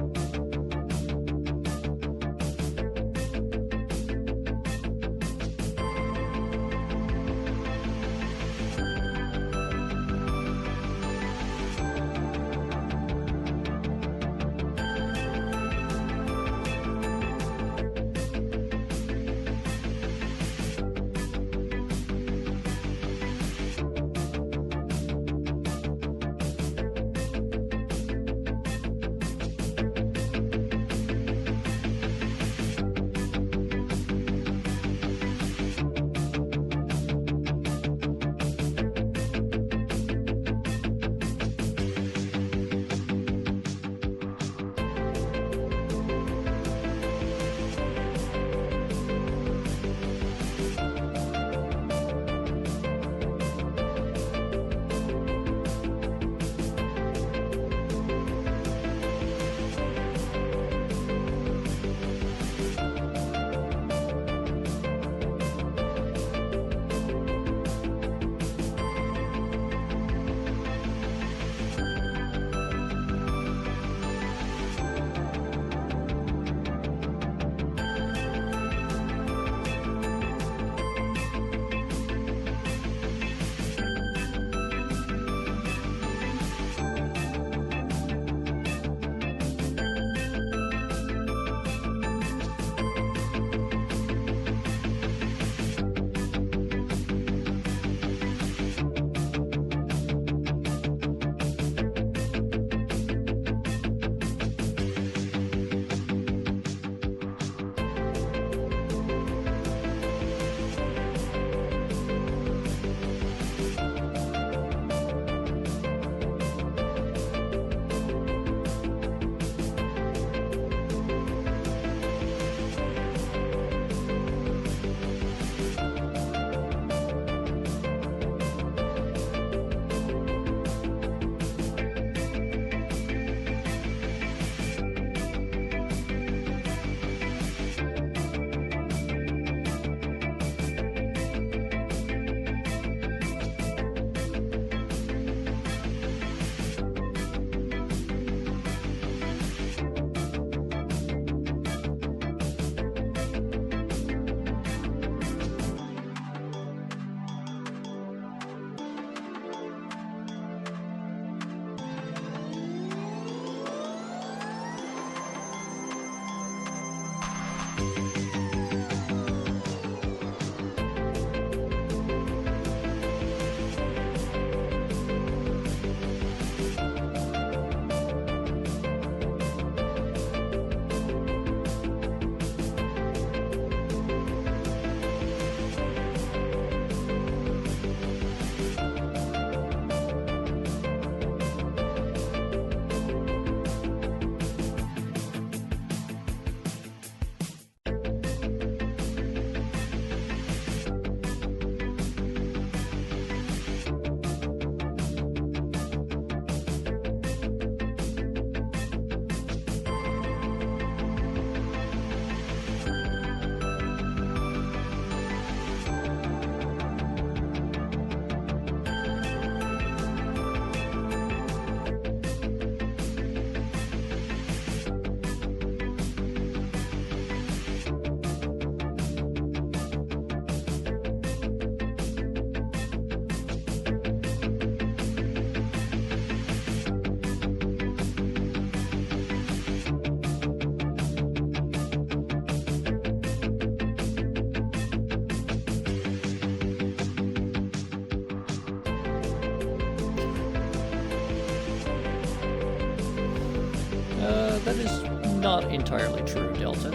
that is not entirely true, Delta.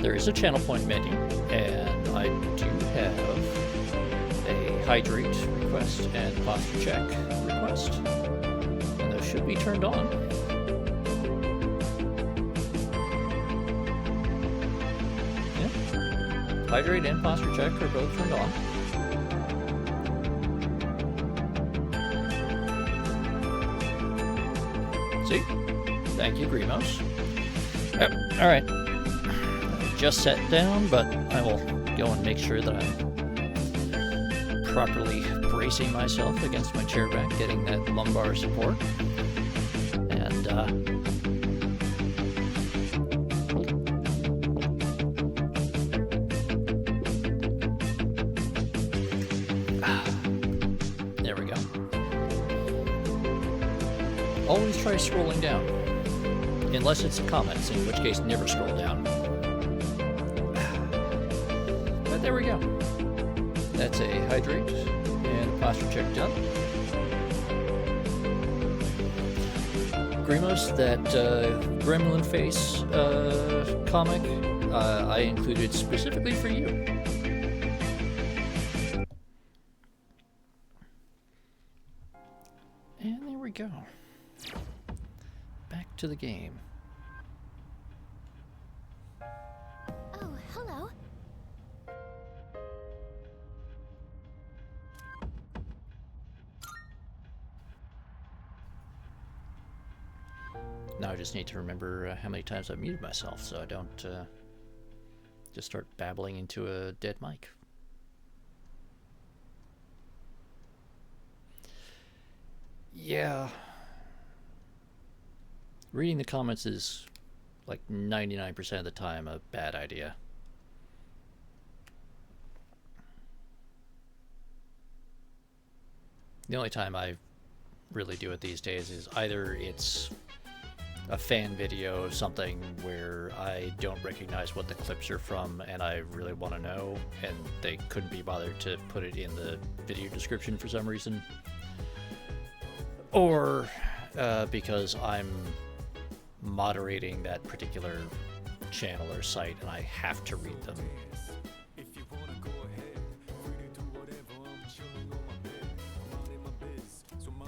There is a channel point menu, and I do have a hydrate request and posture check request, and those should be turned on. Yeah, hydrate and posture check are both turned on. See? Thank you, Grimos. Alright. Just sat down, but I will go and make sure that I'm properly bracing myself against my chair back, getting that lumbar support. And, there we go. Always try scrolling down. Unless it's the comments, in which case never scroll down. But there we go. That's a hydrate and a posture check done. Grimos, that gremlin face comic, I included specifically for you. And there we go. Back to the game. Oh, hello. Now I just need to remember how many times I've muted myself so I don't just start babbling into a dead mic. Yeah. Reading the comments is like 99% of the time a bad idea. The only time I really do it these days is either it's a fan video, something where I don't recognize what the clips are from and I really want to know, and they couldn't be bothered to put it in the video description for some reason. Or because I'm moderating that particular channel or site and I have to read them.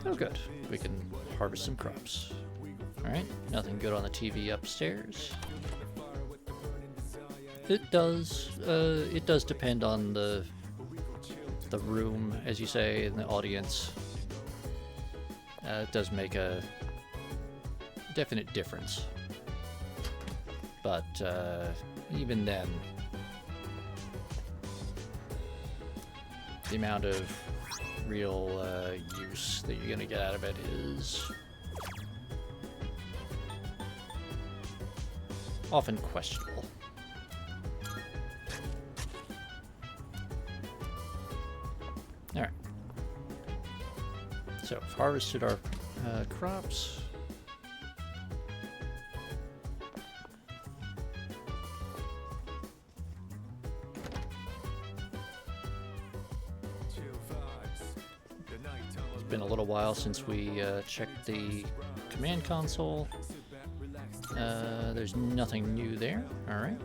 Oh good, we can harvest some crops. Alright, nothing good on the TV upstairs. It does depend on the room, as you say, and the audience. It does make a definite difference. But even then, the amount of real use that you're going to get out of it is often questionable. Alright. So, we've harvested our crops. It's been a little while since we checked the command console. There's nothing new there. Alright.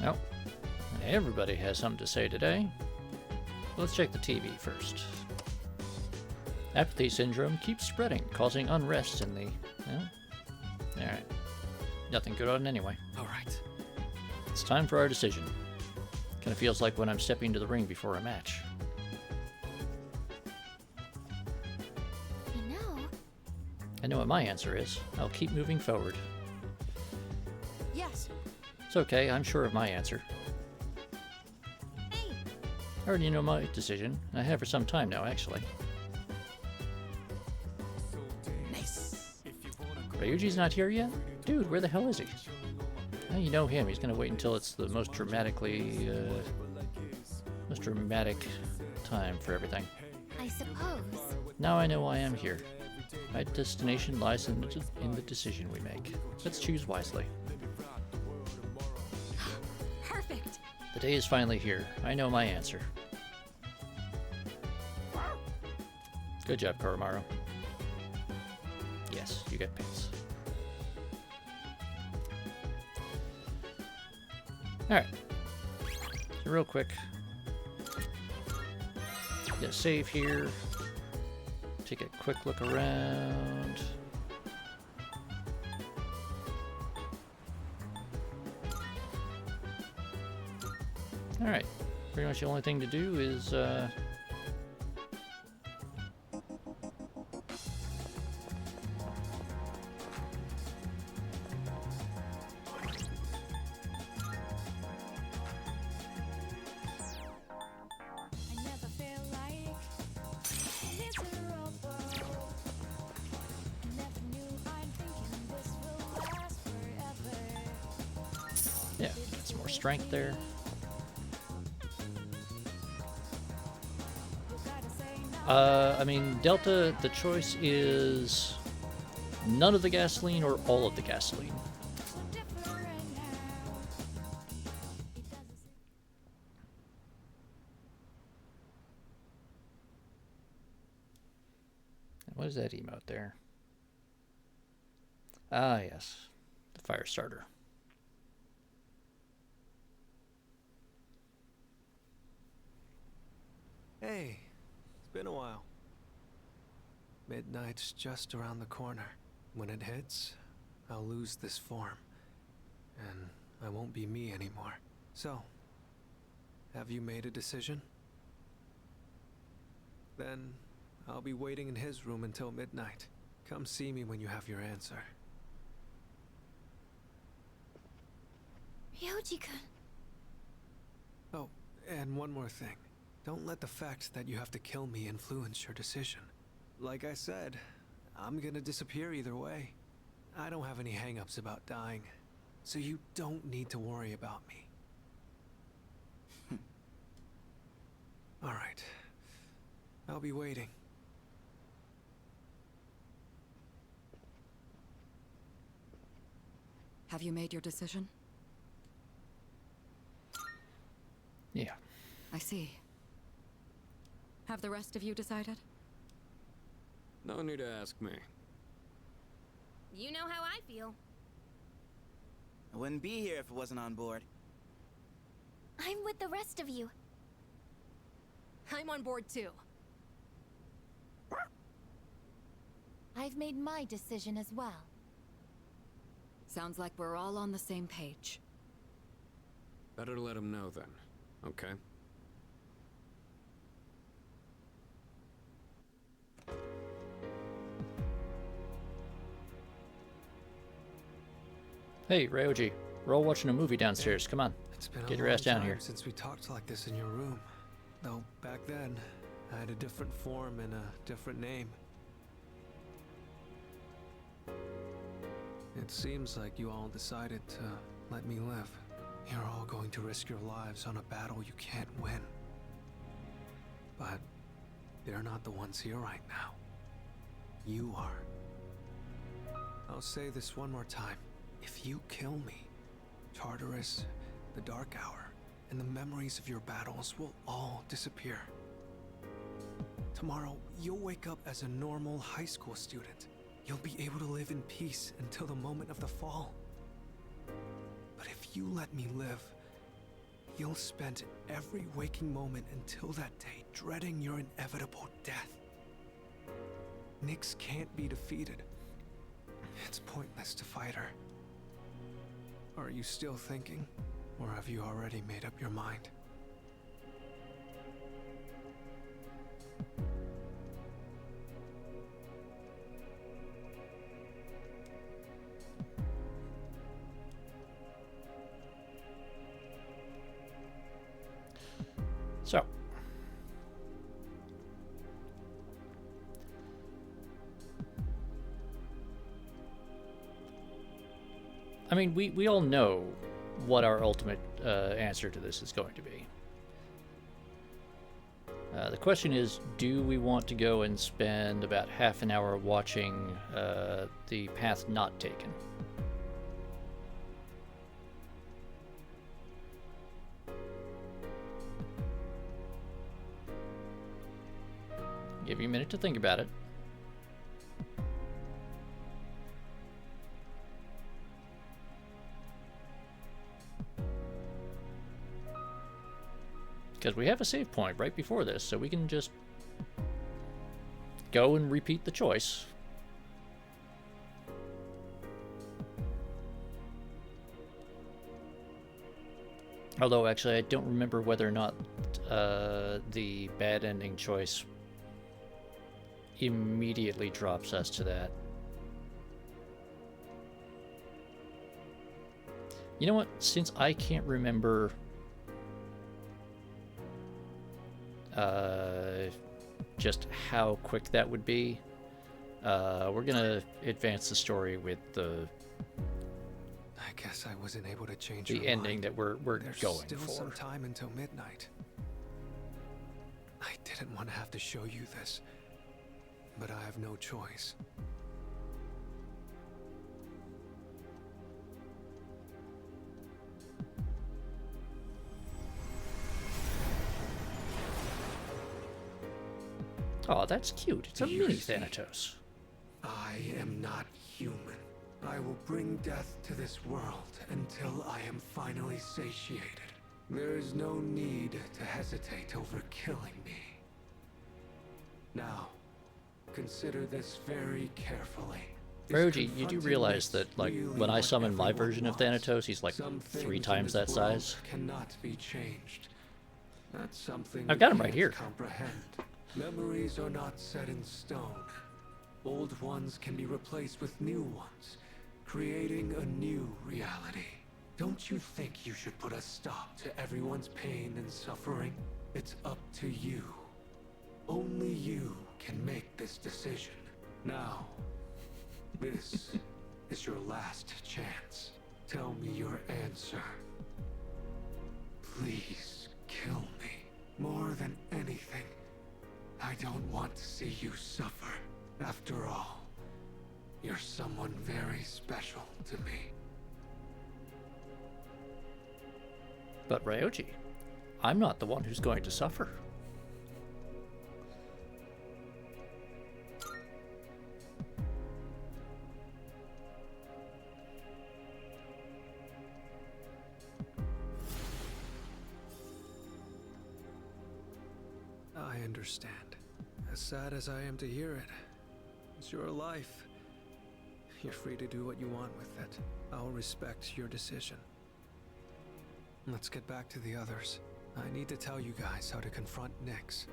Oh, everybody has something to say today. Let's check the TV first. Apathy syndrome keeps spreading, causing unrest in the... Alright. Nothing good on it anyway. Alright. It's time for our decision. Kinda feels like when I'm stepping into the ring before a match. You know... I know what my answer is. I'll keep moving forward. Yes. It's okay, I'm sure of my answer. Hey! I already know my decision. I have for some time now, actually. Nice. Ryuji's not here yet? Dude, where the hell is he? Well, you know him. He's gonna wait until it's the most dramatic time for everything. I suppose. Now I know why I'm here. My destination lies in the decision we make. Let's choose wisely. Perfect. The day is finally here. I know my answer. Good job, Koromaru. Yes, you get pins. Alright. So real quick. Get a save here. Take a quick look around. Alright. Pretty much the only thing to do is yeah, get some more strength there. I mean, Delta, the choice is none of the gasoline or all of the gasoline. What is that emote there? Ah, yes. The fire starter. Hey, it's been a while. Midnight's just around the corner. When it hits, I'll lose this form. And I won't be me anymore. So, have you made a decision? Then, I'll be waiting in his room until midnight. Come see me when you have your answer. Ryoji-kun. Oh, and one more thing. Don't let the fact that you have to kill me influence your decision. Like I said, I'm gonna disappear either way. I don't have any hang-ups about dying, so you don't need to worry about me. Alright. I'll be waiting. Have you made your decision? Yeah. I see. Have the rest of you decided? No need to ask me. You know how I feel. I wouldn't be here if it wasn't on board. I'm with the rest of you. I'm on board too. I've made my decision as well. Sounds like we're all on the same page. Better let him know then, okay? Hey, Ryoji, we're all watching a movie downstairs. Come on, It's been get a your long ass down time here. since we talked like this in your room. Though back then, I had a different form and a different name. It seems like you all decided to let me live. You're all going to risk your lives on a battle you can't win. But they're not the ones here right now. You are. I'll say this one more time. If you kill me, Tartarus, the Dark Hour, and the memories of your battles will all disappear. Tomorrow, you'll wake up as a normal high school student. You'll be able to live in peace until the moment of the fall. But if you let me live, you'll spend every waking moment until that day dreading your inevitable death. Nyx can't be defeated. It's pointless to fight her. Are you still thinking, or have you already made up your mind? So, I mean, we all know what our ultimate answer to this is going to be. The question is, do we want to go and spend about half an hour watching the path not taken? Give you a minute to think about it. Because we have a save point right before this, so we can just go and repeat the choice. Although, actually, I don't remember whether or not the bad ending choice immediately drops us to that. You know what? Since I can't remember just how quick that would be, we're gonna advance the story with the I guess I wasn't able to change the your ending mind. that we're There's going still for. some time until midnight. I didn't want to have to show you this, but I have no choice. Oh, that's cute. It's a You mini see, Thanatos. I am not human. I will bring death to this world until I am finally satiated. There is no need to hesitate over killing me. Now, consider this very carefully. Is Roji, you do confronting realize this that, like, really when I what summon my everyone version of wants? Thanatos, he's like Some 3 things in times this that world size. cannot be changed. That's something I've you got him right can't here. comprehend. Memories are not set in stone. Old ones can be replaced with new ones, creating a new reality. Don't you think you should put a stop to everyone's pain and suffering? It's up to you. Only you can make this decision. Now, this is your last chance. Tell me your answer. Please kill me. More than anything, I don't want to see you suffer. After all, you're someone very special to me. But Ryoji, I'm not the one who's going to suffer. I understand. As sad as I am to hear it, it's your life. You're free to do what you want with it. I'll respect your decision. Let's get back to the others. I need to tell you guys how to confront Nyx.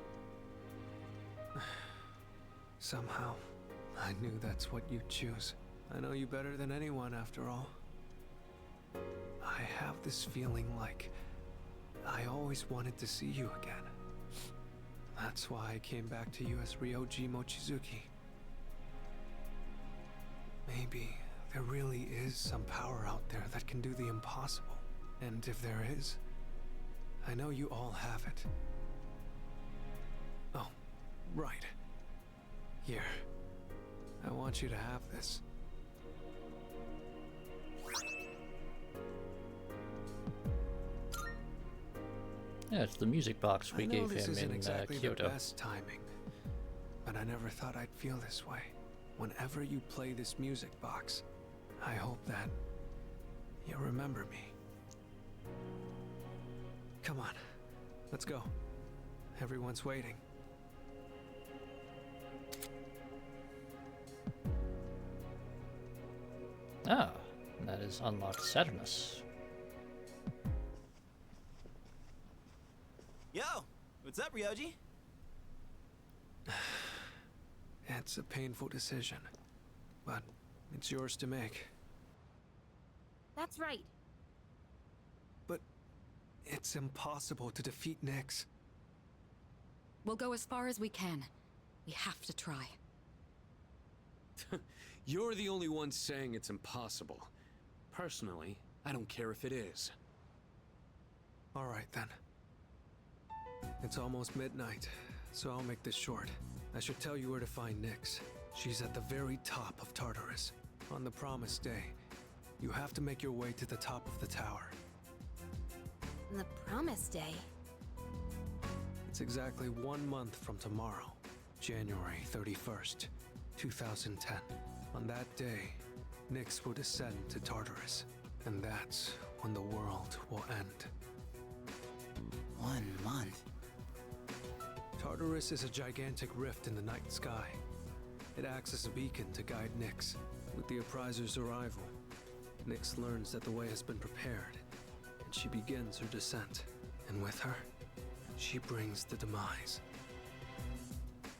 Somehow, I knew that's what you'd choose. I know you better than anyone, after all. I have this feeling like I always wanted to see you again. That's why I came back to you as Ryoji Mochizuki. Maybe there really is some power out there that can do the impossible. And if there is, I know you all have it. Oh, right. Here. I want you to have this. Yeah, it's the music box we I know gave this him isn't in exactly Kyoto. the best timing, but I never thought I'd feel this way. Whenever you play this music box, I hope that you'll remember me. Come on, let's go. Everyone's waiting. Ah, that is unlocked Saturnus. Yo, what's up, Ryoji? It's a painful decision, but it's yours to make. That's right. But it's impossible to defeat Nyx. We'll go as far as we can. We have to try. You're the only one saying it's impossible. Personally, I don't care if it is. All right, then. It's almost midnight, so I'll make this short. I should tell you where to find Nyx. She's at the very top of Tartarus. On the promised day, you have to make your way to the top of the tower. The promised day. It's exactly 1 month from tomorrow, January 31st, 2010. On that day, Nyx will descend to Tartarus, and that's when the world will end. 1 month? Tartarus is a gigantic rift in the night sky. It acts as a beacon to guide Nyx. With the Apprizer's arrival, Nyx learns that the way has been prepared, and she begins her descent. And with her, she brings the demise.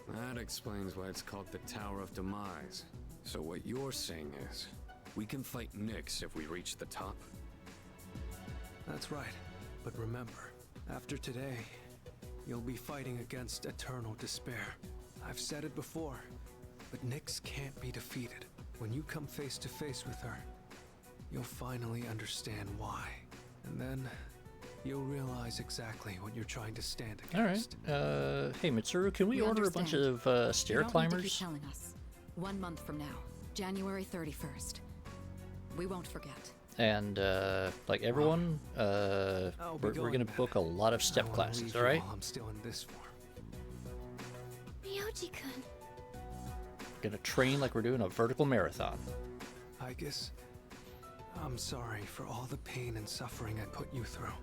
That explains why it's called the Tower of Demise. So what you're saying is, we can fight Nyx if we reach the top? That's right. But remember, after today, you'll be fighting against eternal despair. I've said it before, but Nyx can't be defeated. When you come face to face with her, you'll finally understand why. And then, you'll realize exactly what you're trying to stand against. Alright. Hey, Mitsuru, can we order a bunch of stair You don't climbers? need to keep telling us. 1 month from now, January 31st. We won't forget. And, like everyone, we're gonna book a lot of step classes, alright? I'm still in this form. Ryoji-kun. Gonna train like we're doing a vertical marathon. I guess I'm sorry for all the pain and suffering I put you through.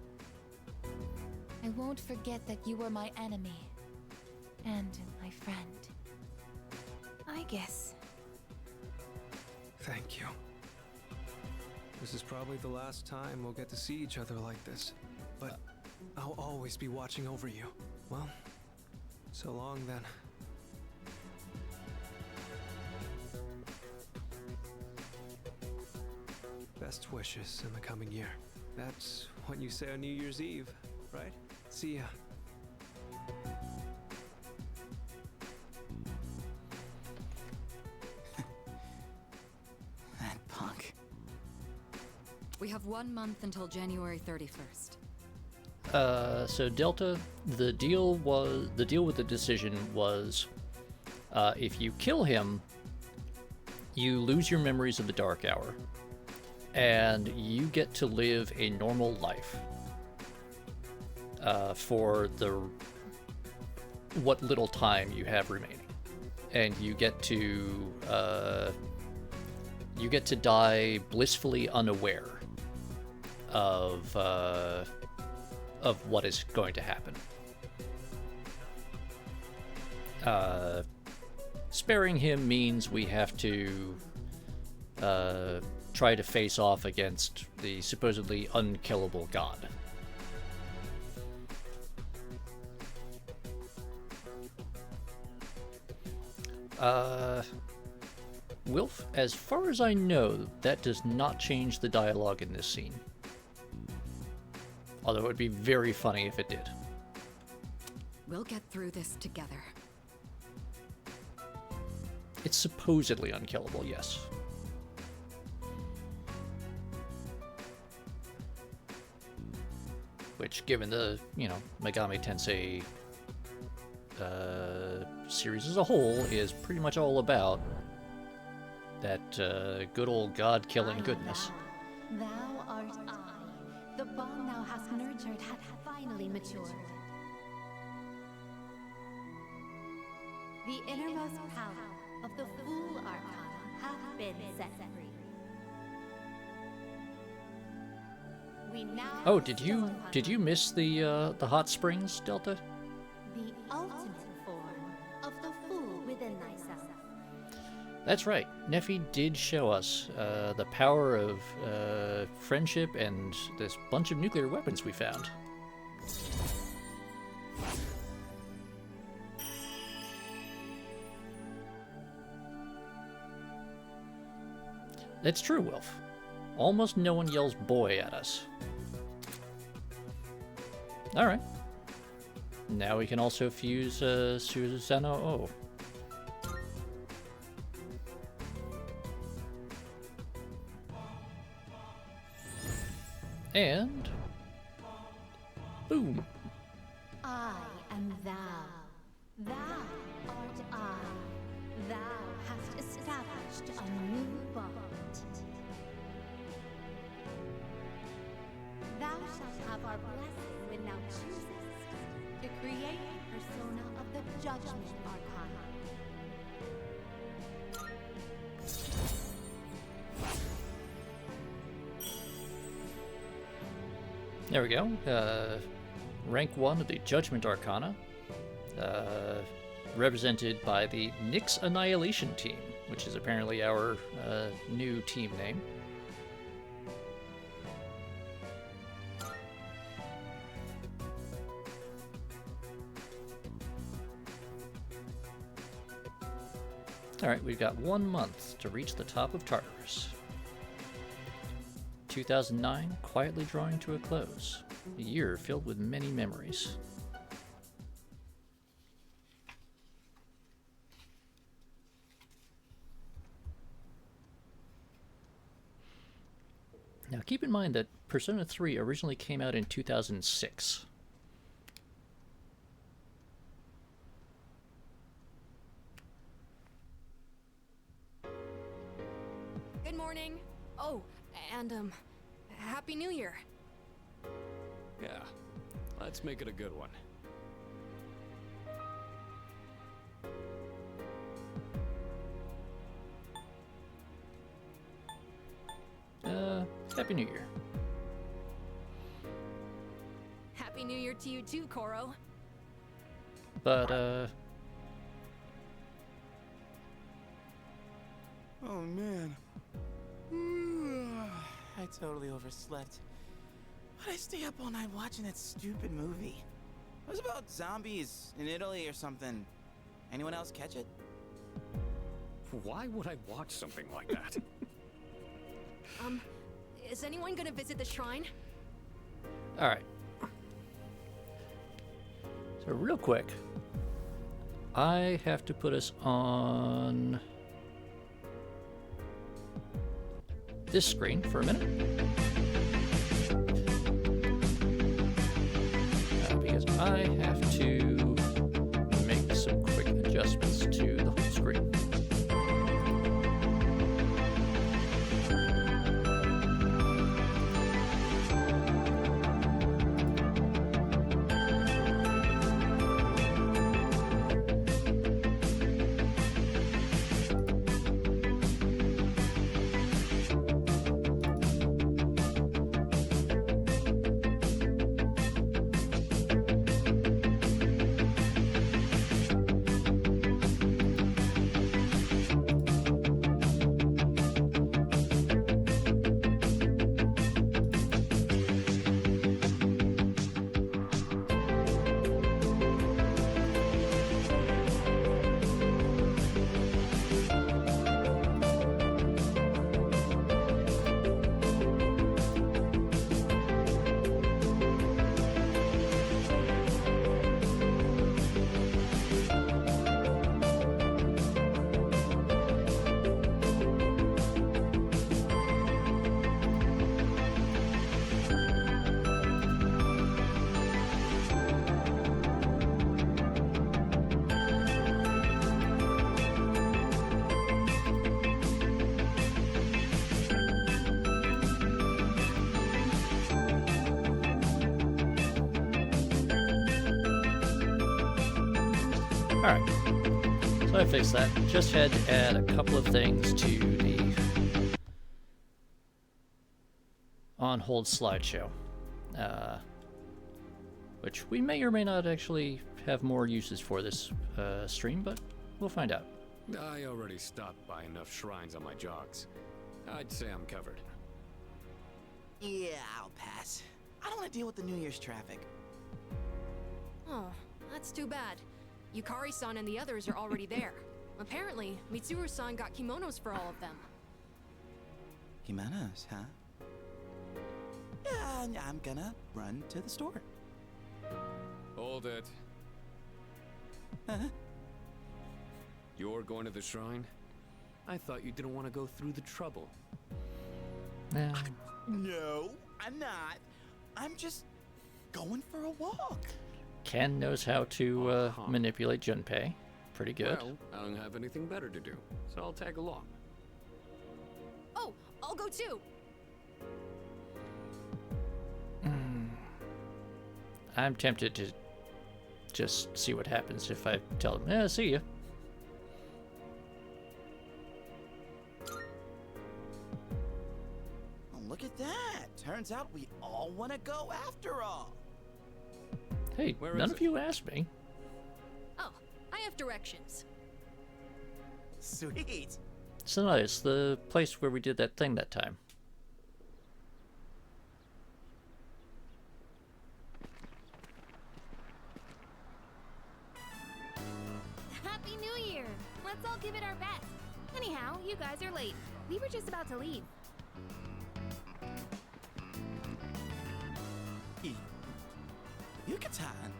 I won't forget that you were my enemy. And my friend. I guess. Thank you. This is probably the last time we'll get to see each other like this. But I'll always be watching over you. Well, so long then. Best wishes in the coming year. That's what you say on New Year's Eve, right? See ya. That punk. We have 1 month until January 31st. So Delta, the deal with the decision was, if you kill him, you lose your memories of the Dark Hour, and you get to live a normal life for what little time you have remaining, and you get to die blissfully unaware of what is going to happen. Sparing him means we have to try to face off against the supposedly unkillable god. Wilf, as far as I know, that does not change the dialogue in this scene. Although it would be very funny if it did. We'll get through this together. It's supposedly unkillable, yes. Which, given the, Megami Tensei series as a whole, is pretty much all about that good old god-killing goodness. Thou art I. The bond thou hast nurtured hath finally matured. The innermost power of the Fool Arcana hath been set free. We now Oh, did you miss the hot springs, Delta? the ultimate form of the fool within thyself. That's right. Neffy did show us the power of friendship and this bunch of nuclear weapons we found. That's true, Wilf. Almost no one yells boy at us. Alright. Now we can also fuse Susanoo O. And boom. I and thou art I. Thou hast established a new bond. Thou shalt have our blessing when thou choosest to create the persona of the Judgment Arcana. There we go. Rank 1 of the Judgment Arcana. Represented by the Nyx Annihilation Team, which is apparently our new team name. Alright, we've got 1 month to reach the top of Tartarus. 2009 quietly drawing to a close. A year filled with many memories. Now keep in mind that Persona 3 originally came out in 2006. Good morning. Oh, and Happy New Year. Yeah, let's make it a good one. Happy New Year. Happy New Year to you too, Koro. But, Oh man. I totally overslept. Why'd I stay up all night watching that stupid movie? It was about zombies in Italy or something. Anyone else catch it? Why would I watch something like that? Is anyone gonna visit the shrine? alright. So real quick, I have to put us on this screen for a minute. Because I have to make some quick adjustments to the whole screen. Alright, so I fixed that. Just had to add a couple of things to the on-hold slideshow, which we may or may not actually have more uses for this stream, but we'll find out. I already stopped by enough shrines on my jogs. I'd say I'm covered. Yeah, I'll pass. I don't want to deal with the New Year's traffic. Oh, that's too bad. Yukari-san and the others are already there. Apparently, Mitsuru-san got kimonos for all of them. Kimonos, huh? Yeah, I'm gonna run to the store. Hold it. Huh? You're going to the shrine? I thought you didn't want to go through the trouble. No, I'm not. I'm just going for a walk. Ken knows how to manipulate Junpei. Pretty good. Well, I don't have anything better to do, so I'll tag along. Oh, I'll go too. I'm tempted to just see what happens if I tell them, "Yeah, see ya." Oh, look at that. Turns out we all want to go after all. Hey, none of you asked me. Oh, I have directions. Sweet. So nice, the place where we did that thing that time. Happy New Year! Let's all give it our best. Anyhow, you guys are late. We were just about to leave. Yucatan.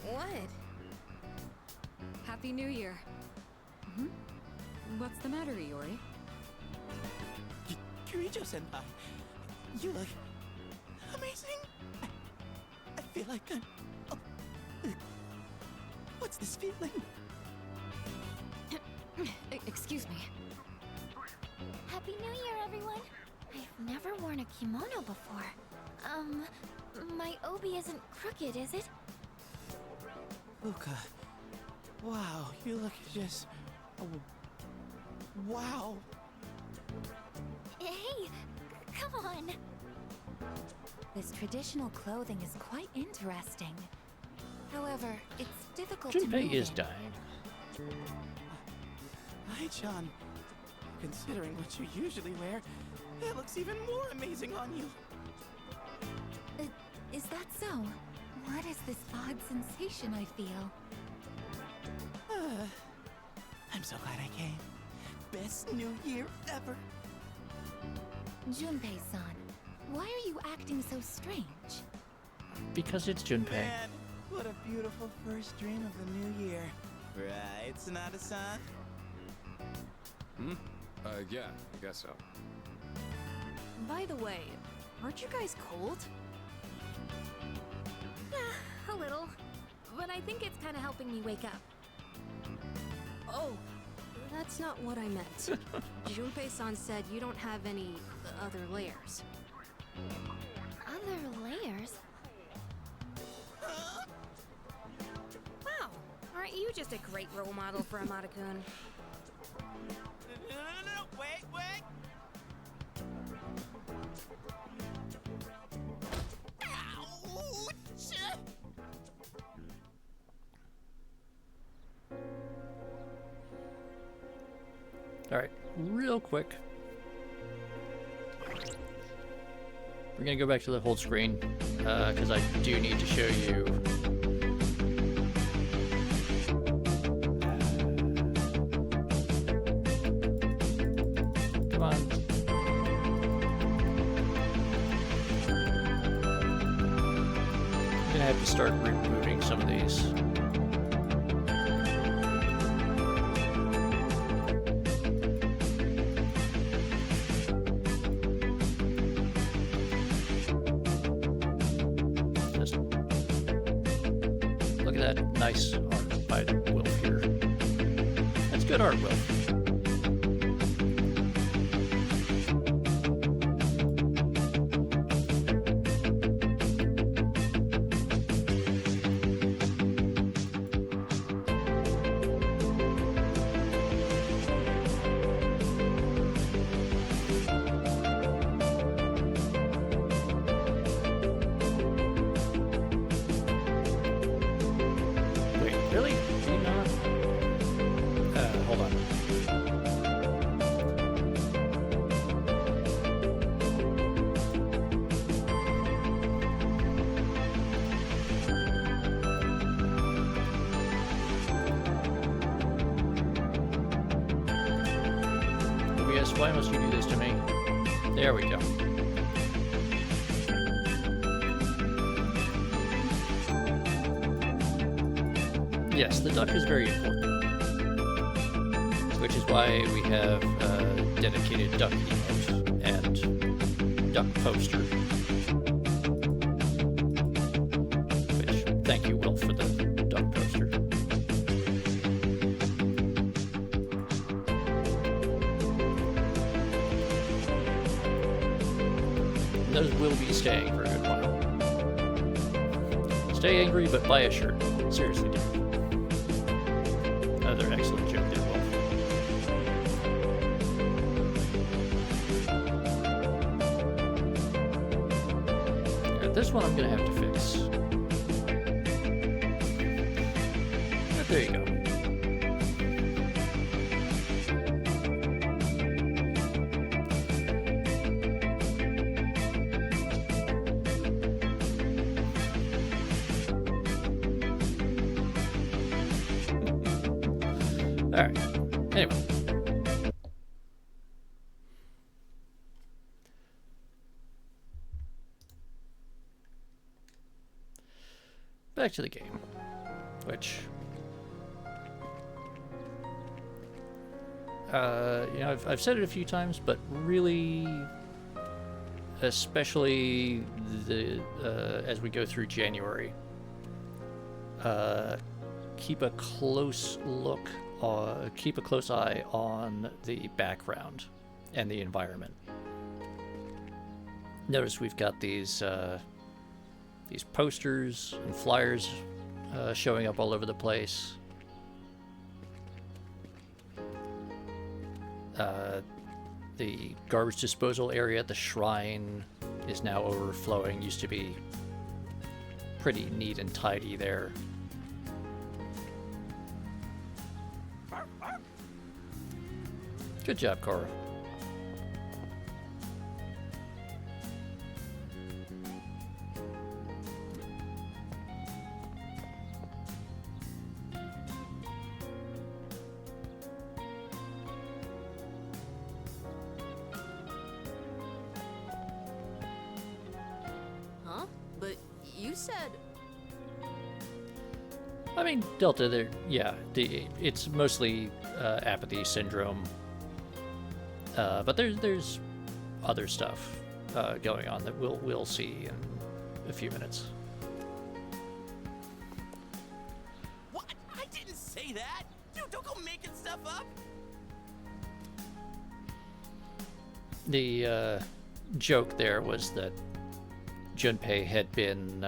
What? Happy New Year. What's the matter, Iori? Kirijo-senpai, you look amazing. I feel like I'm... Oh, what's this feeling? Excuse me. Happy New Year, everyone! I've never worn a kimono before. My obi isn't crooked, is it? Luca, wow, you look just... Oh, wow. Hey, come on! This traditional clothing is quite interesting. However, it's difficult Junpei to move is in. dying. Hi, John. Considering what you usually wear, it looks even more amazing on you. Is that so? What is this odd sensation I feel? I'm so glad I came. Best New Year ever. Junpei-san, why are you acting so strange? Because it's Junpei. Man, what a beautiful first dream of the new year. Right, Sonata-san? Yeah, I guess so. By the way, aren't you guys cold? Yeah, a little. But I think it's kind of helping me wake up. Oh, that's not what I meant. Junpei-san said you don't have any other layers. Other layers? Wow, aren't you just a great role model for Amada-kun? No, wait! Alright, real quick. We're gonna go back to the whole screen, because I do need to show you. Come on. I'm gonna have to start removing some of these. Nice art by Wilf here. That's good art, Wilf. Why must you do this to me? There we go. Yes, the duck is very important. Which is why we have a dedicated duck emote and duck poster. those will be staying for a good while. Stay angry, but buy a shirt. Seriously, dude. Another excellent joke there, Wolf. This one I'm gonna have to fix. But there you go. Alright. Anyway. Back to the game, which, you know, I've said it a few times, but really, especially as we go through January, keep a close look, keep a close eye on the background and the environment. Notice we've got these posters and flyers showing up all over the place. The garbage disposal area at the shrine is now overflowing. Used to be pretty neat and tidy there. Good job, Cora. I mean, Delta, there, yeah, it's mostly apathy syndrome, but there's other stuff going on that we'll see in a few minutes. What? I didn't say that. Dude, don't go making stuff up. The joke there was that Junpei had been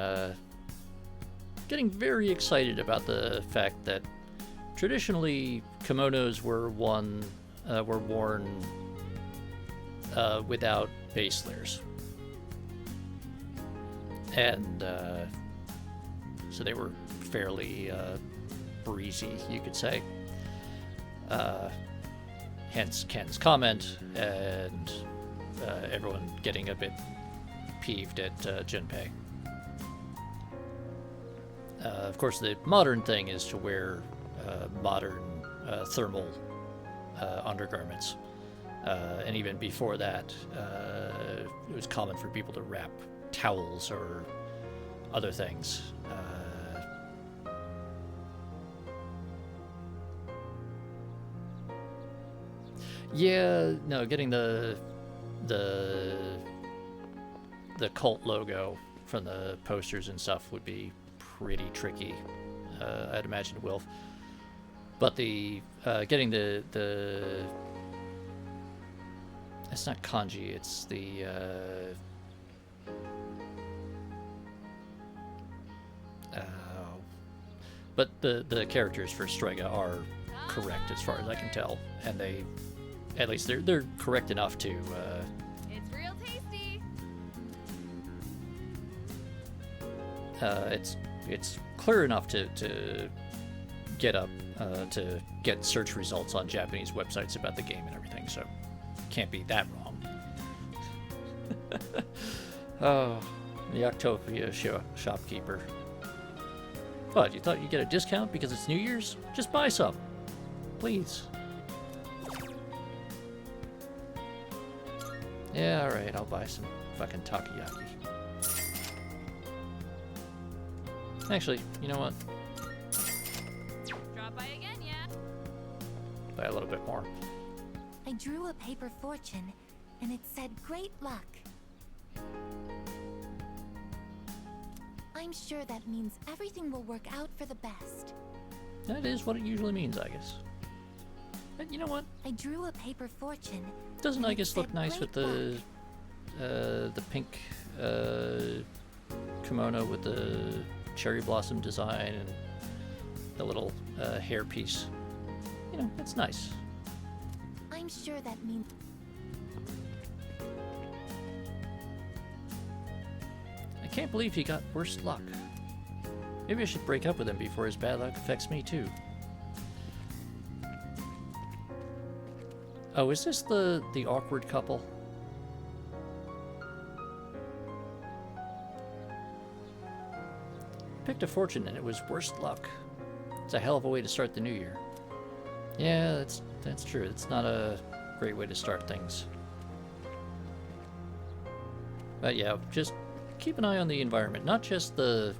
getting very excited about the fact that traditionally kimonos were worn without base layers, and so they were fairly breezy, you could say. Hence Ken's comment, and everyone getting a bit peeved at Junpei. Of course, the modern thing is to wear modern thermal undergarments. And even before that, it was common for people to wrap towels or other things. Yeah, no, getting the cult logo from the posters and stuff would be pretty tricky, I'd imagine, Wilf. But the getting the it's not kanji, it's the but the characters for Strega are correct as far as I can tell, and they, at least they're correct enough to It's real tasty. It's clear enough to get up to get search results on Japanese websites about the game and everything, so can't be that wrong. Oh, the Octopia shopkeeper. What, you thought you'd get a discount because it's New Year's? Just buy some, please. Yeah, alright, I'll buy some fucking takoyaki. Actually, you know what? Drop by again, yeah? Buy a little bit more. I drew a paper fortune, and it said great luck. I'm sure that means everything will work out for the best. That is what it usually means, I guess. But you know what? I drew a paper fortune. Doesn't, I guess, look nice with the the pink kimono with the cherry blossom design and the little hair piece. You know, it's nice. I'm sure that means... I can't believe he got worse luck. Maybe I should break up with him before his bad luck affects me too. Oh, is this the awkward couple? Picked a fortune and it was worse luck. It's a hell of a way to start the new year. Yeah, that's true. It's not a great way to start things. But yeah, just keep an eye on the environment, not just the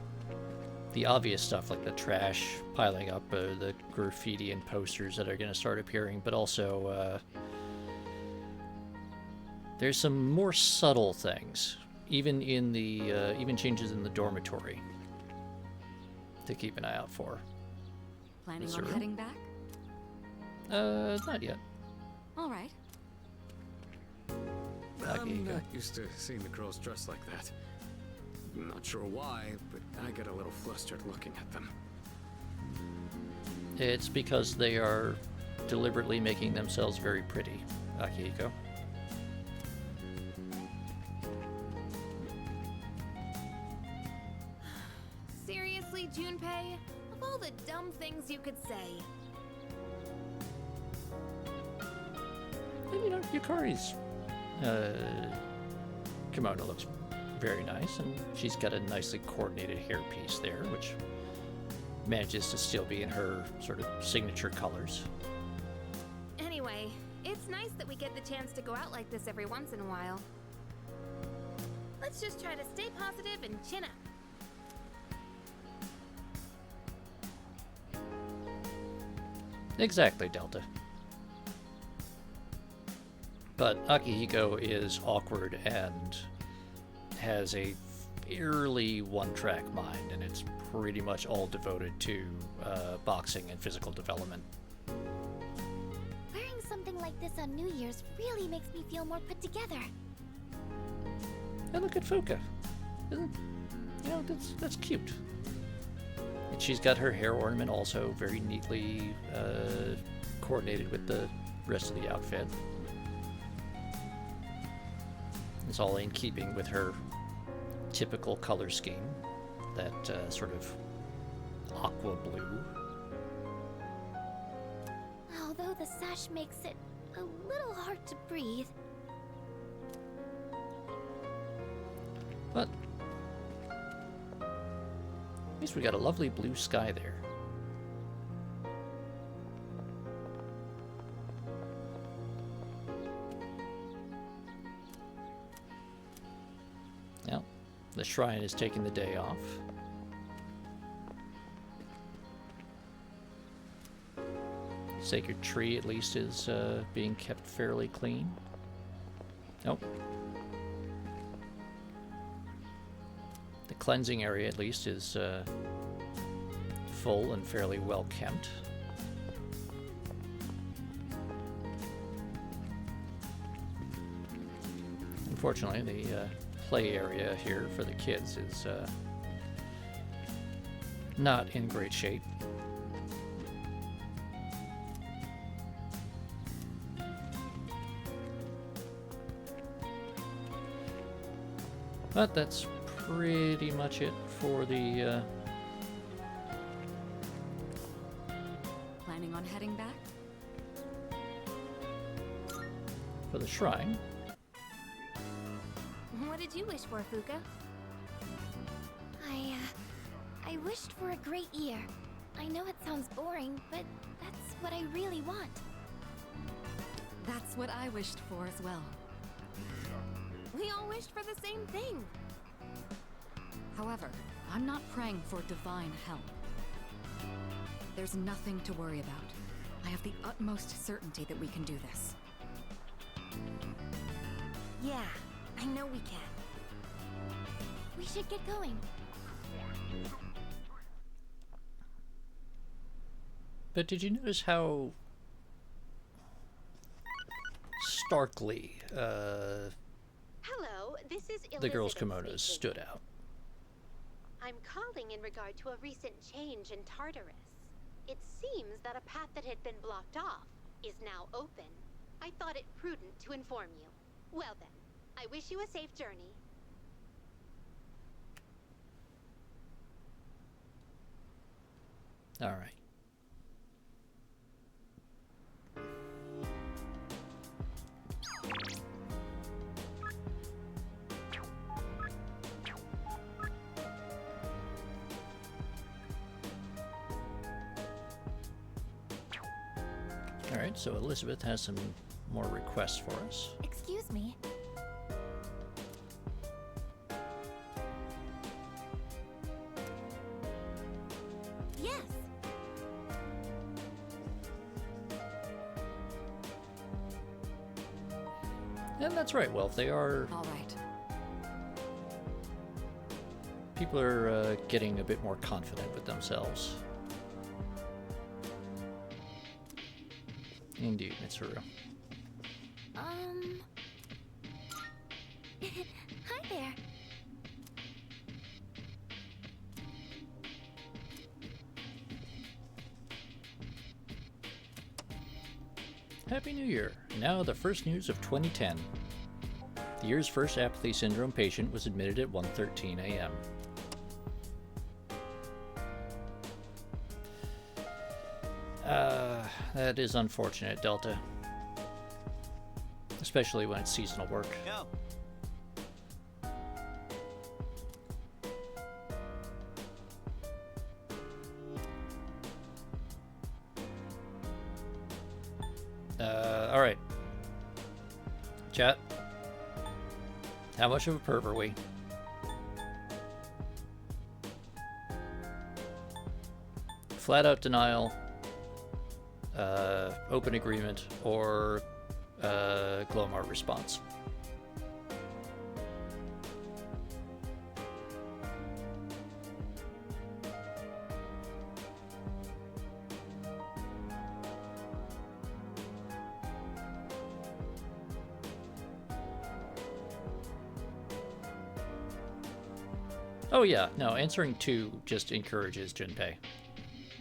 obvious stuff like the trash piling up, the graffiti and posters that are going to start appearing, but also there's some more subtle things, even in the even changes in the dormitory, to keep an eye out for. Planning on heading back? Not yet. All right. I'm not used to seeing the girls dressed like that. Not sure why, but I get a little flustered looking at them. It's because they are deliberately making themselves very pretty, Akihiko. Seriously, Junpei? Of all the dumb things you could say. And you know, Yukari's kimono looks very nice, and she's got a nicely coordinated hairpiece there, which manages to still be in her sort of signature colors. Anyway, it's nice that we get the chance to go out like this every once in a while. Let's just try to stay positive and chin up. Exactly, Delta. But Akihiko is awkward and has a fairly one-track mind, and it's pretty much all devoted to boxing and physical development. Wearing something like this on New Year's really makes me feel more put together. And look at Fuka. Isn't, you know, that's cute. And she's got her hair ornament also very neatly coordinated with the rest of the outfit. It's all in keeping with her typical color scheme, that sort of aqua blue. Although the sash makes it a little hard to breathe. But at least we got a lovely blue sky there. Now, the shrine is taking the day off. Sacred tree, at least, is being kept fairly clean. Nope. The cleansing area, at least, is full and fairly well kept. Unfortunately, the play area here for the kids is not in great shape. But that's pretty much it for the Planning on heading back? for the shrine. What did you wish for, Fuka? I wished for a great year. I know it sounds boring, but that's what I really want. That's what I wished for as well. We all wished for the same thing. However, I'm not praying for divine help. There's nothing to worry about. I have the utmost certainty that we can do this. Yeah, I know we can. We should get going. But did you notice how starkly Hello, This is the girls' Elizabeth kimonos speaking. stood out. I'm calling in regard to a recent change in Tartarus. It seems that a path that had been blocked off is now open. I thought it prudent to inform you. Well then, I wish you a safe journey. All right. All right, so Elizabeth has some more requests for us. Excuse me. Yes. And that's right, well, if they are... All right. People are getting a bit more confident with themselves. Indeed, Mitsuru. Hi there. Happy New Year! Now the first news of 2010. The year's first apathy syndrome patient was admitted at 1:13 a.m. That is unfortunate, Delta. Especially when it's seasonal work. Yo. Alright. Chat. How much of a perv are we? Flat out denial, open agreement, or Glomar response. Oh yeah, no, answering 2 just encourages Junpei.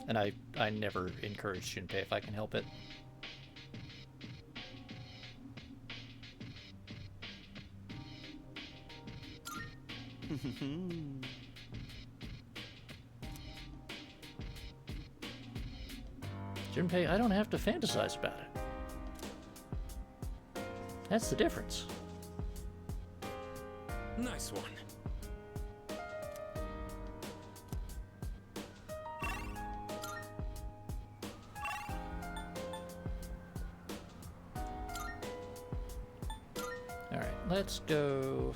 And I never encourage Junpei if I can help it. Junpei, I don't have to fantasize about it. That's the difference. Nice one. Alright, let's go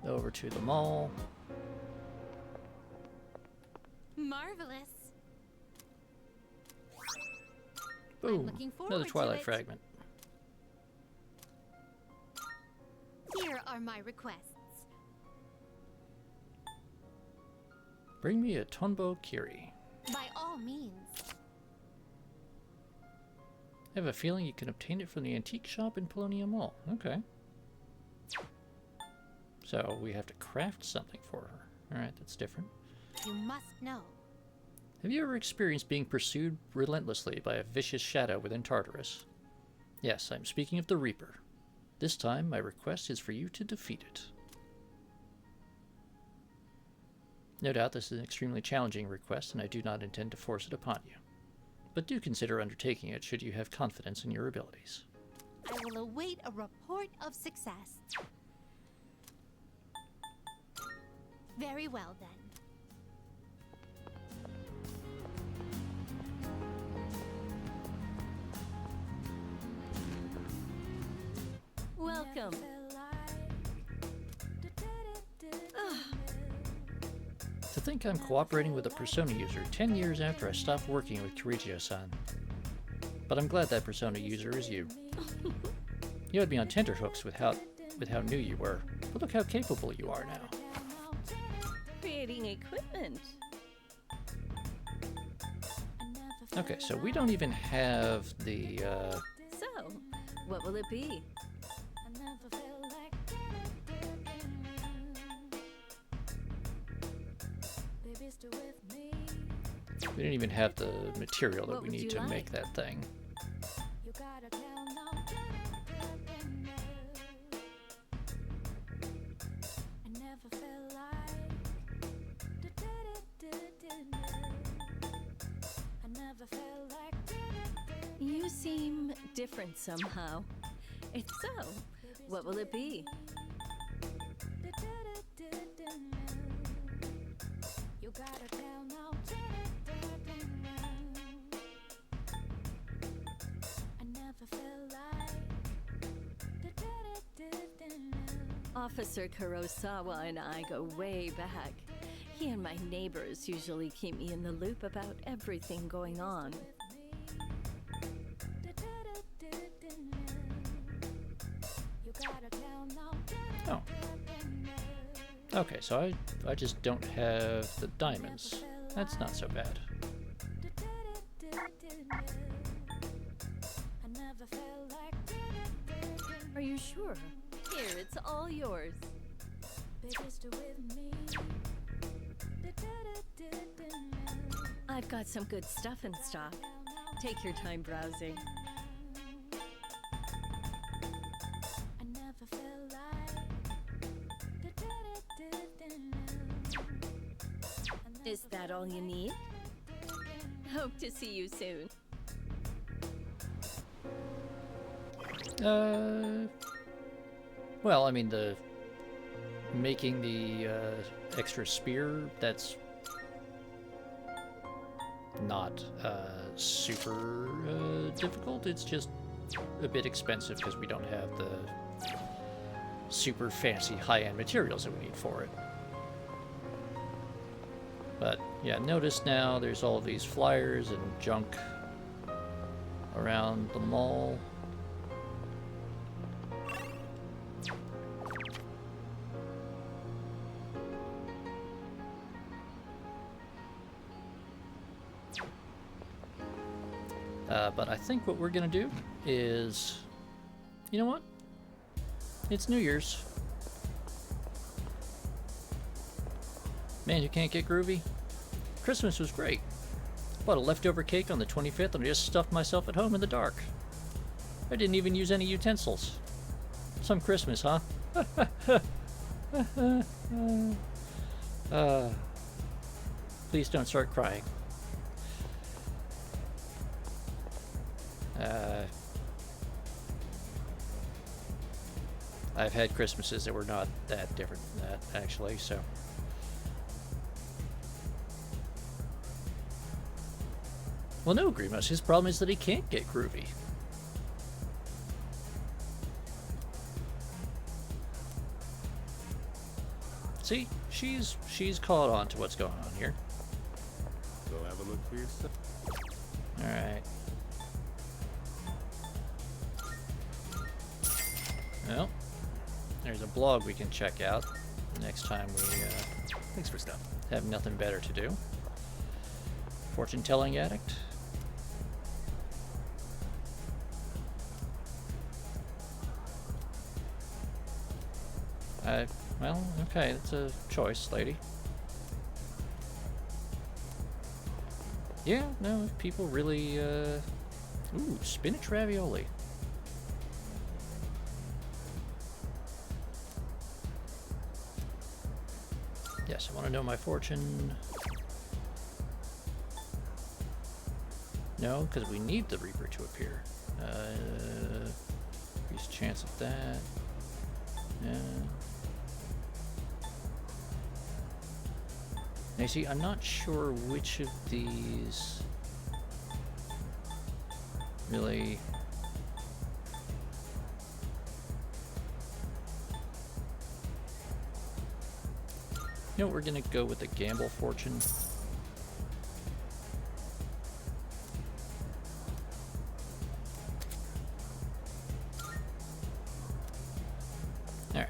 over to the mall. Marvelous. Boom, looking forward another to Twilight it. fragment. Here are my requests. Bring me a Tonbo Kiri. By all means. I have a feeling you can obtain it from the antique shop in Polonia Mall. Okay. So we have to craft something for her. Alright, that's different. You must know. Have you ever experienced being pursued relentlessly by a vicious shadow within Tartarus? Yes, I'm speaking of the Reaper. This time, my request is for you to defeat it. No doubt this is an extremely challenging request, and I do not intend to force it upon you. But do consider undertaking it should you have confidence in your abilities. I will await a report of success. Very well, then. Welcome. To think I'm cooperating with a Persona user 10 years after I stopped working with Kirijo-san. But I'm glad that Persona user is you. You had me on tenterhooks with how new you were, but look how capable you are now. Creating equipment. Okay, so we don't even have the, So, what will it be? We didn't even have the material that What we would need you to like? make that thing. You seem different somehow. If so, what will it be? Officer Kurosawa and I go way back. He and my neighbors usually keep me in the loop about everything going on. Oh. Okay, so I just don't have the diamonds. That's not so bad. Are you sure? Here, it's all yours. I've got some good stuff in stock. Take your time browsing. Is that all you need? Hope to see you soon. Well, I mean, the making the extra spear, that's not super difficult. It's just a bit expensive because we don't have the super fancy high-end materials that we need for it. But yeah, notice now there's all these flyers and junk around the mall. But I think what we're gonna do is, you know what? It's New Year's. Man, you can't get groovy? Christmas was great. Bought a leftover cake on the 25th and I just stuffed myself at home in the dark. I didn't even use any utensils. Some Christmas, huh? Please don't start crying. I've had Christmases that were not that different than that, actually, so. Well, no, Grimace. His problem is that he can't get groovy. See, she's caught on to what's going on here. Go have a look for yourself. All right. Well, there's a blog we can check out next time we Thanks for stuff. have nothing better to do. Fortune-telling addict. Well, okay, that's a choice, lady. Yeah, no, if people really, ooh, spinach ravioli. Yes, I want to know my fortune. No, because we need the Reaper to appear. Increase chance of that. Yeah. Now, see, I'm not sure which of these really. You know, we're gonna go with the gamble fortune. Alright.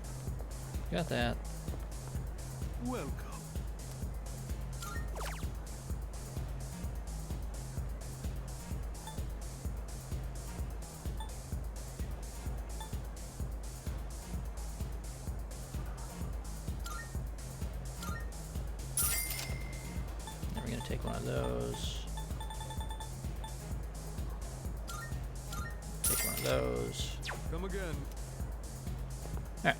Got that. Welcome. Take one of those. Take one of those. Come again. Alright.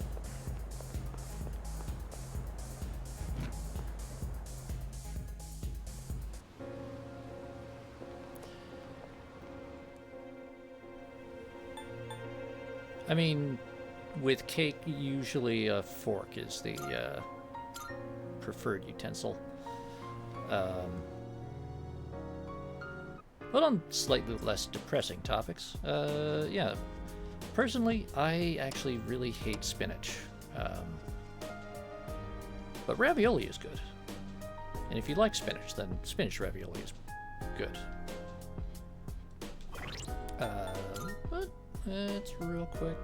I mean, with cake, usually a fork is the preferred utensil. But on slightly less depressing topics, yeah. Personally, I actually really hate spinach. But ravioli is good. And if you like spinach, then spinach ravioli is good. But it's real quick.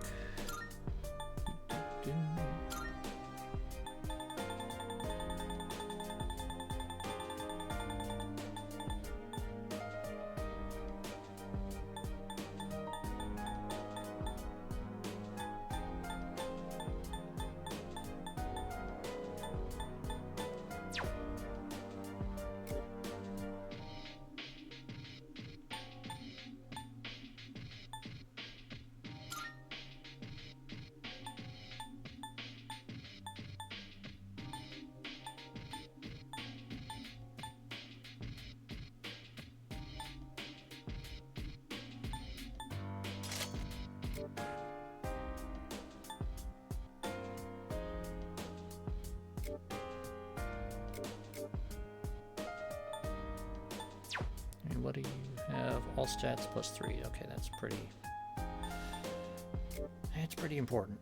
And what do you have? All stats +3. Okay, that's pretty... That's pretty important.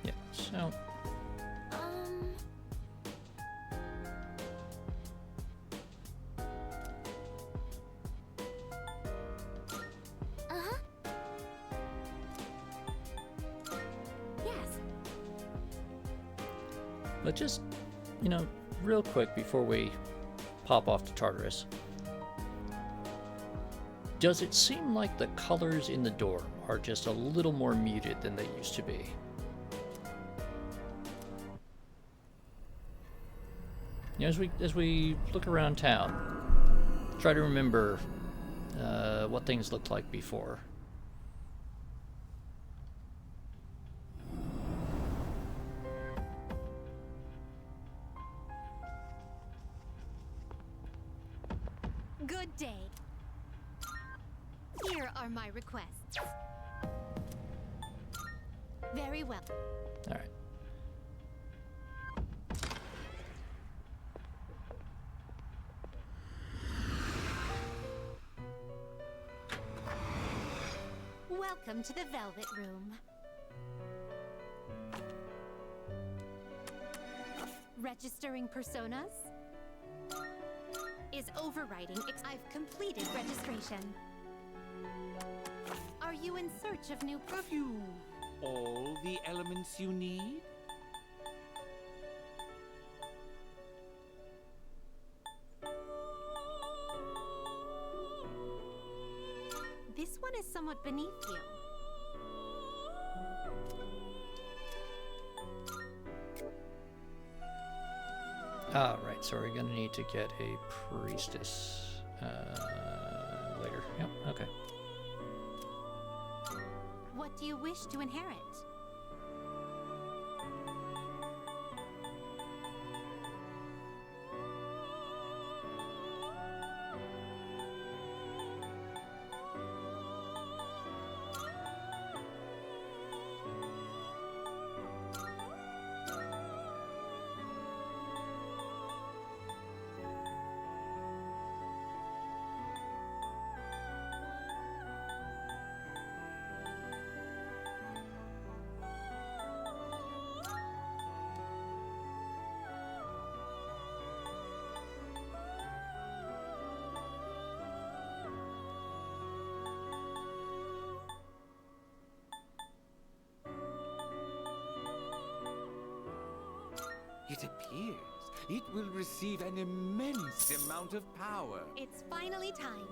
Yeah, so... But just, you know, real quick before we pop off to Tartarus, does it seem like the colors in the dorm are just a little more muted than they used to be? You know, as we look around town, try to remember what things looked like before. Good day. Here are my requests. Very well. All right. Welcome to the Velvet Room. Registering personas is overriding. I've completed registration. Are you in search of new... Have you all the elements you need? This one is somewhat beneath you. Ah, right, so we're gonna need to get a priestess later. Yep, okay. What do you wish to inherit? It appears it will receive an immense amount of power. It's finally time.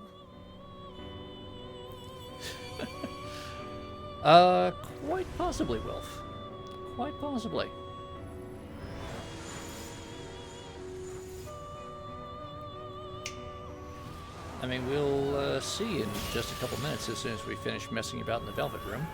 Quite possibly, Wilf. Quite possibly. I mean, we'll see in just a couple minutes as soon as we finish messing about in the Velvet Room.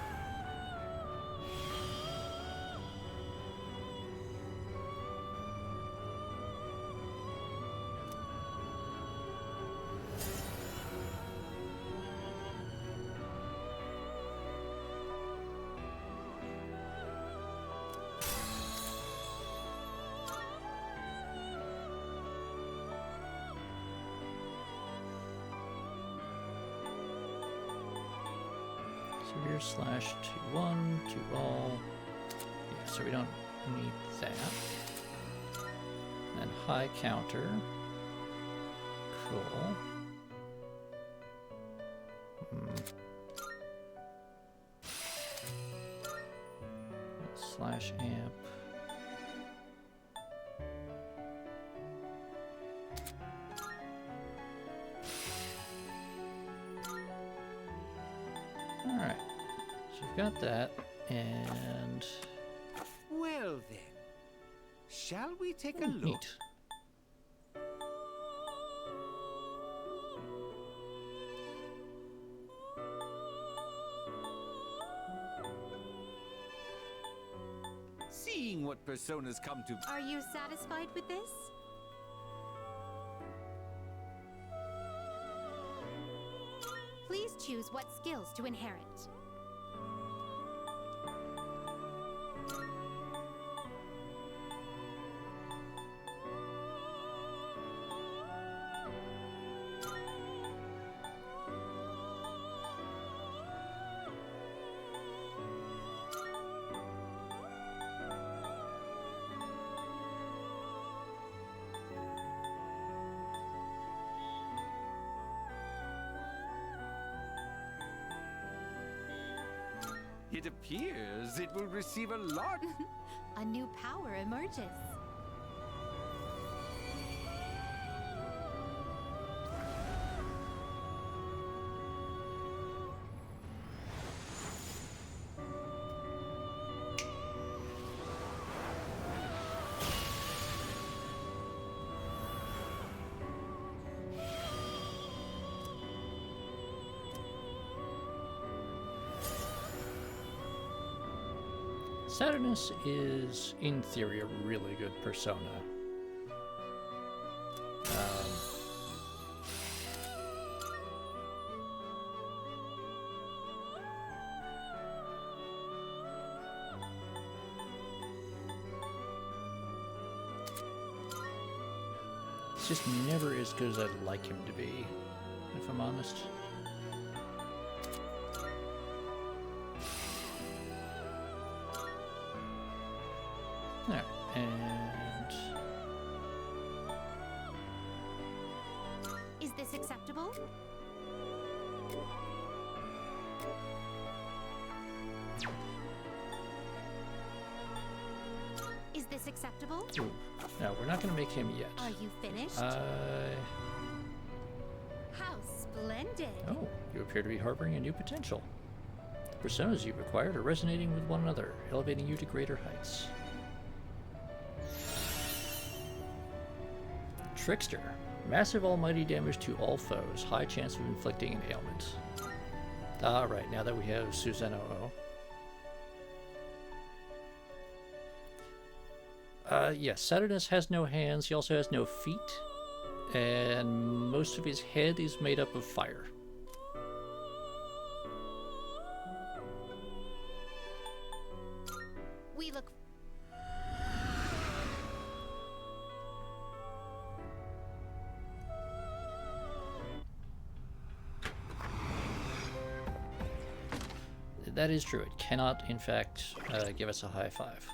Severe slash to one, to all. Yeah, so we don't need that. And high counter. Cool. Slash amp. Alright, so we've got that, and... Well then, shall we take a look? Neat. Seeing what personas come to... Are you satisfied with this? Please choose what skills to inherit. It appears it will receive a lot. A new power emerges. Saturnus is, in theory, a really good persona. It's just never as good as I'd like him to be, if I'm honest. There, and... Is this acceptable? Is this acceptable? Ooh. No, we're not going to make him yet. Are you finished? How splendid! Oh, you appear to be harboring a new potential. The personas you've acquired are resonating with one another, elevating you to greater heights. Trickster. Massive almighty damage to all foes. High chance of inflicting an ailment. Alright, now that we have Susanoo. Yes, Saturnus has no hands. He also has no feet. And most of his head is made up of fire. We look... That is true. It cannot, in fact, give us a high five.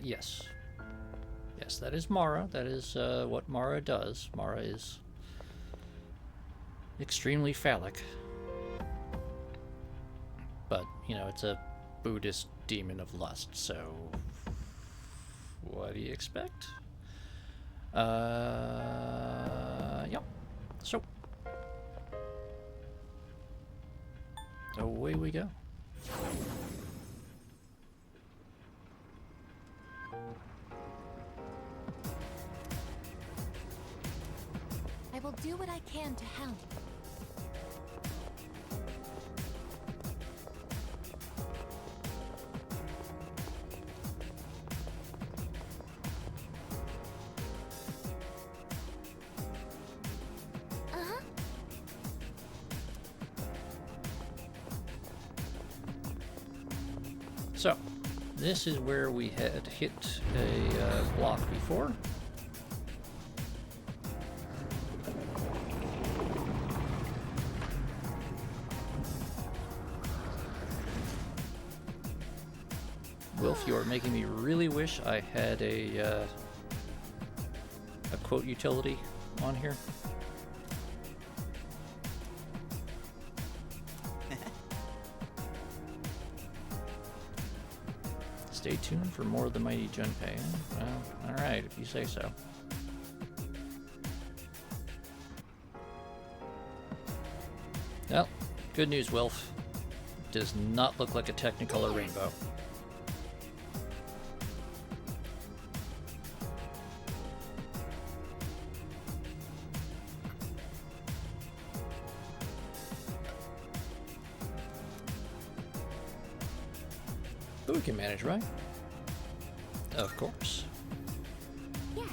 Yes. Yes, that is Mara. That is what Mara does. Mara is extremely phallic. But, you know, it's a Buddhist demon of lust, so what do you expect? Yep. So, away we go. I will do what I can to help. So, this is where we had hit a block before. Wilf, you are making me really wish I had a quote utility on here. Stay tuned for more of the mighty Junpei. Well, alright, if you say so. Well, good news, Wilf. Does not look like a Technicolor rainbow. But we can manage, right? Of course. Yes.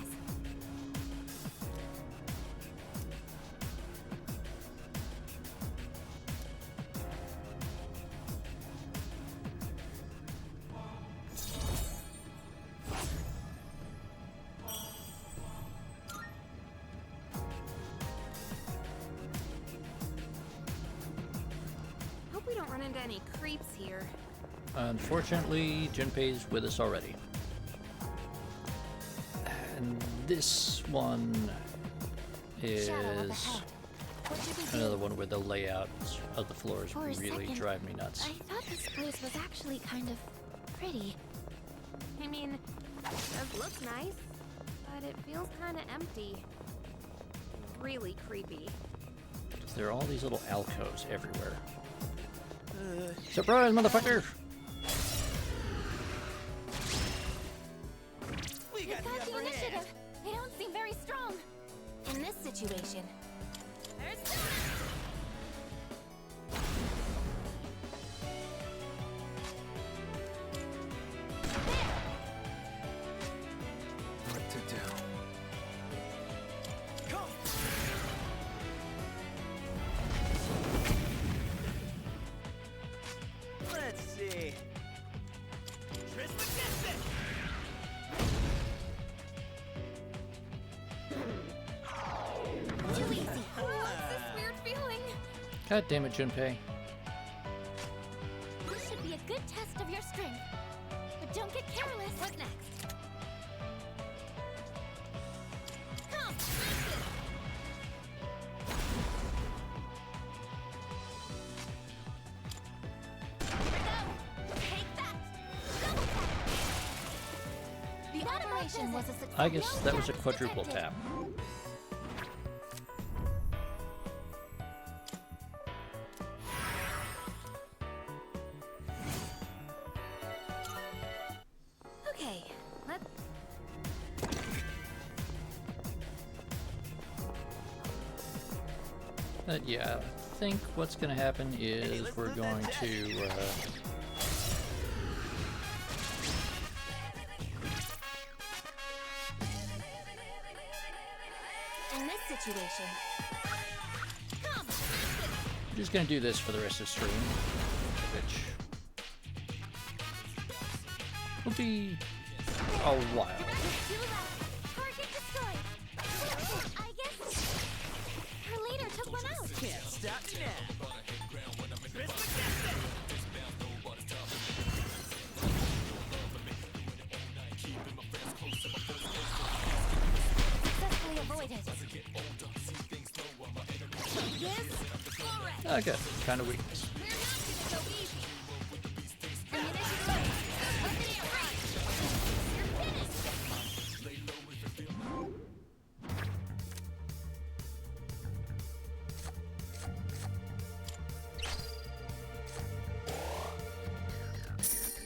Hope we don't run into any creeps here. Unfortunately, Junpei's with us already. And this one is another one where the layout of the floors really drive me nuts. I thought this place was actually kind of pretty. I mean, it does look nice, but it feels kind of empty. Really creepy. There are all these little alcoves everywhere. Surprise, motherfucker! We got the initiative. They don't seem very strong. In this situation. There's What to do? Let's see. too easy. What's this weird feeling? God damn it, Junpei. This should be a good test of your strength. But don't get careless. What next? Come, active. Here we go. Take that. Double tap. The operation was a success. I guess that was a quadruple tap. Okay, let's... But yeah, I think what's going to happen is we're going to In this situation. Come, we're just going to do this for the rest of the stream. which will be a while. Target destroyed. I guess her leader took one out. Can't stop me now. Successfully avoided. Yes. Okay, kind of weakness.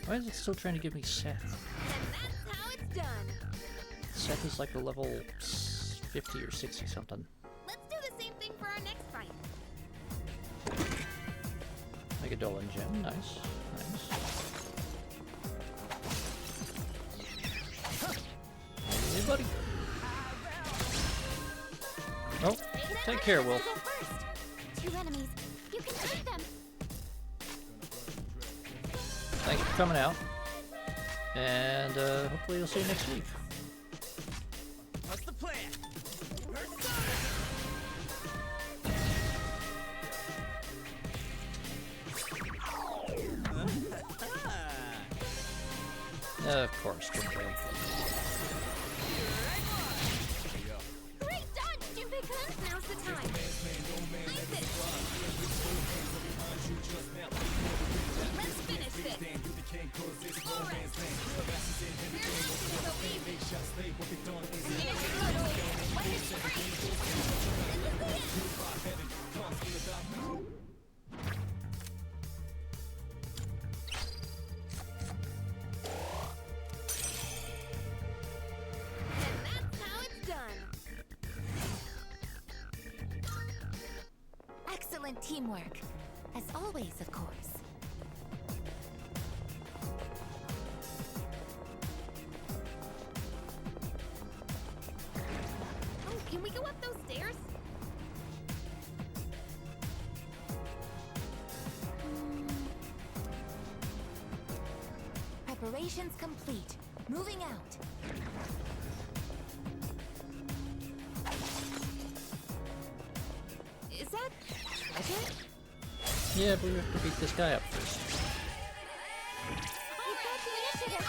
Why is it still trying to give me Seth? And that's how it's done. Seth is like a level 50 or 60 something. Let's do the same thing for our next fight. Megadolan gem, nice, nice. Hey, buddy. Oh, take care, Wolf. Two enemies. You can beat them. Thanks for coming out. And hopefully you'll see you next week. What's the plan? Of course, good play. Great dodge, Jupiter. Now's the time. Ice it. Let's finish this. All right. We're not gonna go easy. And that's how it's done. Excellent teamwork. As always, of course. Oh, can we go up those stairs? Preparations complete. Moving out. Is that treasure? Yeah, but we have to beat this guy up first. We've got the initiative.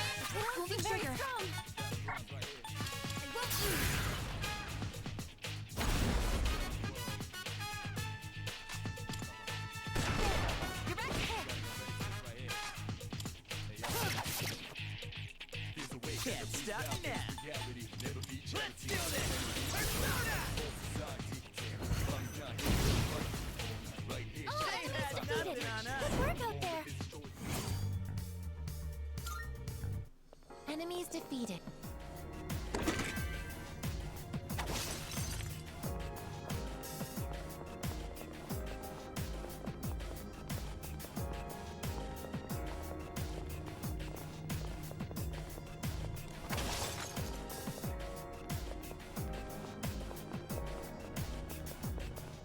Moving trigger. You're back here. Can't stop me now. Let's do this. Persona! Oh, They had nothing on us. good work out there. Enemies defeated.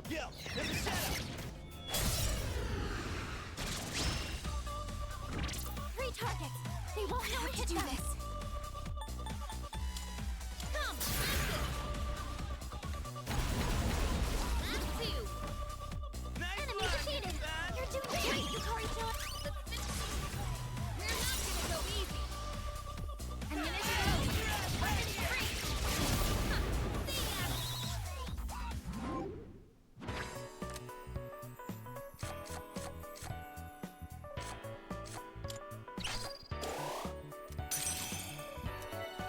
Yo, there's a setup. Three targets. They won't know we hit do them. this. Come, that's two. Nice Enemy one, defeated. Bad. You're doing great, Yukari-chan. Let's finish. We're not gonna go easy. And then it's weapon free. See ya.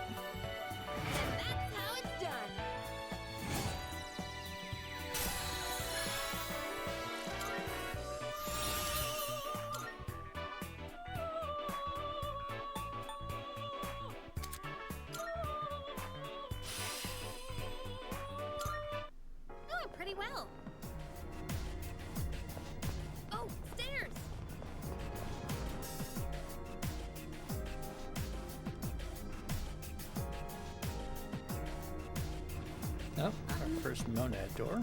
And that's how it's done. Doing pretty well. Oh, stairs! Oh, our first monad door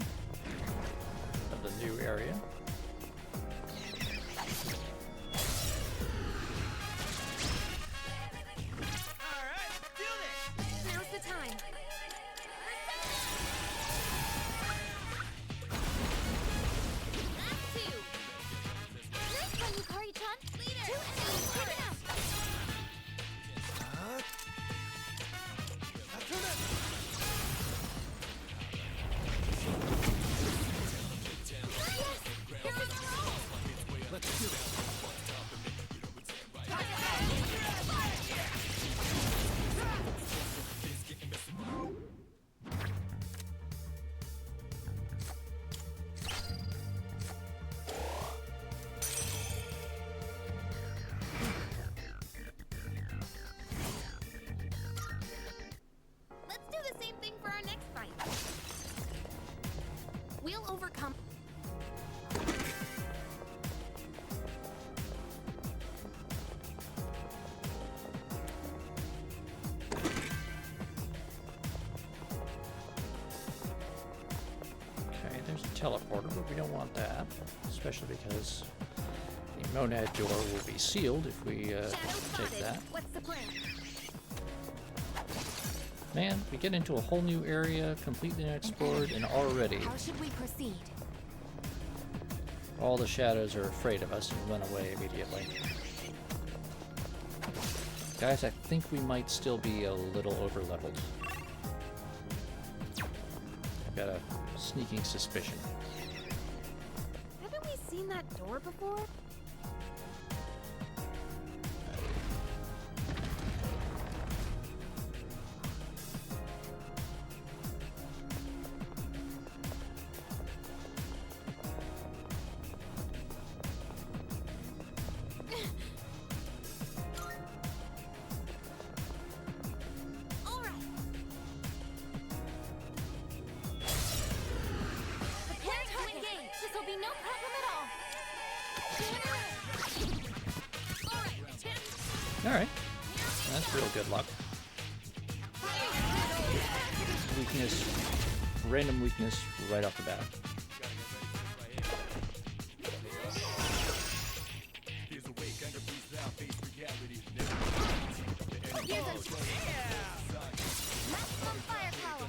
of the new area. Yukari-chan! Leader! 2 enemies taken out! Let's do this. Let's do the same thing for our next fight. We'll overcome. Okay, there's a teleporter, but we don't want that, especially because the monad door will be sealed if we take that. What's the plan? Man, we get into a whole new area, completely unexplored, and already How should we proceed? all the shadows are afraid of us and run away immediately. Guys, I think we might still be a little over-leveled. I've got a sneaking suspicion. Haven't we seen that door before? Alright. That's real good luck. Weakness. Random weakness right off the bat. Maximum firepower!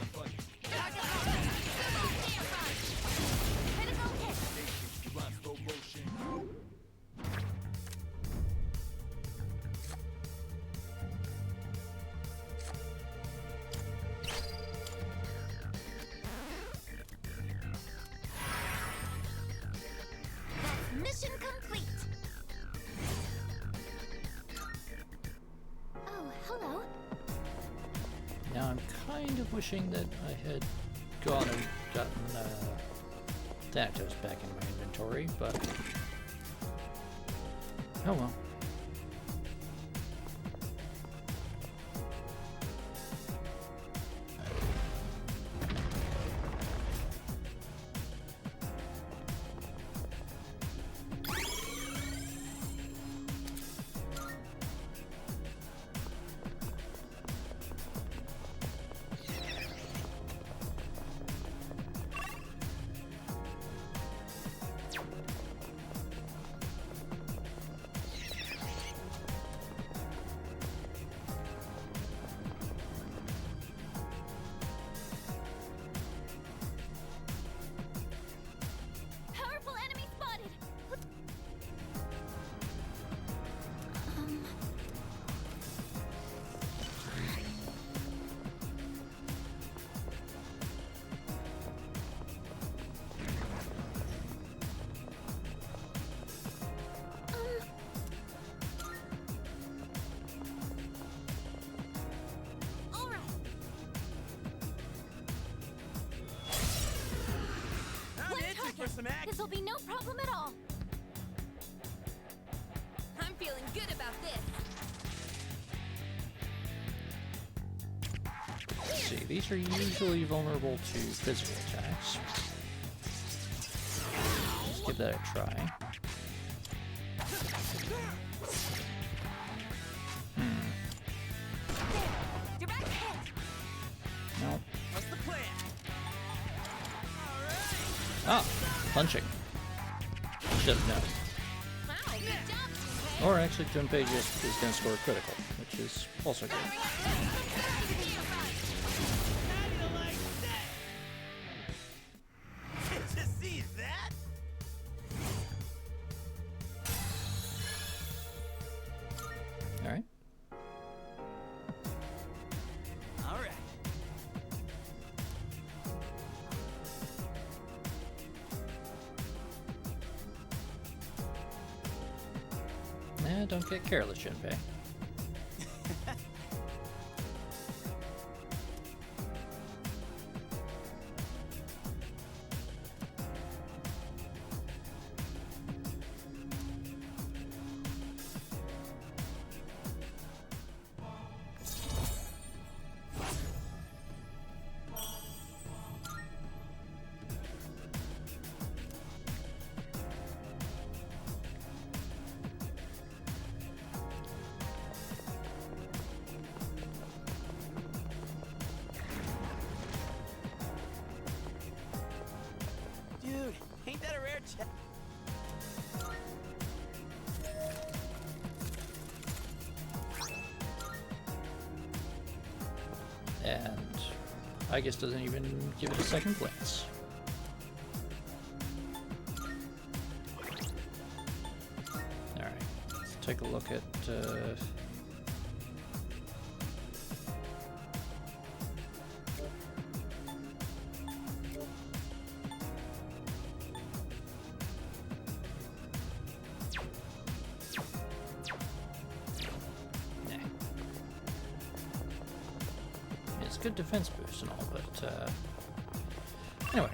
Critical hit! Mission complete! Oh, hello. Now I'm kind of wishing that I had gone and gotten Thanatos back in my inventory, but oh well. Powerful enemy spotted! Alright. I'm itching for some action. This'll be no problem at all. I'm feeling good about this. Let's see, these are usually vulnerable to physical attacks. Let's give that a try. Direct hit! No. What's the plan? Ah! Punching. Should have known. Wow, good job! Or actually, Junpei just is going to score critical, which is also good. Did you see that? Don't get careless, Junpei. Dude, ain't that a rare check? And I guess doesn't even give it a second glance. Alright, let's take a look at good defense boost and all, but anyway.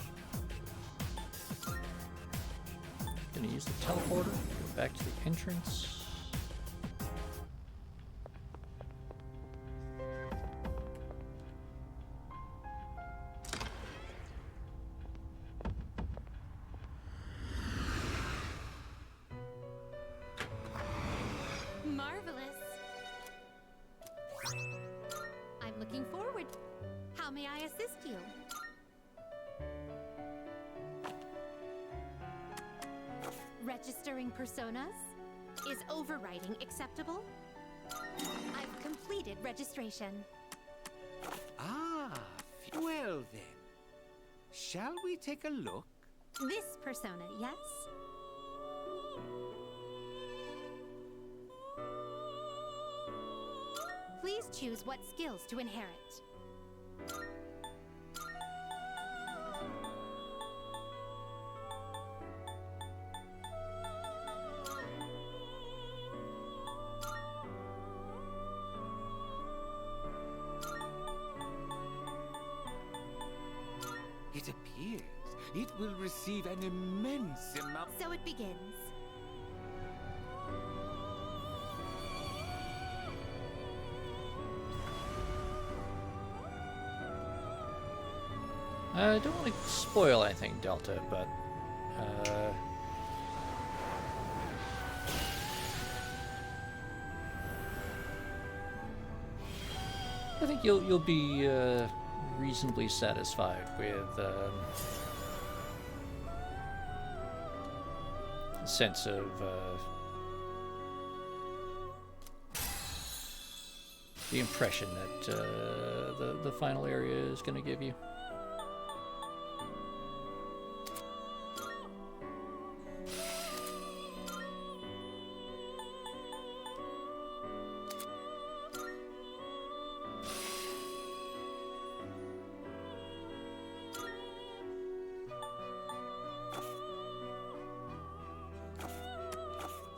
Gonna use the teleporter, go back to the entrance. Marvelous. I'm looking forward. How may I assist you? Registering personas? Is overriding acceptable? I've completed registration. Ah, well then. Shall we take a look? This persona, yes? Please choose what skills to inherit. It appears it will receive an immense amount. So it begins. I don't want to spoil anything, Delta, but I think you'll be reasonably satisfied with a sense of the impression that the final area is going to give you.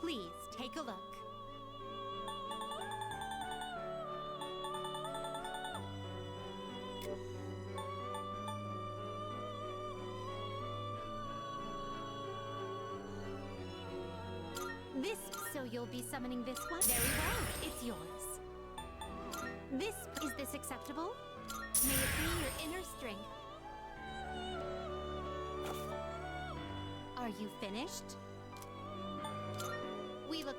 Please take a look. This, so you'll be summoning this one? Very well, it's yours. This, is this acceptable? May it be your inner strength. Are you finished? We look...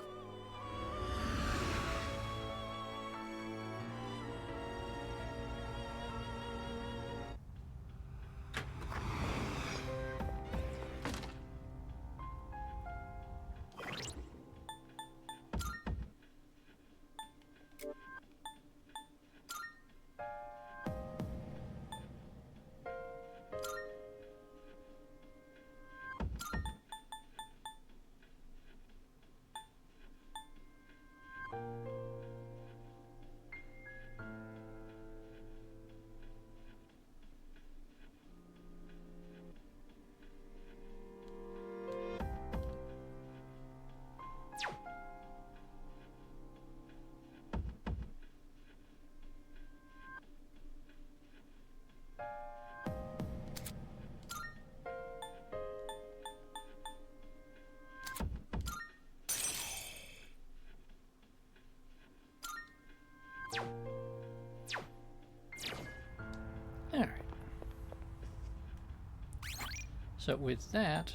So with that,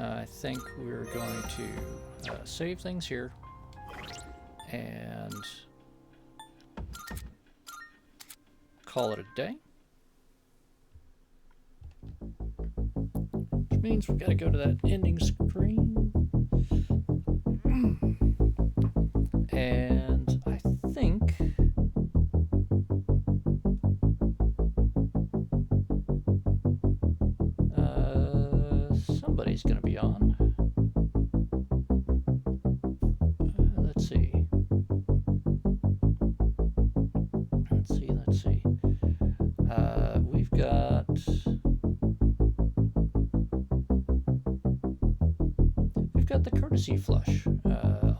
I think we're going to save things here and call it a day. Which means we've got to go to that ending screen. And I think somebody's going to be on. Let's see. Let's see. We've got the courtesy flush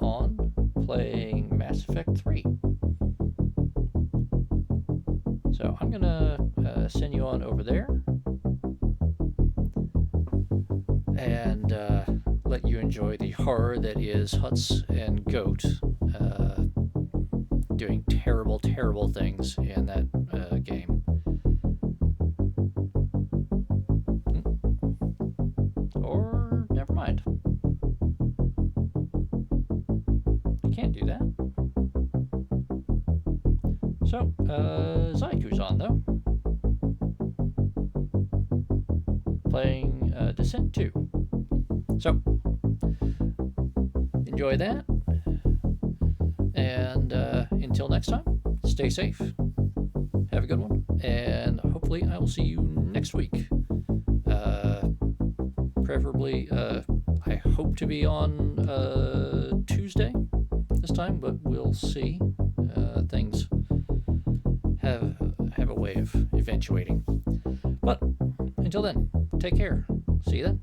on, playing Mass Effect 3. So I'm gonna send you on over there and let you enjoy the horror that is Huts and Goat doing terrible, terrible things in that game. Or never mind. You can't do that. So, Zyku's on though. Playing Descent 2. So, enjoy that. And until next time, stay safe. Have a good one. And hopefully I will see you next week. Preferably, I hope to be on Tuesday this time, but we'll see. Things have a way of eventuating. But until then, take care. See you then.